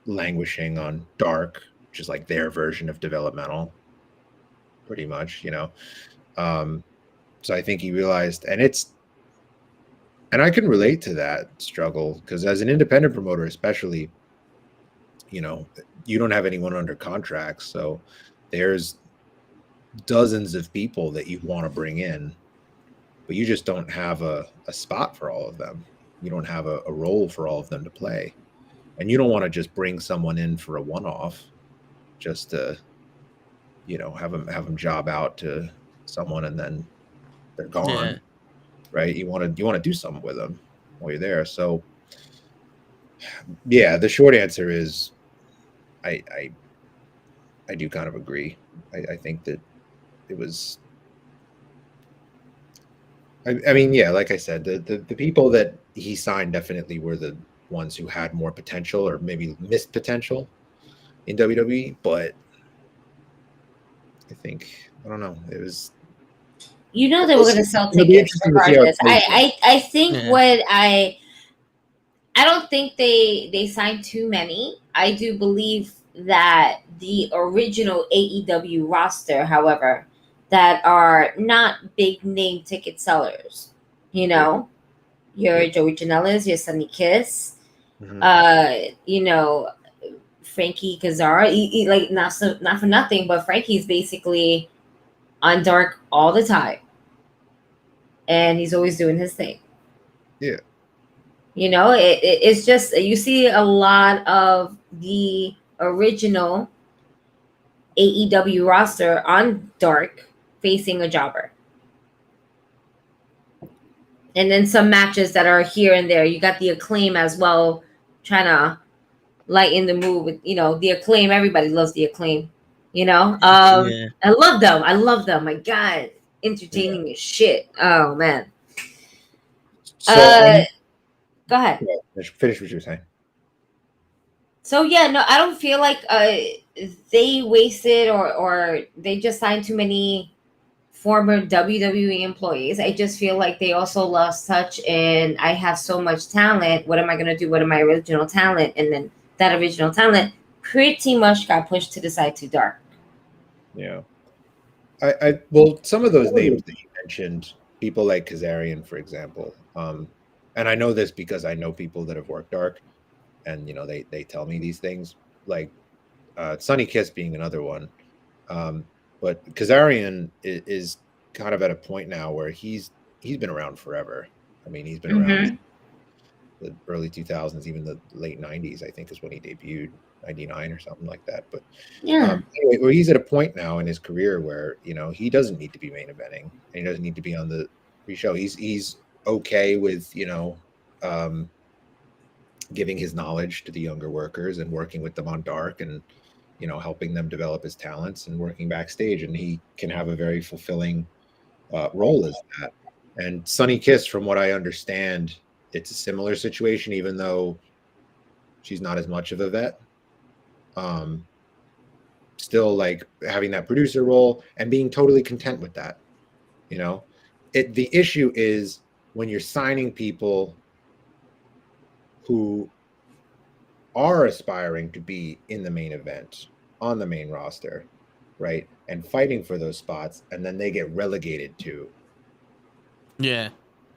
languishing on Dark, which is like their version of developmental, pretty much, So I think he realized, and I can relate to that struggle, because as an independent promoter, especially, you don't have anyone under contract. So there's dozens of people that you want to bring in, but you just don't have a spot for all of them. You don't have a role for all of them to play. And you don't want to just bring someone in for a one-off just to, have them job out to someone and then they're gone. Yeah. Right? You want to do something with them while you're there. So yeah, the short answer is I do kind of agree. I think that it was, I mean, yeah, like I said, the people that he signed definitely were the ones who had more potential, or maybe missed potential in WWE. But I don't know. It was, they were going to sell tickets regardless. I think what I don't think they signed too many. I do believe that the original AEW roster, however, that are not big name ticket sellers, your Joey Janela's, your Sonny Kiss, Frankie Kazarian, like not for nothing, but Frankie's basically on Dark all the time, and he's always doing his thing. Yeah, it's just, you see a lot of the original AEW roster on Dark facing a jobber. And then some matches that are here and there. You got the Acclaim as well, trying to lighten the mood with, the Acclaim. Everybody loves the Acclaim, I love them. My God, entertaining as shit. Oh, man. So, go ahead. Finish what you were saying. So, yeah, no, I don't feel like they wasted or they just signed too many former WWE employees. I just feel like they also lost touch, and I have so much talent. What am I going to do? What are my original talent? And then that original talent pretty much got pushed to the side too dark. Yeah. Well, some of those names that you mentioned, people like Kazarian, for example, and I know this because I know people that have worked Dark, and they tell me these things, like Sonny Kiss being another one. But Kazarian is kind of at a point now where he's been around forever. I mean, he's been around. the early 2000s, even the late 90s, I think is when he debuted, 99 or something like that. But anyway, well, he's at a point now in his career where, you know, he doesn't need to be main eventing and he doesn't need to be on the pre-show. He's okay with, you know, giving his knowledge to the younger workers and working with them on Dark and, you know, helping them develop his talents and working backstage. And he can have a very fulfilling role as that. And Sunny Kiss, from what I understand, it's a similar situation, even though she's not as much of a vet. Still like having that producer role and being totally content with that. You know, the issue is when you're signing people who are aspiring to be in the main event on the main roster, right, and fighting for those spots, and then they get relegated to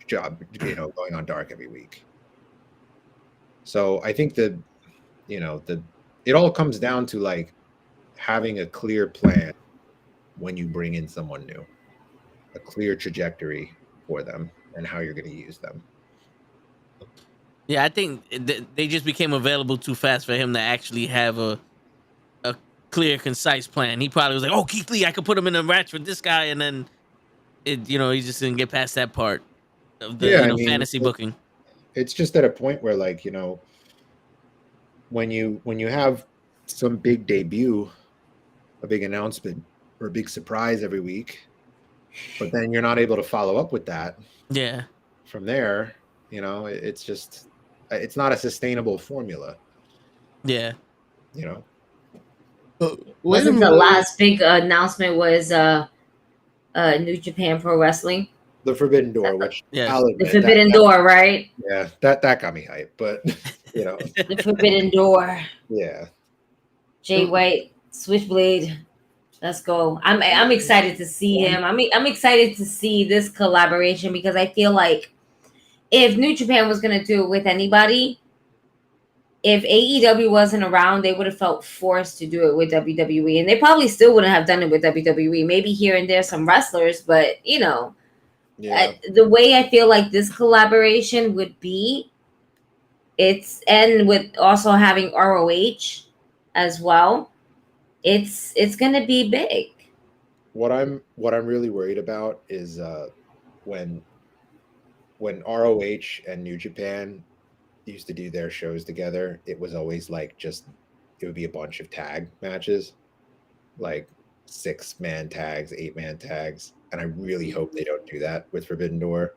job, you know, going on Dark every week. So I think that, you know, it all comes down to like having a clear plan when you bring in someone new, a clear trajectory for them and how you're going to use them. Yeah, I think they just became available too fast for him to actually have a clear, concise plan. He probably was like, "Oh, Keith Lee, I could put him in a match with this guy," and then you know, he just didn't get past that part of the fantasy booking. It's just at a point where, like, you know, when you have some big debut, a big announcement or a big surprise every week, but then you're not able to follow up with that. Yeah. From there, you know, it's not a sustainable formula. Yeah. You know. Wasn't the last big announcement was New Japan Pro Wrestling? The Forbidden Door, which the Forbidden Door, right? Yeah, that got me hyped, but you know. The Forbidden Door. Yeah. Jay White, Switchblade. Let's go. I'm excited to see him. I'm excited to see this collaboration because I feel like if New Japan was gonna do it with anybody, if AEW wasn't around, they would have felt forced to do it with WWE, and they probably still wouldn't have done it with WWE. Maybe here and there some wrestlers, but you know, the way I feel like this collaboration would be, and with also having ROH as well, it's gonna be big. What I'm really worried about is when ROH and New Japan used to do their shows together, it was always like it would be a bunch of tag matches, like 6-man tags, 8-man tags, and I really hope they don't do that with Forbidden Door.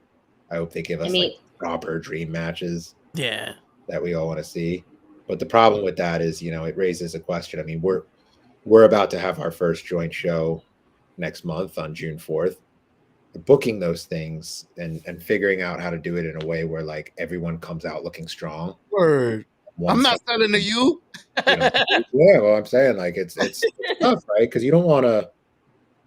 I hope they give us like proper dream matches. Yeah. That we all want to see. But the problem with that is, you know, it raises a question. I mean, we're about to have our first joint show next month on June 4th. Booking those things and figuring out how to do it in a way where like everyone comes out looking strong. Word. I'm not selling to you. Yeah, well, I'm saying like it's tough, right? Because you don't want to,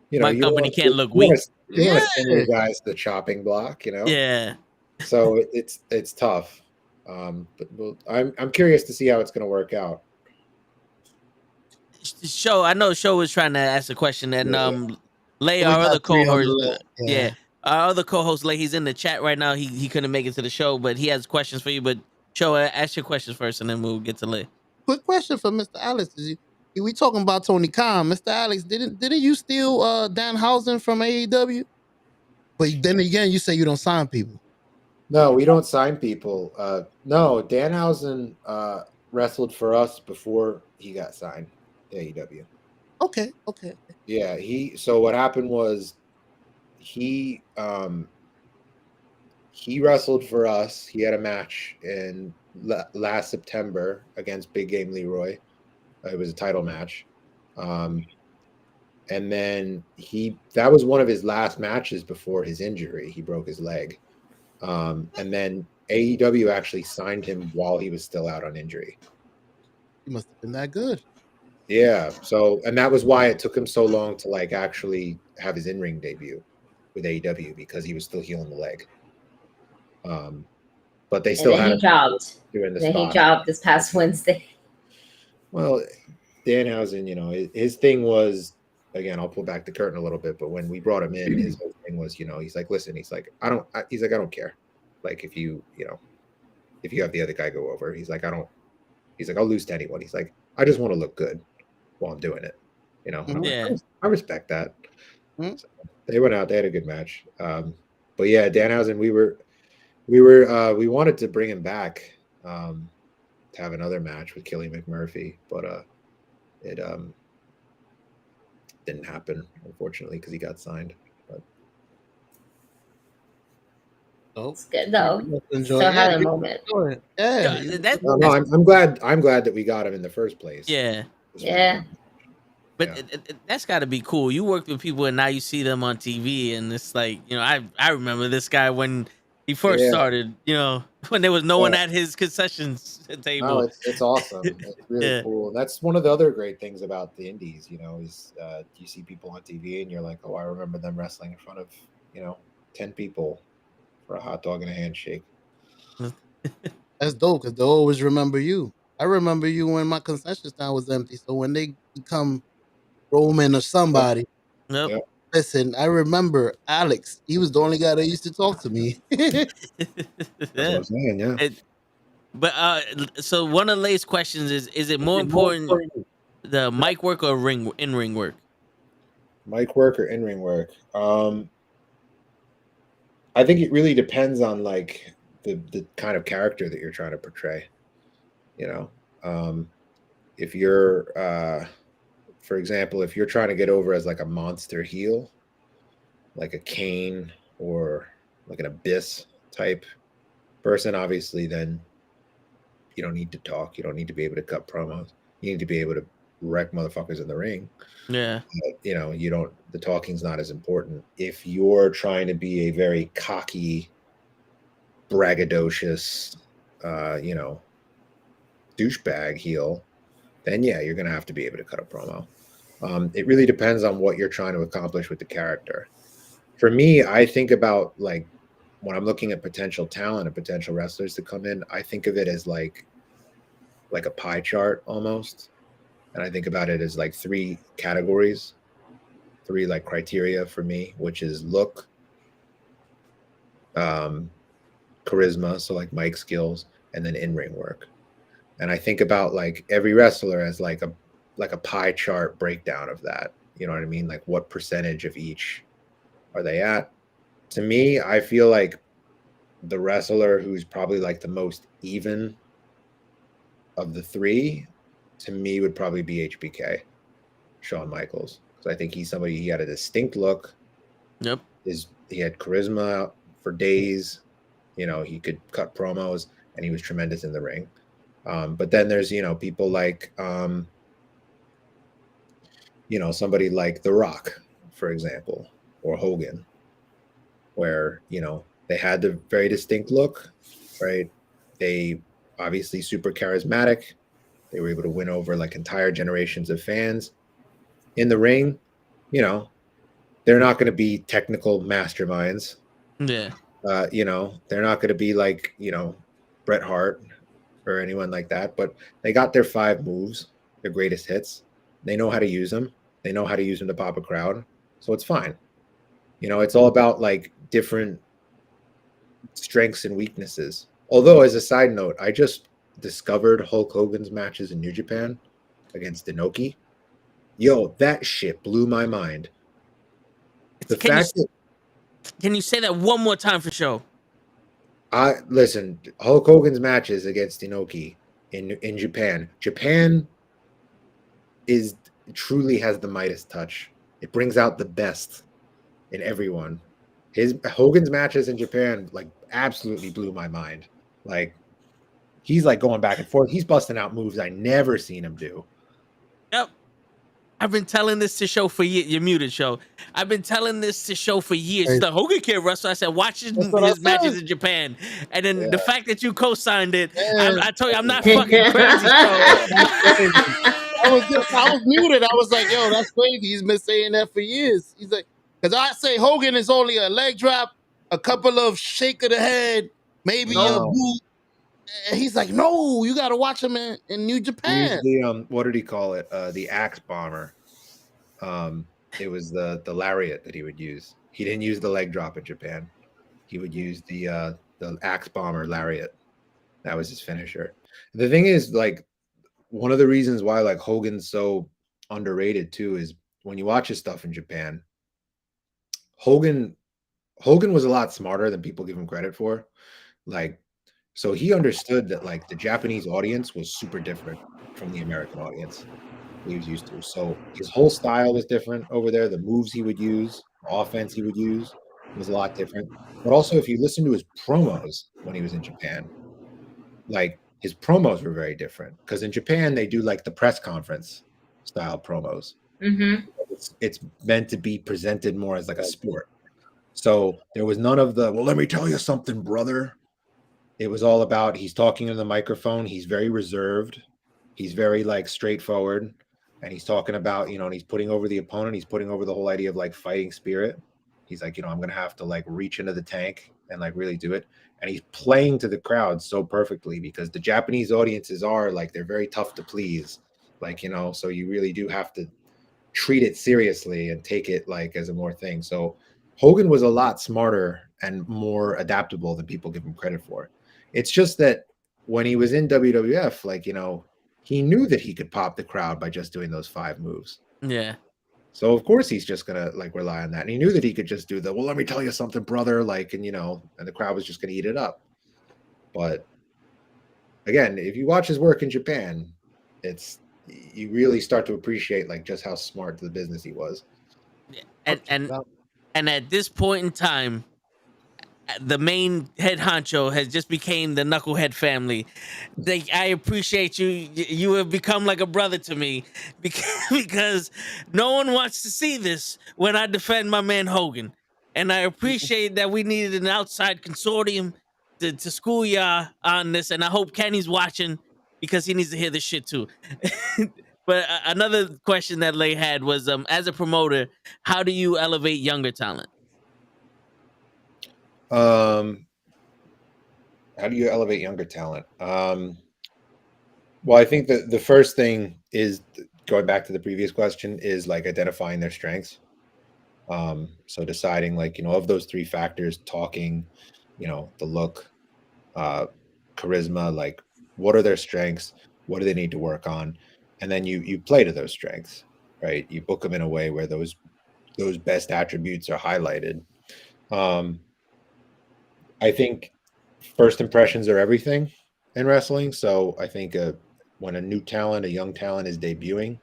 you know, my company can't look weak. You want to send your guys to the chopping block, you know. Yeah. So it's tough. But I'm curious to see how it's going to work out. I know Show was trying to ask a question, and Lay, our other co-host, our other co-host, Lay, he's in the chat right now. He couldn't make it to the show, but he has questions for you. But Show, ask your questions first, and then we'll get to Lay. Quick question for Mr. Alex: we talking about Tony Khan, Mr. Alex? Didn't you steal Danhausen from AEW? But then again, you say you don't sign people. No, we don't sign people. No, Danhausen wrestled for us before he got signed to AEW. Okay. Yeah, so what happened was he wrestled for us. He had a match in last September against Big Game Leroy. It was a title match. And then that was one of his last matches before his injury. He broke his leg. And then AEW actually signed him while he was still out on injury. He must have been that good. Yeah. So, and that was why it took him so long to like actually have his in-ring debut with AEW, because he was still healing the leg. But they still had him doing the spot. He jobbed this past Wednesday. Well, Danhausen, you know, his thing was, again, I'll pull back the curtain a little bit, but when we brought him in, his whole thing was, you know, he's like, listen, he's like, I don't care. Like, if you know, if you have the other guy go over. He's like, I'll lose to anyone. He's like, I just want to look good while I'm doing it. You know, I'm Yeah. like, I respect that. Mhm. So they went out, they had a good match. But yeah, Danhausen, we wanted to bring him back to have another match with Killy McMurphy, but it didn't happen, unfortunately, because he got signed. But It's good though. Enjoy. Still Yeah, had a moment. enjoy it. Yeah. Yeah, that- no, I'm glad that we got him in the first place. yeah. Yeah. But Yeah. that's got to be cool. You worked with people and now you see them on TV, and it's like, you know, I remember this guy when he first Yeah. started. You know, when there was no one Yeah. at his concessions table. No, it's awesome. It's really Yeah. cool. That's one of the other great things about the indies, you know, is you see people on TV and you're like, oh, I remember them wrestling in front of, 10 people for a hot dog and a handshake. That's dope because they always remember you. I remember you when my concession stand was empty. So when they become Roman or somebody, Nope. Yep. listen, I remember Alex. He was the only guy that used to talk to me. That's what I'm saying, yeah. But so one of the latest questions is it more important the mic work or in ring work? Mic work or in-ring work? I think it really depends on like the kind of character that you're trying to portray. If you're for example, if you're trying to get over as like a monster heel, like a Kane or like an Abyss type person, obviously then you don't need to talk. You don't need to be able to cut promos. You need to be able to wreck motherfuckers in the ring. Yeah. But, the talking's not as important. If you're trying to be a very cocky, braggadocious, douchebag heel, then yeah, you're going to have to be able to cut a promo. It really depends on what you're trying to accomplish with the character. For me, I think about like when I'm looking at potential talent and potential wrestlers to come in, I think of it as like a pie chart almost. And I think about it as like 3 categories, 3 like criteria for me, which is look, charisma, so like mic skills, and then in-ring work. And I think about like every wrestler as like a pie chart breakdown of that. You know what I mean? Like what percentage of each are they at? To me, I feel like the wrestler who's probably like the most even of the 3, to me, would probably be HBK, Shawn Michaels. Because I think he's somebody, he had a distinct look. Yep. He had charisma for days. He could cut promos, and he was tremendous in the ring. But then there's, people like, somebody like The Rock, for example, or Hogan, where, they had the very distinct look, right? They obviously super charismatic. They were able to win over like entire generations of fans. In the ring, they're not going to be technical masterminds. Yeah. They're not going to be like, Bret Hart or anyone like that, but they got their 5 moves, their greatest hits. They know how to use them. They know how to use them to pop a crowd. So it's fine. It's all about like different strengths and weaknesses. Although, as a side note, I just discovered Hulk Hogan's matches in New Japan against Inoki. Yo, that shit blew my mind. Can you say that one more time for show? Listen, Hulk Hogan's matches against Inoki in Japan. Japan truly has the Midas touch. It brings out the best in everyone. Hogan's matches in Japan like absolutely blew my mind. Like he's like going back and forth. He's busting out moves I never seen him do. Yep. I've been telling this to show for years. You're muted, show. I've been telling this to show for years. Hey. The Hogan can't wrestle. I said, watch his matches in Japan. And then the fact that you co-signed it, I told you, I'm not fucking crazy, I was muted. I was like, yo, that's crazy. He's been saying that for years. He's like, because I say Hogan is only a leg drop, a couple of shake of the head, maybe a boot. And he's like, no, you got to watch him in New Japan. He used the what did he call it? The axe bomber. It was the lariat that he would use. He didn't use the leg drop in Japan. He would use the axe bomber lariat. That was his finisher. The thing is, like, one of the reasons why like Hogan's so underrated too is when you watch his stuff in Japan, Hogan was a lot smarter than people give him credit for. Like, so he understood that like the Japanese audience was super different from the American audience he was used to. So his whole style was different over there. The moves he would use, the offense he would use was a lot different. But also, if you listen to his promos when he was in Japan, like his promos were very different because in Japan they do like the press conference style promos. Mm-hmm. It's meant to be presented more as like a sport. So there was none of the, well, let me tell you something, brother. It was all about he's talking in the microphone. He's very reserved. He's very like straightforward. And he's talking about, and he's putting over the opponent. He's putting over the whole idea of like fighting spirit. He's like, I'm going to have to like reach into the tank and like really do it. And he's playing to the crowd so perfectly because the Japanese audiences are like, they're very tough to please. Like, so you really do have to treat it seriously and take it like as a more thing. So Hogan was a lot smarter and more adaptable than people give him credit for. It's just that when he was in WWF, like, he knew that he could pop the crowd by just doing those 5 moves. Yeah. So of course he's just gonna like rely on that. And he knew that he could just do the, well, let me tell you something, brother, like, and and the crowd was just gonna eat it up. But again, if you watch his work in Japan, you really start to appreciate like just how smart to the business he was. And at this point in time, the main head honcho has just became the Knucklehead family. I appreciate you. You have become like a brother to me because no one wants to see this when I defend my man Hogan. And I appreciate that we needed an outside consortium to school y'all on this. And I hope Kenny's watching because he needs to hear this shit too. But another question that Lay had was, as a promoter, how do you elevate younger talent? How do you elevate younger talent? Well, I think that the first thing is, going back to the previous question, is like identifying their strengths. So deciding like, of those 3 factors, talking, the look, charisma, like what are their strengths? What do they need to work on? And then you play to those strengths, right? You book them in a way where those best attributes are highlighted. I think first impressions are everything in wrestling. So I think when a new talent, a young talent is debuting,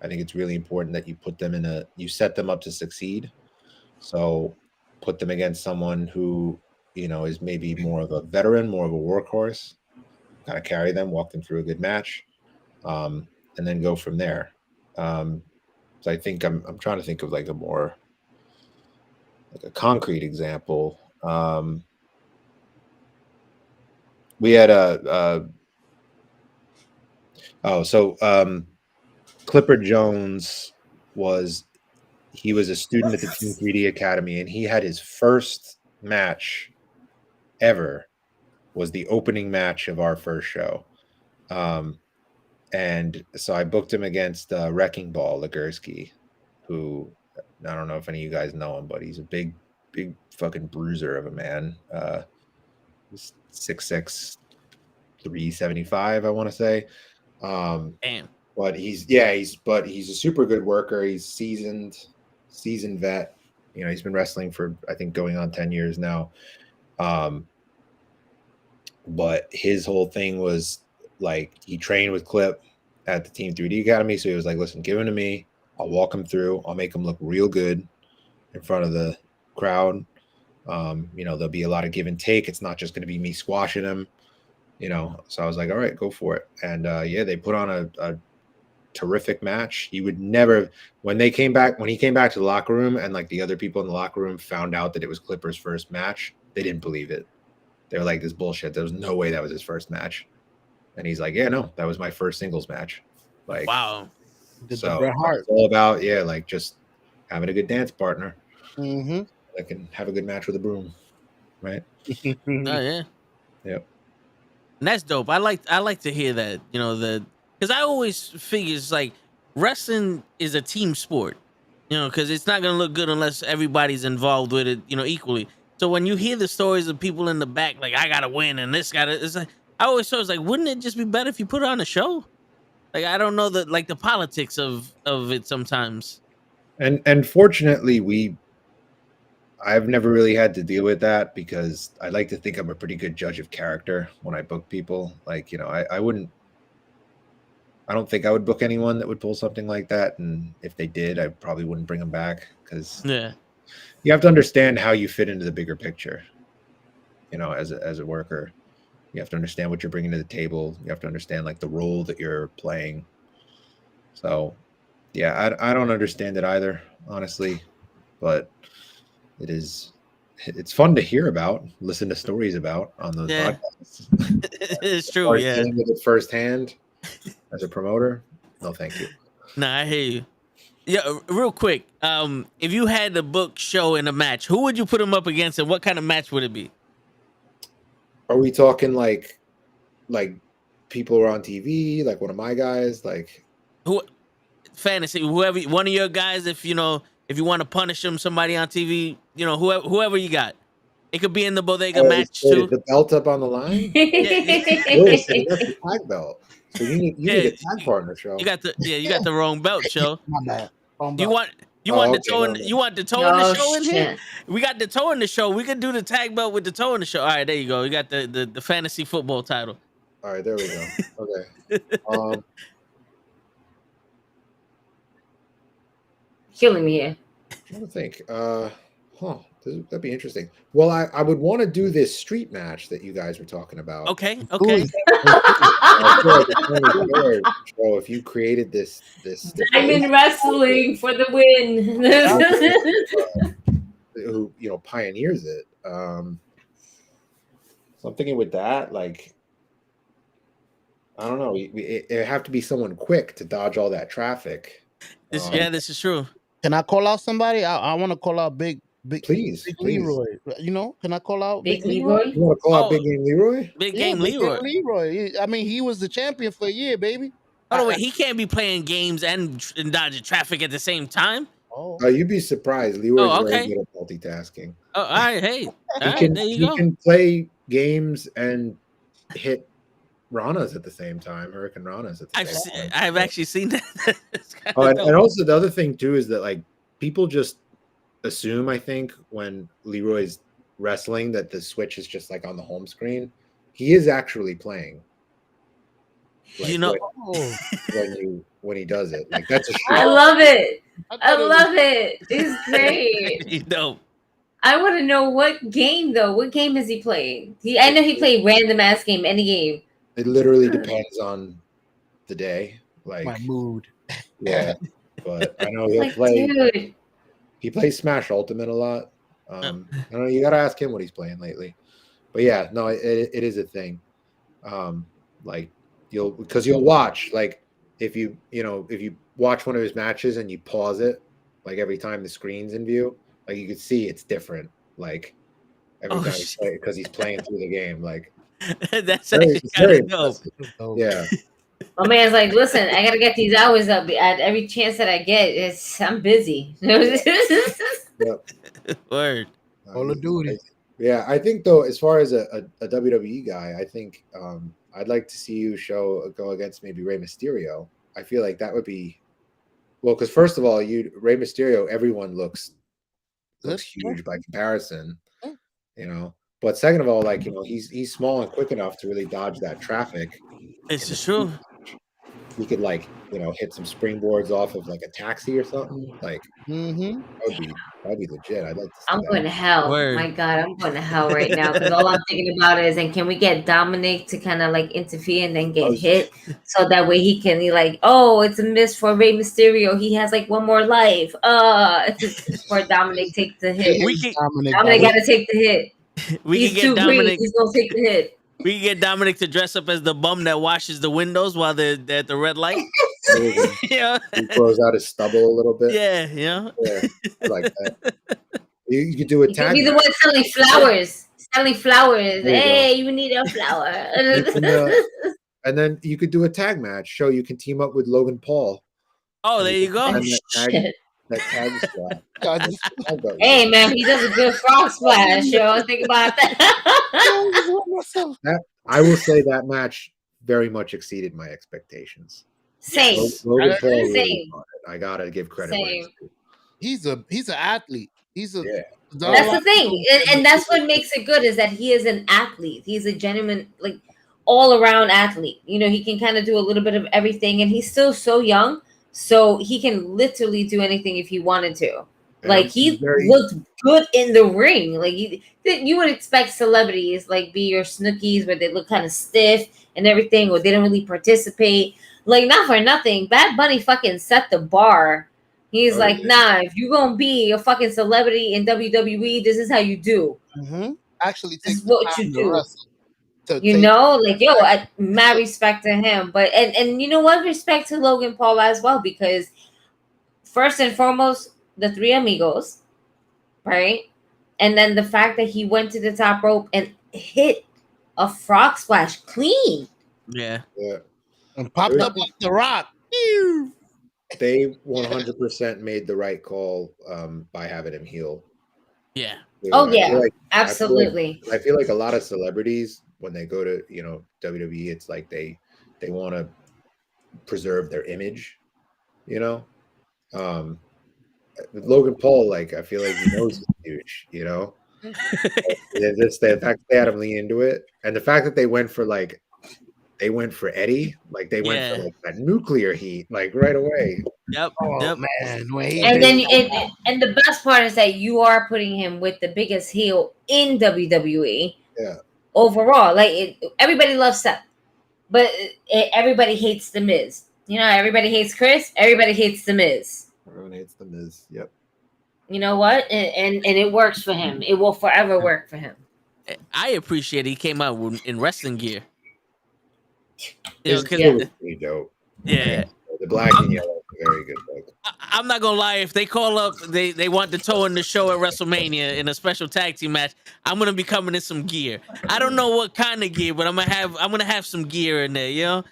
I think it's really important that you put them you set them up to succeed. So put them against someone who, is maybe more of a veteran, more of a workhorse, kind of carry them, walk them through a good match, and then go from there. So I think I'm trying to think of like a more like a concrete example. We had Clipper Jones was a student at the Team 3D Academy, and he had his first match ever was the opening match of our first show. And so I booked him against Wrecking Ball Legursky, who I don't know if any of you guys know him, but he's a big fucking bruiser of a man. He's 6'6", 375, I want to say. Damn. But he's a super good worker. He's seasoned vet. He's been wrestling for, I think, going on 10 years now. But his whole thing was like, he trained with Clip at the Team 3D Academy. So he was like, listen, give him to me. I'll walk him through. I'll make him look real good in front of the crowd. There'll be a lot of give and take. It's not just going to be me squashing him, So I was like, all right, go for it. And they put on a terrific match. He would never, when he came back to the locker room and like the other people in the locker room found out that it was Clipper's first match, they didn't believe it. They were like, this bullshit. There was no way that was his first match. And he's like, yeah, no, that was my first singles match. Like, wow. So it's all about, like just having a good dance partner. Mm-hmm. That can have a good match with a broom, right? Oh yeah. Yep. And that's dope. I like to hear that, because I always figure it's like wrestling is a team sport, because it's not gonna look good unless everybody's involved with it, equally. So when you hear the stories of people in the back, like I gotta win and this gotta, it's like, I always thought, like, wouldn't it just be better if you put it on a show? Like, I don't know the politics of it sometimes. And fortunately, I've never really had to deal with that because I like to think I'm a pretty good judge of character when I book people. Like, I don't think I would book anyone that would pull something like that. And if they did, I probably wouldn't bring them back because you have to understand how you fit into the bigger picture. As a worker, you have to understand what you're bringing to the table. You have to understand like the role that you're playing. So, yeah, I don't understand it either, honestly, but it's fun to hear about, listen to stories about on those podcasts. It's true. Yeah, dealing with it firsthand as a promoter. No, thank you. No, I hear you. Yeah, real quick. If you had the book show in a match, who would you put him up against, and what kind of match would it be? Are we talking like people who are on TV, like one of my guys, like who fantasy, whoever, one of your guys, if you want to punish him, somebody on TV, whoever you got. It could be in the bodega match too. The belt up on the line. Listen, that's the tag belt. So you need a tag partner, show. You got the wrong belt, show. My bad. You want the toe in the show in here? We got the toe in the show. We could do the tag belt with the toe in the show. All right, there you go. You got the fantasy football title. All right, there we go. Okay. Killing me here. I'm trying to think. That'd be interesting. Well, I would want to do this street match that you guys were talking about. Okay. So if you created this Diamond Wrestling for the win. who pioneers it. So I'm thinking with that, like, I don't know. It have to be someone quick to dodge all that traffic. This is true. Can I call out somebody? I want to call out Big Leroy. Can I call out Big Leroy? You want to call out Big Game Leroy? Big Game Leroy. I mean, he was the champion for a year, baby. Oh wait, he can't be playing games and dodging traffic at the same time. You'd be surprised. Leroy's very good at multitasking. Oh, all right, hey, there you go. He can play games and hit Ranas at the same time, Hurricane Ranas at the same time. I've actually seen that. And also the other thing too is that like people just assume, I think, when Leroy's wrestling that the switch is just like on the home screen. He is actually playing. Like, when he does it, like that's a show. I love it. I love it. It's great. I want to know what game though. What game is he playing? I know he played random ass game, any game. It literally depends on the day, like my mood. Yeah, but I know he'll play. Dude. He plays Smash Ultimate a lot. I don't know. You got to ask him what he's playing lately. But yeah, no, it is a thing. Like you'll watch, like if you watch one of his matches and you pause it, like every time the screen's in view, like you can see it's different. Like every time because he's playing through the game, like. That's very dope. Yeah. My man's like, listen, I gotta get these hours up. At every chance that I get, I'm busy. Word. Call of Duty. Yeah, I think though, as far as a WWE guy, I think I'd like to see you go against maybe Rey Mysterio. I feel like that would be because first of all, Rey Mysterio, everyone looks huge by comparison, But second of all, like he's small and quick enough to really dodge that traffic. It's true. He could hit some springboards off of like a taxi or something. Like that'd be legit. I'd like to see I'm going to hell. Word. My God, I'm going to hell right now because all I'm thinking about is, and can we get Dominic to kind of like interfere and then get hit so that way he can be like, oh, it's a miss for Rey Mysterio. He has like one more life. Before Dominic takes the hit. Dominic got to take the hit. He's too Dominic. He's gonna take the hit. We can get Dominic to dress up as the bum that washes the windows while they're at the red light. He throws out his stubble a little bit. Yeah, I like that. You could do a tag. Be the one selling flowers. Hey, you need a flower. And then you could do a tag match. You can team up with Logan Paul. Oh, there you go. That tag squat. I just, Hey man, he does a good frog splash, yo. Think about that. I just want myself. I will say that match very much exceeded my expectations. Same. Logan Paul Same. really got it. I gotta give credit. Same. He's an athlete. He's a That's the thing, and that's what makes it good is that he is an athlete. He's a genuine, like, all around athlete. You know, he can kind of do a little bit of everything, and he's still so young, so he can literally do anything if he wanted to. Like, he looked good in the ring. Like, you would expect celebrities like be your Snookies where they look kind of stiff and everything, or they don't really participate. Like, not for nothing, Bad Bunny fucking set the bar. He's like, nah, if you're gonna be a fucking celebrity in WWE, this is how you do. Actually, this is what you do. You take- know, like, yo, mad respect to him. But and you know what? Respect to Logan Paul as well, because first and foremost, the three amigos, right? And then the fact that he went to the top rope and hit a frog splash clean. Yeah. And popped up like the Rock. They 100% made the right call by having him heel. Yeah. You know, Oh yeah, like, absolutely. I feel like a lot of celebrities, when they go to, you know, WWE, it's like they want to preserve their image, you know. With Logan Paul, like, I feel like he knows he's huge, you know. Just the fact they had him lean into it, and the fact that they went for Eddie, like they went for like that nuclear heat, like right away. Yep. Man, and then and the best part is that you are putting him with the biggest heel in WWE. Yeah. Overall, like everybody loves Seth, but everybody hates the Miz. You know, everybody hates Chris. Everybody hates the Miz. Everyone hates the Miz. Yep. You know what? And it works for him. It will forever work for him. I appreciate he came out in wrestling gear. It's pretty dope. Yeah. The black and yellow is very good. I'm not gonna lie. If they call up, they want the toe in the show at WrestleMania in a special tag team match, I'm gonna be coming in some gear. I don't know what kind of gear, but I'm gonna have some gear in there. You know,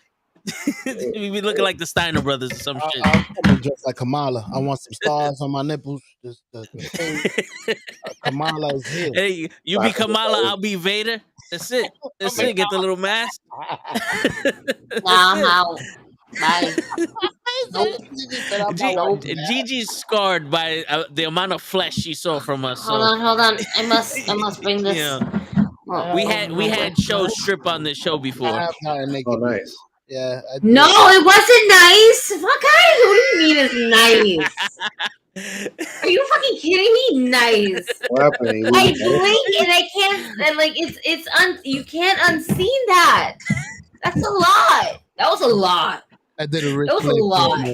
we be looking like the Steiner brothers or some shit. I'm coming just like Kamala. I want some stars on my nipples. Kamala is here. Hey, you be Kamala, I'll be Vader. That's it. That's it. Get the little mask. Gigi's scarred by the amount of flesh she saw from us. So. Hold on. I must bring this. Yeah. We had shows strip on this show before. Oh, nice. Yeah. No, it wasn't nice. Fuck out. What do you mean it's nice? Are you fucking kidding me? Nice. What I blink and I can't. And like you can't unseen that. That's a lot. That was a lot. I did a That was a lot.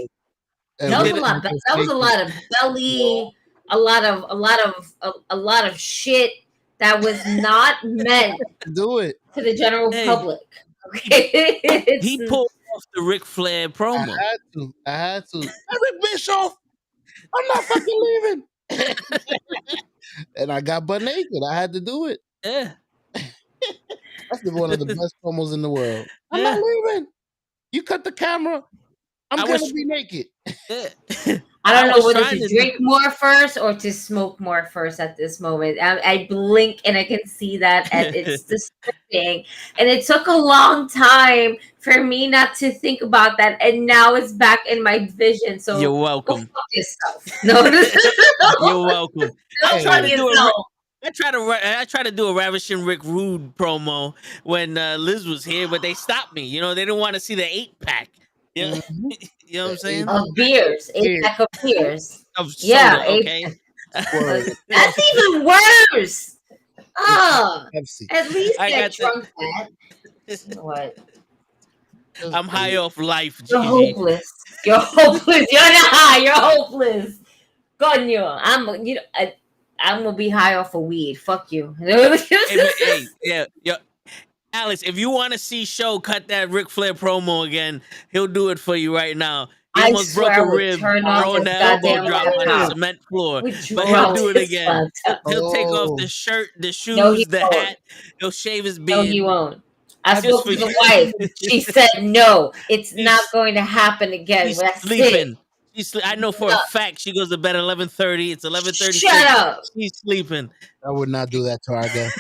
That was a lot. That was a lot of belly. A lot of shit that was not meant do it to the general public. Okay. He pulled off the Ric Flair promo. I had to. Eric Bischoff, I'm not fucking leaving. And I got butt naked. I had to do it. Yeah. That's one of the best promos in the world. I'm not leaving. You cut the camera. I'm going to be naked. I don't know whether to drink more first or to smoke more first at this moment. I blink and I can see that, and it's disturbing. And it took a long time for me not to think about that, and now it's back in my vision. So you're welcome. Go fuck yourself. No, you're welcome. I tried to do a Ravishing Rick Rude promo when Liz was here, but they stopped me. You know, they didn't want to see the 8-pack. You know, you know what I'm saying? Of beers, 8-pack of beers. Of soda, okay. That's even worse. Oh, at least get drunk. What? I'm high off life, Gigi. You're hopeless. You're hopeless. You're not high. You're hopeless. Coño, I'm gonna be high off of weed. Fuck you. Yeah. Alex, if you want to see Show cut that Ric Flair promo again, he'll do it for you right now. He almost broke a rib, throwing that elbow drop on the cement floor, but he'll do it again. He'll take off the shirt, the shoes, the hat. He'll shave his beard. No, he won't. I spoke to the wife. She said no. It's not going to happen again. He's sleeping. I know for a fact she goes to bed at 11:30. It's 11:30. Shut up. She's sleeping. I would not do that to our guest.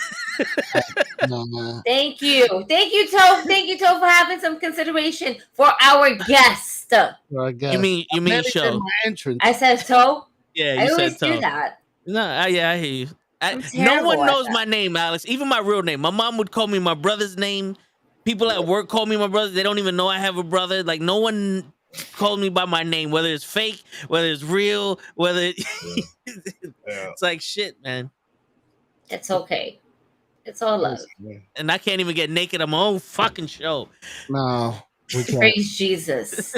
No, man. Thank you, Toph. Thank you, Toph, for having some consideration for our guest. Our guest. You mean show? My entrance. I said Toph. Yeah, I you always said do Toph. that. No, I hear you. No terrible one at knows that. my name, Alex. Even my real name. My mom would call me my brother's name. People at work call me my brother. They don't even know I have a brother. Like, no one called me by my name, whether it's fake, whether it's real, whether it's like shit, man. It's okay. It's all love. And I can't even get naked on my own fucking show. No, we can't. Praise Jesus.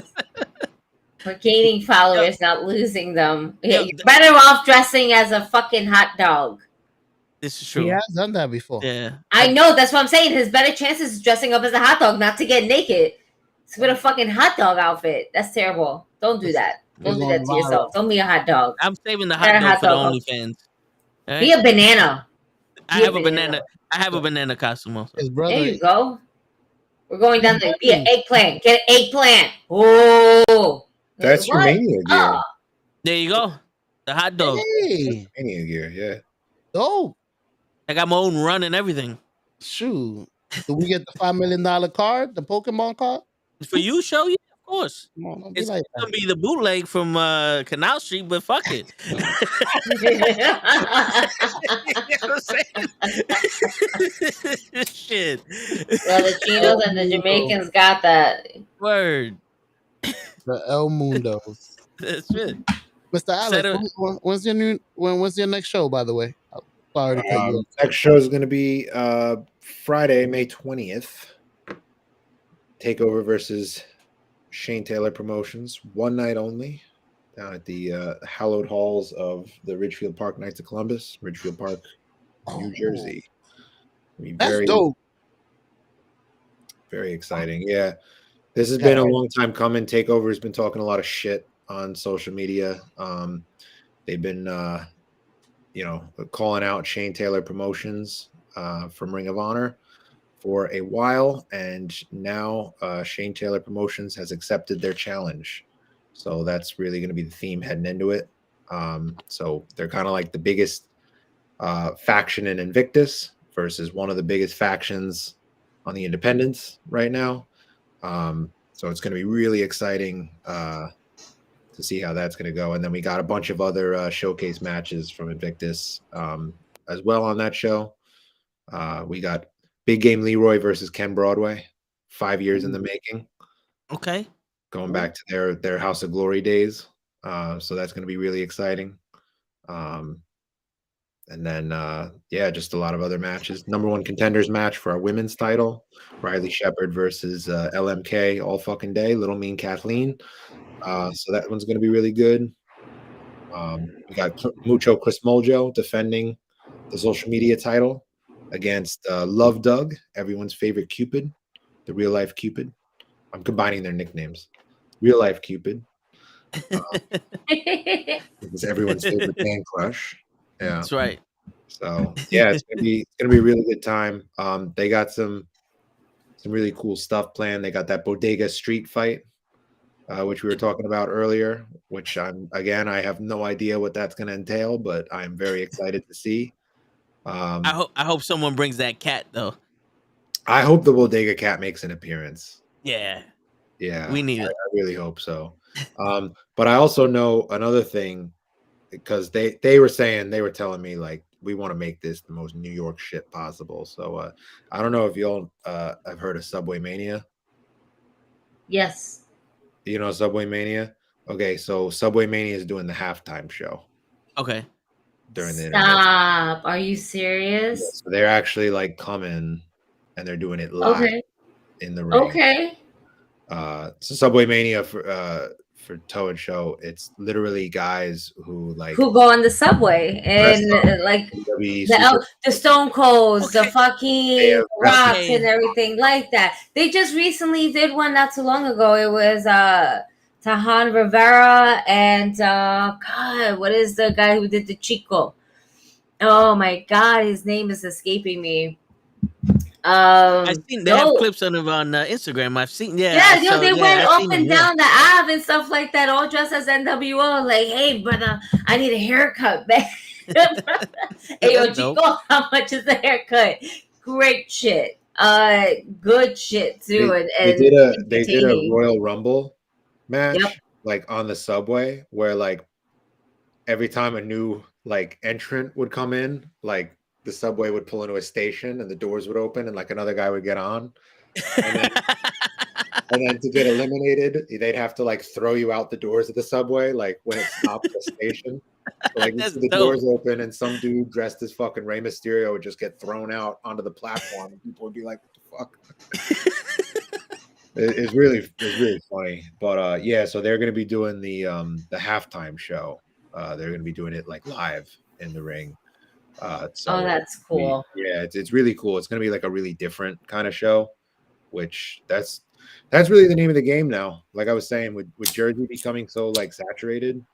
We're gaining followers, not losing them. You're better off dressing as a fucking hot dog. This is true. He has done that before. Yeah. I know, that's what I'm saying. His better chances is dressing up as a hot dog, not to get naked. It's with a fucking hot dog outfit. That's terrible. Don't do that. Don't do that to yourself. Don't be a hot dog. I'm saving the hot dog for the OnlyFans. Right? Be a banana. I have a banana. I have a banana costume also. His brother. There you go. We're going down there. Be an eggplant. Get an eggplant. Oh. That's your Mania gear. There you go. The hot dog. Hey. Mania gear, yeah. Oh. I got my own run and everything. Shoot. Do we get the $5 million card, the Pokemon card? For you, show? Yeah, of course. Come on, It's like going to be the bootleg from Canal Street, but fuck it. You know what I'm saying? Shit. Well, the Chinos and the Jamaicans got that. Word. The El Mundos. That's it. Mr. Alex, when's your next show, by the way? Sorry to cut you off. Next show is going to be Friday, May 20th. Takeover versus Shane Taylor Promotions. One night only down at the hallowed halls of the Ridgefield Park Knights of Columbus, Ridgefield Park, New Jersey. That's dope. Very exciting. Yeah. This has been a long time coming. Takeover has been talking a lot of shit on social media. They've been calling out Shane Taylor Promotions from Ring of Honor for a while, and now Shane Taylor Promotions has accepted their challenge. So that's really going to be the theme heading into it. So they're kind of like the biggest faction in Invictus versus one of the biggest factions on the independents right now. So it's going to be really exciting to see how that's going to go. And then we got a bunch of other showcase matches from Invictus as well on that show. We got Big Game Leroy versus Ken Broadway, 5 years in the making. Okay. Going back to their House of Glory days. So that's going to be really exciting. And then, just a lot of other matches. Number one contenders match for our women's title. Riley Shepard versus LMK all fucking day. Little Mean Kathleen. So that one's going to be really good. We got Mucho Chris Moljo defending the social media title against Love Doug, everyone's favorite Cupid, the real life Cupid. I'm combining their nicknames. Real life Cupid. It's everyone's favorite man crush. Yeah, that's right. So yeah, it's gonna be a really good time. They got some really cool stuff planned. They got that Bodega Street fight, which we were talking about earlier. Which I have no idea what that's gonna entail, but I'm very excited to see. I hope someone brings that cat though. I hope the Bodega cat makes an appearance. Yeah, we need it. I really hope so. But I also know another thing, because they were telling me like, we want to make this the most New York shit possible. So I don't know if y'all have heard of Subway Mania. Yes. You know Subway Mania? Okay, so Subway Mania is doing the halftime show. Okay. During the Stop. Are you serious? Yeah, so they're actually like coming and they're doing it live in the ring. Okay. So Subway Mania for Toe and Show, it's literally guys who go on the subway and like the Stone Colds, the fucking Rocks and everything like that. They just recently did one not too long ago. It was Tahan Rivera and God, what is the guy who did the Chico? Oh my God, his name is escaping me. I've seen they have clips on Instagram. I've seen, they went up and down the having stuff like that, all dressed as NWO. Like, hey, brother, I need a haircut, man. Hey, yo, Chico, how much is the haircut? Great shit. Good shit too. They did a Royal Rumble match like on the subway where like every time a new like entrant would come in, like the subway would pull into a station and the doors would open and like another guy would get on. And then to get eliminated, they'd have to like throw you out the doors of the subway, like when it stopped the station. So, like the doors open and some dude dressed as fucking Rey Mysterio would just get thrown out onto the platform and people would be like, what the fuck? It's really funny. But yeah, so they're gonna be doing the halftime show. They're gonna be doing it like live in the ring. So that's cool. It's really cool. It's gonna be like a really different kind of show, which that's really the name of the game now. Like I was saying, with Jersey becoming so like saturated,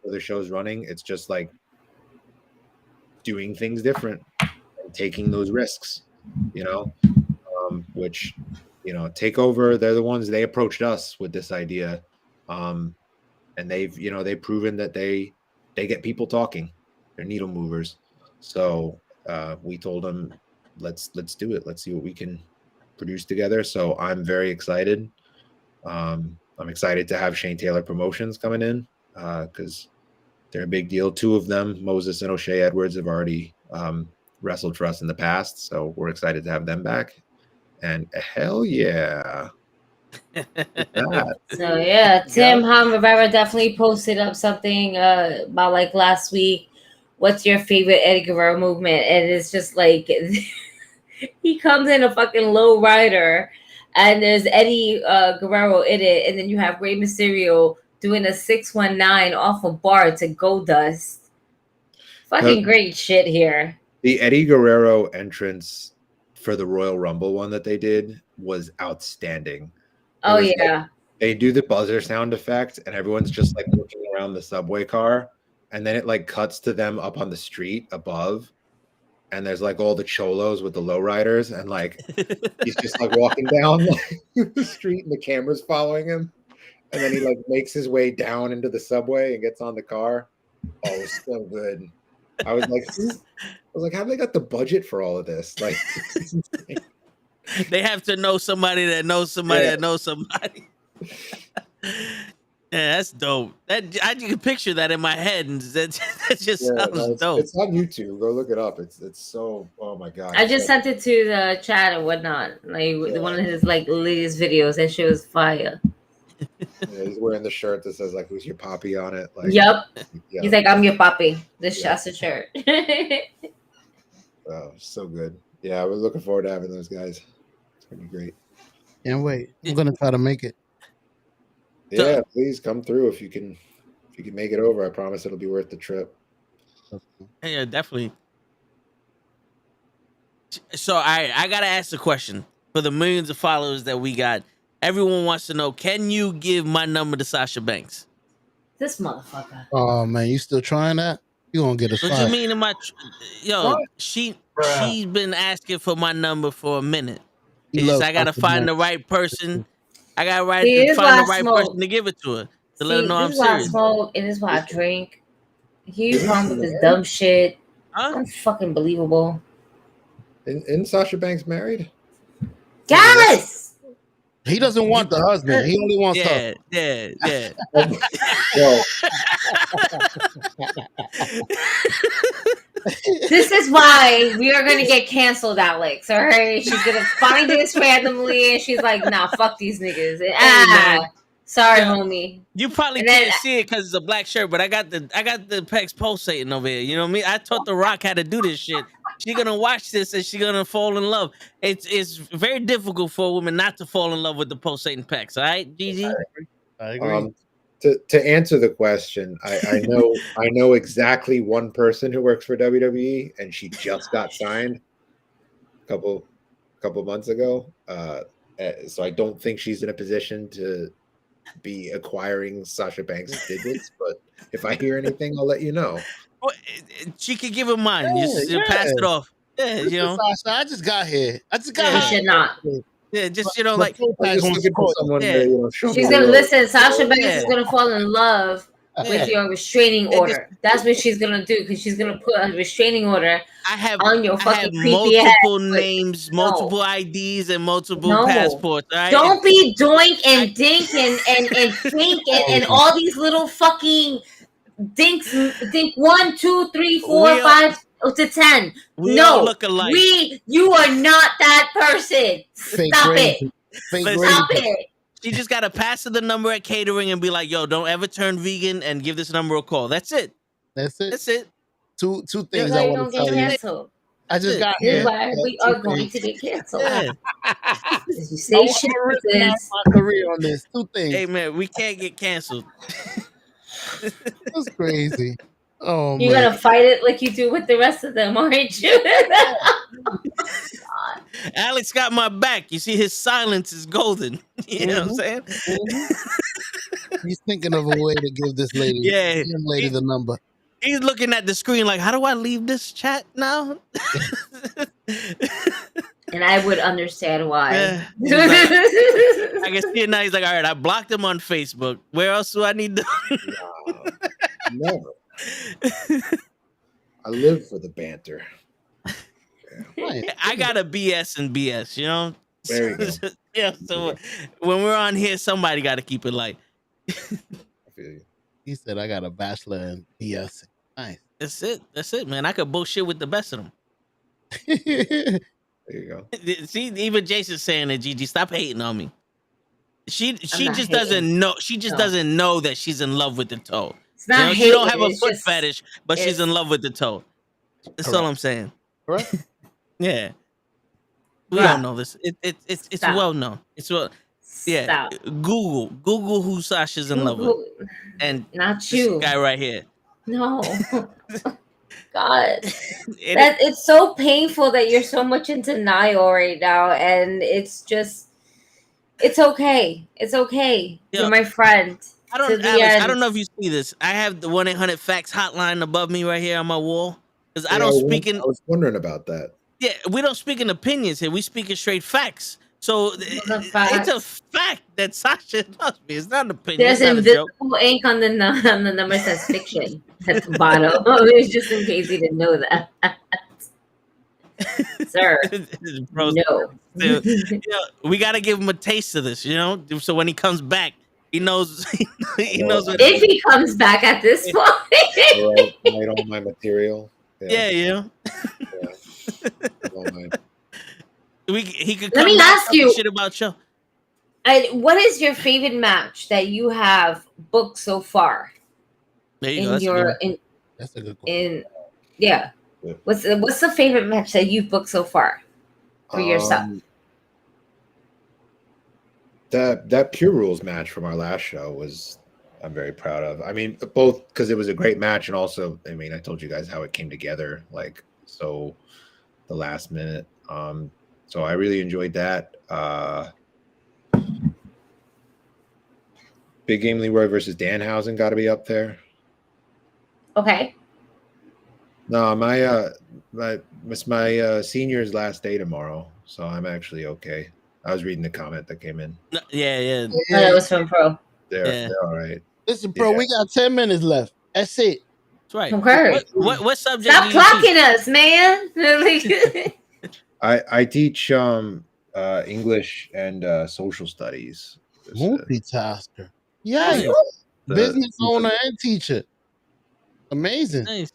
other shows running, it's just like doing things different and taking those risks, you know, which, you know, TakeOver, they're the ones, they approached us with this idea. And they've proven that they get people talking. They're needle movers. So we told them, let's do it. Let's see what we can produce together. So I'm very excited. I'm excited to have Shane Taylor Promotions coming in because they're a big deal. Two of them, Moses and O'Shea Edwards, have already wrestled for us in the past. So we're excited to have them back. And hell yeah. So yeah, Tim Han Rivera definitely posted up something about like last week. What's your favorite Eddie Guerrero movement? And it's just like he comes in a fucking low rider, and there's Eddie Guerrero in it, and then you have Rey Mysterio doing a 619 off a bar to Goldust. Fucking great shit here. The Eddie Guerrero entrance for the Royal Rumble one that they did was outstanding. Oh yeah. Like, they do the buzzer sound effect and everyone's just like looking around the subway car, and then it like cuts to them up on the street above, and there's like all the cholos with the lowriders, and like he's just like walking down like, the street and the camera's following him, and then he like makes his way down into the subway and gets on the car. Oh, it was so good. I was like, how they got the budget for all of this? Like, they have to know somebody that knows somebody that knows somebody. Yeah, that's dope. That I can picture that in my head, and that just sounds dope. It's on YouTube. Go look it up. It's so. Oh my god! I just sent it to the chat and whatnot. Like one of his like latest videos. That shit was fire. Yeah, he's wearing the shirt that says like "Who's your poppy" on it. Like, yep. He's like, "I'm your poppy." This shot's a shirt. Oh, so good. Yeah, we're looking forward to having those guys. It's gonna be great. Can't wait. I'm gonna try to make it. Yeah, please come through if you can make it over. I promise it'll be worth the trip. Yeah, definitely. So I gotta ask the question for the millions of followers that we got. Everyone wants to know: can you give my number to Sasha Banks? This motherfucker. Oh man, you still trying that? You gonna get a What you mean in my she's been asking for my number for a minute. I gotta find the right person. I gotta find the right person to give it to her to let her know I'm serious. This is why I smoke and this is why I drink. He's wrong with this dumb shit. Unfucking believable. Isn't Sasha Banks married? Yes. He doesn't want the husband. He only wants her. Yeah. This is why we are going to get canceled, Alex. All right, she's going to find this randomly, and she's like, "Nah, fuck these niggas." Sorry, homie. You probably can't see it because it's a black shirt, but I got the pecs pulsating over here. You know what I mean? I taught The Rock how to do this shit. She's gonna watch this and she's gonna fall in love. It's very difficult for a woman not to fall in love with the pulsating pecs. All right, Gigi. I agree. To answer the question, I know exactly one person who works for WWE, and she just got signed a couple months ago. So I don't think she's in a position to be acquiring Sasha Banks' digits. But if I hear anything, I'll let you know. Well, she could give him mine. Just pass it off. Yeah, you know. Sasha, I just got here. You should not. Yeah, just But like Pro I'm Tag just wants looking for to someone Yeah. to, you know, show me She's the gonna ropes. listen. Sasha Banks Yeah. is gonna fall in love with Yeah. your restraining It just- order. That's what she's gonna do because she's gonna put a restraining order I have on your I fucking have creepy ass. multiple But names, multiple IDs, and multiple no, passports. All right? don't be doink I- and dink and think and all these little fucking dinks. Think 1, 2, 3, 4, We all- 5 to 10. we all No, look alike. you are not that person. fake Stop crazy. it. Fake Listen, Stop crazy. it. She just got to pass her the number at catering and be like, "Yo, don't ever turn vegan and give this number a call." That's it. That's it. That's it. Two This things is I why you want don't to get tell you. canceled. I just got This here. is why we Two are going things. to get canceled. Yeah. If you I say want shit to like risk my this, career on this. Two things. Hey man, we can't get canceled. That's crazy. Oh you're man. gonna fight it like you do with the rest of them, aren't you? Alex got my back. You see, his silence is golden. You know what I'm saying? He's thinking of a way to give this lady, Yeah. young lady, the number. He's looking at the screen like, how do I leave this chat now? And I would understand why. Yeah. He's like, I can see it now. He's like, all right, I blocked him on Facebook. Where else do I need to? Never. I live for the banter. I got a BS and BS, you know? There you go. Yeah, so when we're on here, somebody got to keep it light. I feel you. He said, I got a bachelor in BS. Nice. That's it. That's it, man. I could bullshit with the best of them. There you go. See, even Jason's saying it, Gigi, stop hating on me. She not just hating. doesn't know. She just No. doesn't know that she's in love with the toe. It's not She don't hating, have a it's foot just- fetish, but she's in love with the toe. That's all Correct. I'm saying. Correct? Yeah. We Bruh. all know this. It's Stop. well known. It's well. Yeah. Stop. Google who Sasha's in love with, and Not this you. guy right here. No. God. It- That it's so painful that you're so much in denial right now, and it's just it's okay. It's okay. Yeah. You're my friend. I to don't, the Alex, I end. don't know if you see this. I have the 1-800-FACTS hotline above me right here on my wall. Because I Yeah, don't speak in. I was wondering about that. Yeah, we don't speak in opinions here. We speak in straight facts. So it's a facts. fact that Sasha loves me. It's not an opinion. There's It's not a joke. invisible ink on the number says fiction at the bottom. It's just in case you didn't know that. Sir. Bro, No. still, we got to give him a taste of this, you know? So when he comes back, he knows he knows what If he comes back at this point. Write all my material. Yeah, you know. All my- He could Let come me back ask talking you- shit about you. What is your favorite match that you have booked so far? There you go. In That's a good your one. That's a good in yeah. What's the favorite match that you've booked so far for yourself? That Pure Rules match from our last show was I'm very proud of. I mean, both because it was a great match and also, I mean, I told you guys how it came together, like so the last minute. So I really enjoyed that. Big Game Leroy versus Danhausen got to be up there. Okay. No, it's my senior's last day tomorrow, so I'm actually okay. I was reading the comment that came in. No, yeah. Oh, that was from Pro. They're all right. Listen, bro, we got 10 minutes left. That's it. That's right. Okay. What subject Stop do you teach? clocking us, man. I teach English and social studies. Multitasker. Yeah. Business owner and teacher. Amazing. Nice.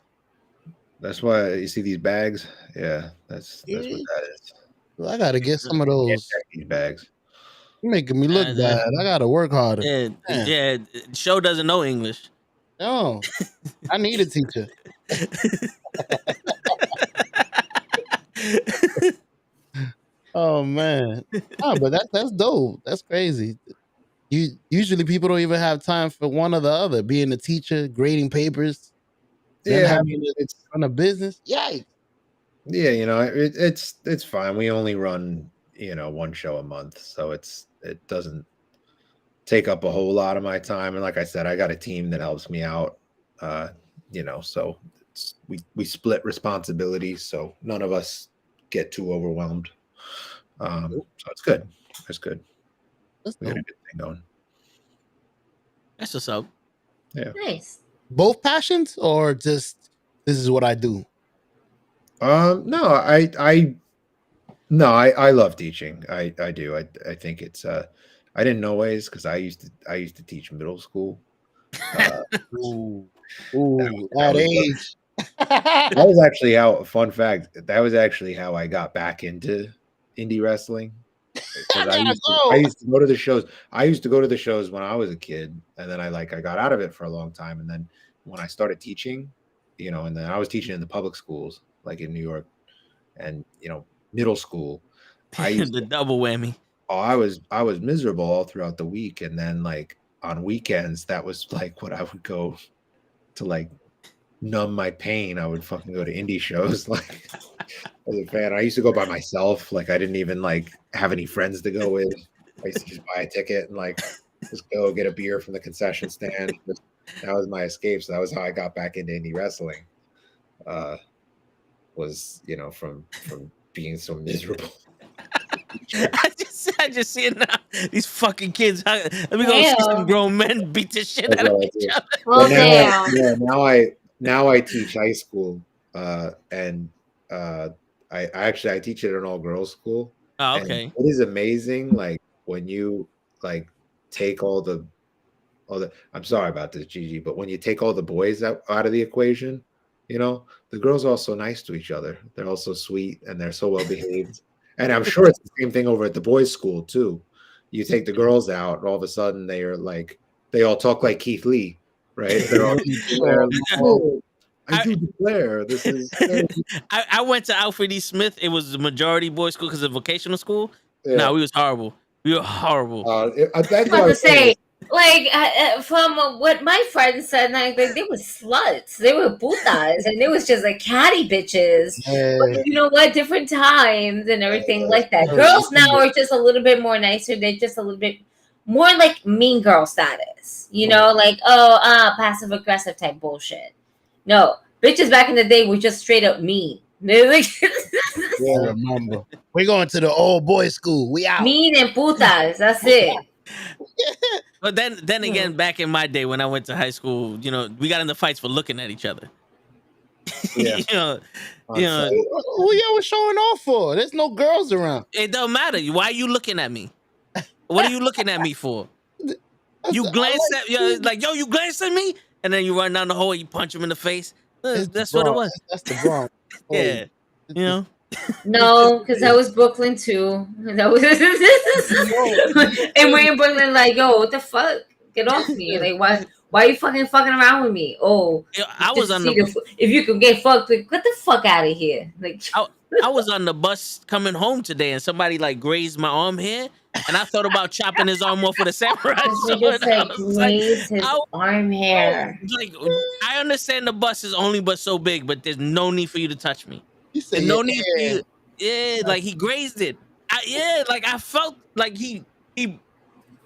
That's why you see these bags. Yeah, that's what that is. Well, I gotta get some of those. These bags. You're making me look bad. I gotta work harder. Yeah. Show doesn't know English. No, I need a teacher. Oh man, but that's dope. That's crazy. Usually people don't even have time for one or the other. Being a teacher, grading papers, then having to run a business. Yikes. Yeah, you know, it's fine. We only run, one show a month, so it doesn't take up a whole lot of my time. And like I said, I got a team that helps me out. So we split responsibilities, so none of us get too overwhelmed. So it's good. It's good. We got a good thing going. That's what's up. Yeah. Nice. Both passions, or just this is what I do? No, I love teaching. I do. I think it's I didn't know ways because I used to teach middle school. Ooh, that age. That was actually how. Fun fact. That was actually how I got back into indie wrestling. I used to go to the shows. I used to go to the shows when I was a kid, and then I got out of it for a long time. And then when I started teaching, and then I was teaching in the public schools, like in New York, and middle school. The double whammy. Oh, I was miserable all throughout the week, and then on weekends, that was what I would go to numb my pain. I would fucking go to indie shows as a fan. I used to go by myself. I didn't even have any friends to go with. I used to just buy a ticket and just go get a beer from the concession stand. That was my escape. So that was how I got back into indie wrestling. Was from being so miserable. I just see it now. These fucking kids. Let me go see some grown men beat the shit out of each other. Well, now I teach high school, and I teach at an all girls school. Oh, okay. And it is amazing, when you take all the. I'm sorry about this, Gigi, but when you take all the boys out of the equation, the girls are also nice to each other. They're also sweet and they're so well behaved. And I'm sure it's the same thing over at the boys' school too. You take the girls out, and all of a sudden they are they all talk like Keith Lee, right? They're all I do declare this is. I went to Alfred E. Smith. It was the majority boys' school because of vocational school. Yeah. No, we was horrible. We were horrible. That's I was about to say. From what my friends said, they were sluts, they were putas, and it was just catty bitches. But you know what? Different times and everything like that. Girls now are just a little bit more nicer. They're just a little bit more mean girl status. Passive aggressive type bullshit. No, bitches back in the day were just straight up mean. I remember. We're going to the old boys' school. We out. Mean and putas. That's it. But then again, back in my day when I went to high school, we got into fights for looking at each other. Yeah. Who y'all was showing off for? There's no girls around. It don't matter. Why are you looking at me? What are you looking at me for? You glance at you glance at me, and then you run down the hall, you punch him in the face. That's what it was. That's the Bronx. Yeah. No, because that was Brooklyn too. That was and we're in Brooklyn yo, what the fuck? Get off me. Why are you fucking around with me? Oh, I was on if you could get fucked, get the fuck out of here. I was on the bus coming home today, and somebody grazed my arm here, and I thought about chopping his arm off with a samurai sword. Arm hair. I understand the bus is only but so big, but there's no need for you to touch me. Said, no need for you. Yeah, he grazed it. I felt he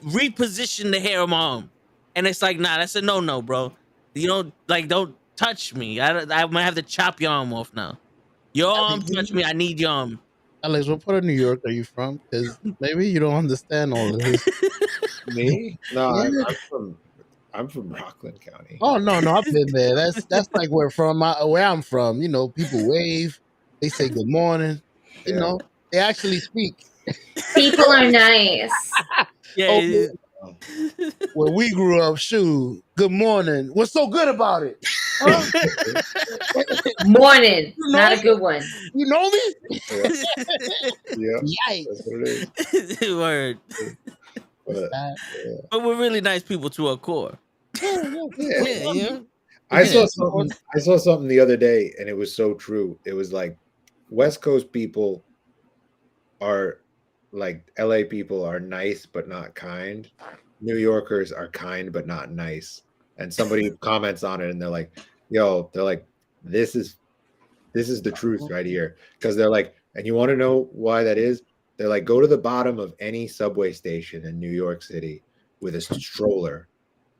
repositioned the hair of my arm, and it's nah, that's a no, bro. You don't touch me. I might have to chop your arm off now. Your arm touch me. I need your arm. Alex, what part of New York are you from? Because maybe you don't understand all of this. Me? No, I'm from Rockland County. Oh no, I've been there. That's where I'm from. People wave. They say good morning. They actually speak. People are nice. Yeah. When we grew up, good morning. What's so good about it? Huh? Morning, not a good one. You know me? Yeah. Yikes. Word. But we're really nice people to our core. Yeah. I saw something the other day, and it was so true. It was West Coast people are LA people are nice but not kind. New Yorkers are kind but not nice. And somebody comments on it, and they're like, this is the truth right here. Because they're and you want to know why that is? They're go to the bottom of any subway station in New York City with a stroller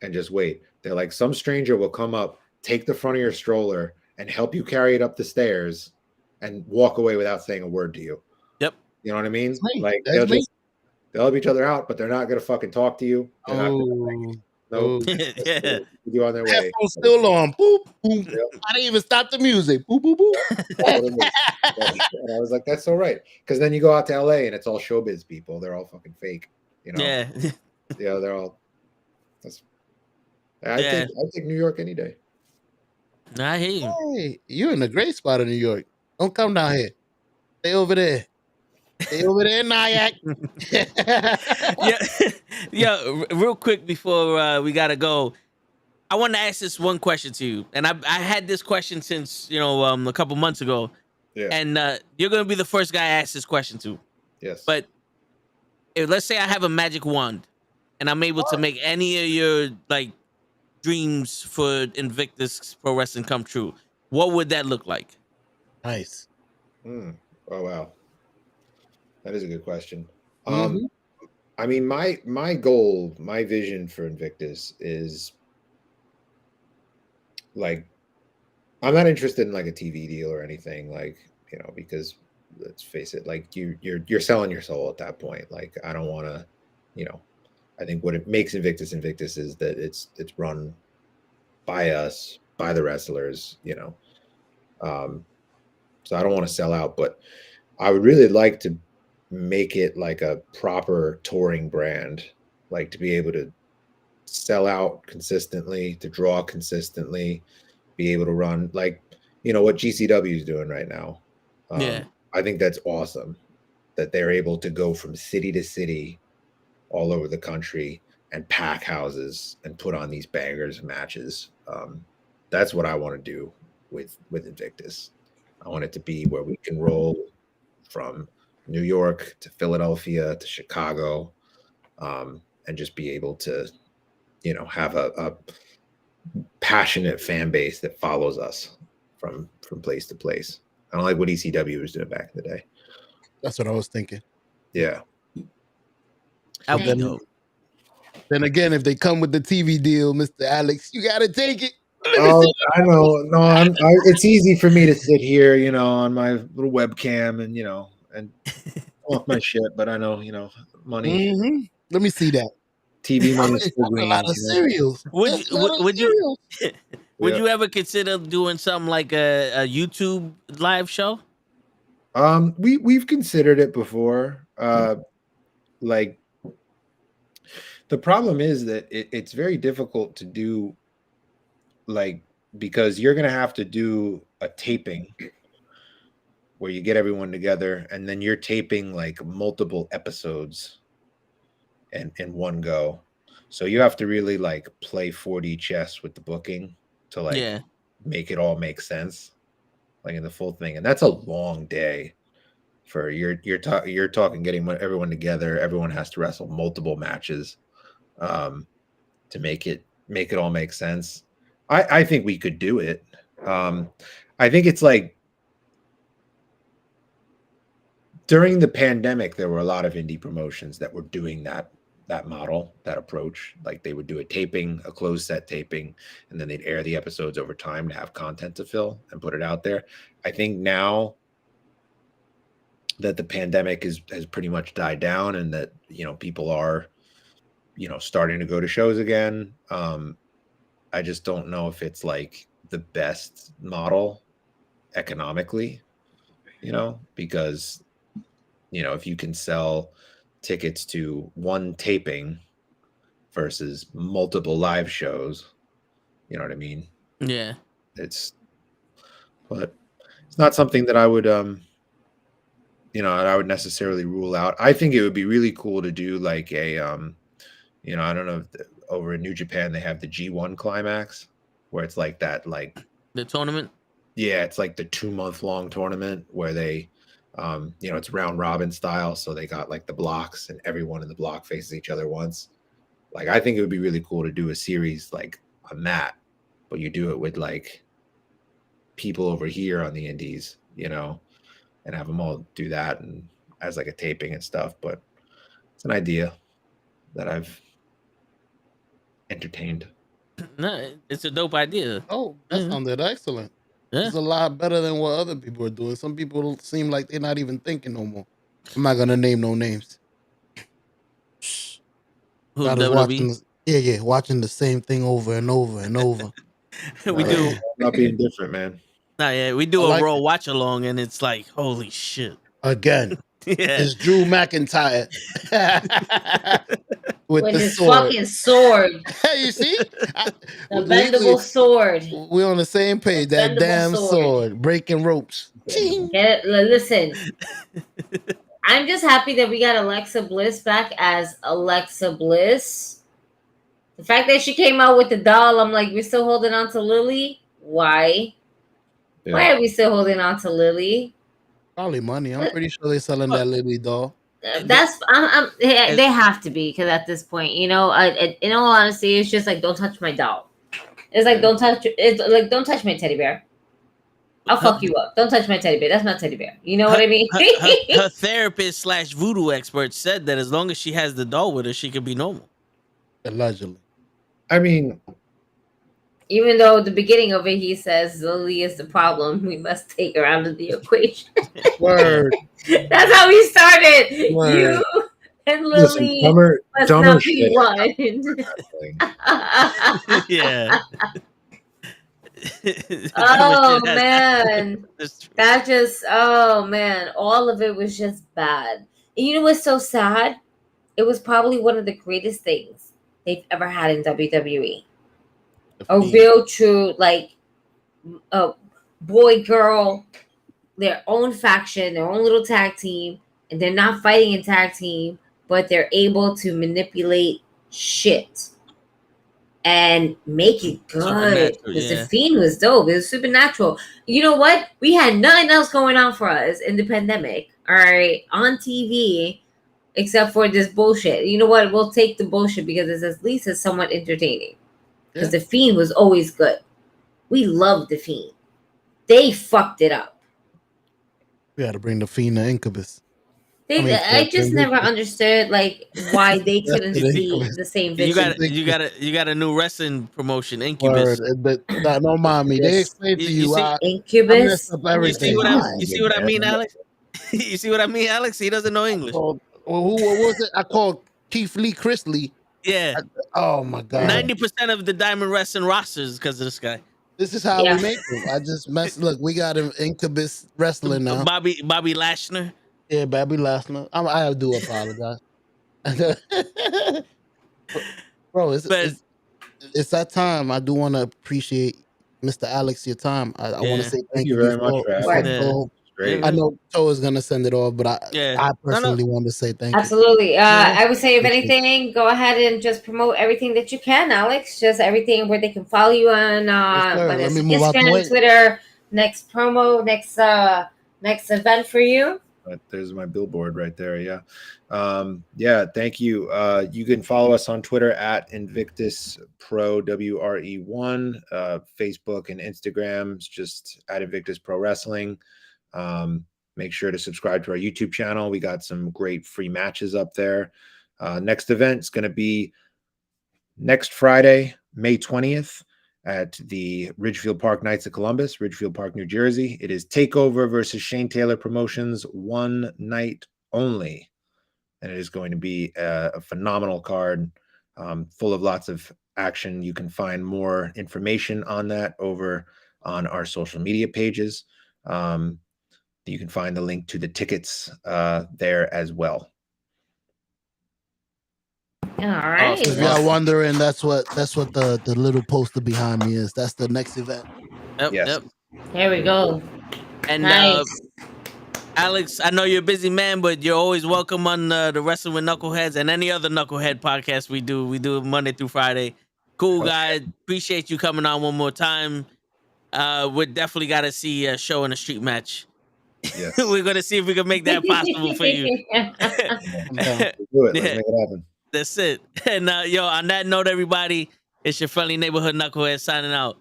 and just wait. They're some stranger will come up, take the front of your stroller, and help you carry it up the stairs and walk away without saying a word to you. Yep. You know what I mean? That's me. Like That's me. they'll help each other out, but they're not gonna fucking talk to you. They're not gonna, Oh, Yeah. you on their way. headphones still on. Boop, boop. Yep. I didn't even stop the music. Boop, boop, boop. That's what it is. And I was like, that's so right. Because then you go out to LA and it's all showbiz people. They're all fucking fake. You know? Yeah. Yeah, they're all. I take New York any day. I hear you. Hey, you're in a great spot in New York. Don't come down here. Stay over there. Stay over there, Nyack. Yeah, real quick before we gotta go, I want to ask this one question to you, and I had this question since a couple months ago, and you're gonna be the first guy I ask this question to. Yes. But if, let's say I have a magic wand, and I'm able to make any of your dreams for Invictus Pro Wrestling come true, what would that look like? Nice. Oh wow, that is a good question. Mhm. I mean, my goal, my vision for Invictus is like, I'm not interested in like a TV deal or anything, because let's face it, like you're selling your soul at that point. Like I don't want to, I think what it makes Invictus is that it's run by us, by the wrestlers, so I don't want to sell out, but I would really like to make it like a proper touring brand, like to be able to sell out consistently, to draw consistently, be able to run like, what GCW is doing right now. I think that's awesome that they're able to go from city to city all over the country and pack houses and put on these bangers matches. That's what I want to do with Invictus. I want it to be where we can roll from New York to Philadelphia to Chicago, and just be able to, have a passionate fan base that follows us from place to place. I don't like what ECW was doing back in the day. That's what I was thinking. Yeah. Then again, if they come with the TV deal, Mr. Alex, you got to take it. Oh, I know. No, it's easy for me to sit here, on my little webcam and, and off my shit, but I know, money. Mm-hmm. Let me see that. TV money. A lot of cereals. Would you ever consider doing something like a YouTube live show? We've considered it before. Like the problem is that it's very difficult to do, like, because you're going to have to do a taping where you get everyone together and then you're taping like multiple episodes in one go. So you have to really like play 4D chess with the booking to like make it all make sense, like in the full thing. And that's a long day for you're talking getting everyone together. Everyone has to wrestle multiple matches to make it all make sense. I think we could do it. I think it's like during the pandemic, there were a lot of indie promotions that were doing that model, that approach. Like they would do a taping, a closed set taping, and then they'd air the episodes over time to have content to fill and put it out there. I think now that the pandemic has pretty much died down and that, people are, starting to go to shows again. I just don't know if it's like the best model economically, because, if you can sell tickets to one taping versus multiple live shows, you know what I mean? Yeah. But it's not something that I would, I would necessarily rule out. I think it would be really cool to do like a, I don't know if over in New Japan, they have the G1 climax where it's like that, like the tournament. Yeah. It's like the 2-month long tournament where they, it's round robin style. So they got like the blocks and everyone in the block faces each other once. Like, I think it would be really cool to do a series like on that, but you do it with like people over here on the indies, and have them all do that and as like a taping and stuff. But it's an idea that I've entertained. No, it's a dope idea. Oh, that sounded excellent. It's a lot better than what other people are doing. Some people seem like they're not even thinking no more. I'm not gonna name no names. Who, God is WWE? watching. Yeah, watching the same thing over and over and over. We do. I'm not being different, man. Nah, yeah, we do I a like Raw it. watch along, and it's like, holy shit. Again, Yeah. it's Drew McIntyre with the his sword. fucking sword. You see, The bendable sword. We're on the same page. That Bendable damn sword. sword breaking ropes. Listen, I'm just happy that we got Alexa Bliss back as Alexa Bliss. The fact that she came out with the doll, I'm like, we're still holding on to Lily? Why? Yeah. Why are we still holding on to Lily? Probably money. I'm pretty sure they're selling that Lily doll. That's they have to be, because at this point, in all honesty, it's just like, don't touch my doll. It's like, don't touch my teddy bear. I'll fuck you up. Don't touch my teddy bear. That's my teddy bear. You know what I mean? her therapist / voodoo expert said that as long as she has the doll with her, she could be normal. Allegedly. I mean, even though at the beginning of it, he says Lily is the problem, we must take her out of the equation. Word. That's how we started. Word. You and listen, Lily dumber must not be shit. one. Yeah. Oh man, that just all of it was just bad. And you know what's so sad? It was probably one of the greatest things they've ever had in WWE. A real true, like, boy girl, their own faction, their own little tag team, and they're not fighting in tag team, but they're able to manipulate shit and make it good. Because the Fiend was dope. It was supernatural. You know what? We had nothing else going on for us in the pandemic, all right, on TV, except for this bullshit. You know what? We'll take the bullshit because it's at least it's somewhat entertaining. Because the Fiend was always good. We loved the Fiend. They fucked it up. We had to bring the Fiend to Incubus. I just never understood like why they couldn't see the same vision. You got a new wrestling promotion, Incubus. Don't mind me. They explained to you. Incubus. I messed up everything. You see what I mean, Alex? You see what I mean, Alex? He doesn't know English. What was it? I called Keith Lee Chris Lee. Yeah. Oh my God. 90% of the Diamond Wrestling rosters because of this guy. This is how we make it. I just messed. Look, we got an Incubus wrestling now. Bobby Lashley. Yeah, Bobby Lashley. I do apologize. Bro, it's that time. I do want to appreciate Mr. Alex your time. I want to say thank you very much. I know Toe is gonna send it off, but I personally want to say thank you. Absolutely. I would say, if anything, go ahead and just promote everything that you can, Alex. Just everything where they can follow you on Instagram, Twitter. Next promo, next event for you. There's my billboard right there. Yeah. Thank you. You can follow us on Twitter at Invictus Pro WRE1, Facebook and Instagram. It's just at Invictus Pro Wrestling. Make sure to subscribe to our YouTube channel. We got some great free matches up there. Next event is going to be next Friday, May 20th at the Ridgefield Park Knights of Columbus, Ridgefield Park, New Jersey. It is TakeOver versus Shane Taylor Promotions, one night only. And it is going to be a phenomenal card, full of lots of action. You can find more information on that over on our social media pages. You can find the link to the tickets there as well. All right. If y'all wondering, that's what the little poster behind me is. That's the next event. Yep. There we go. And nice. Alex, I know you're a busy man, but you're always welcome on the Wrestling with Knuckleheads and any other Knucklehead podcast we do. We do Monday through Friday. Cool, guy. Appreciate you coming on one more time. We definitely got to see a show and a street match. Yes. We're going to see if we can make that possible for you. Do it. Let's make it happen. That's it. And on that note, everybody, it's your friendly neighborhood Knucklehead signing out.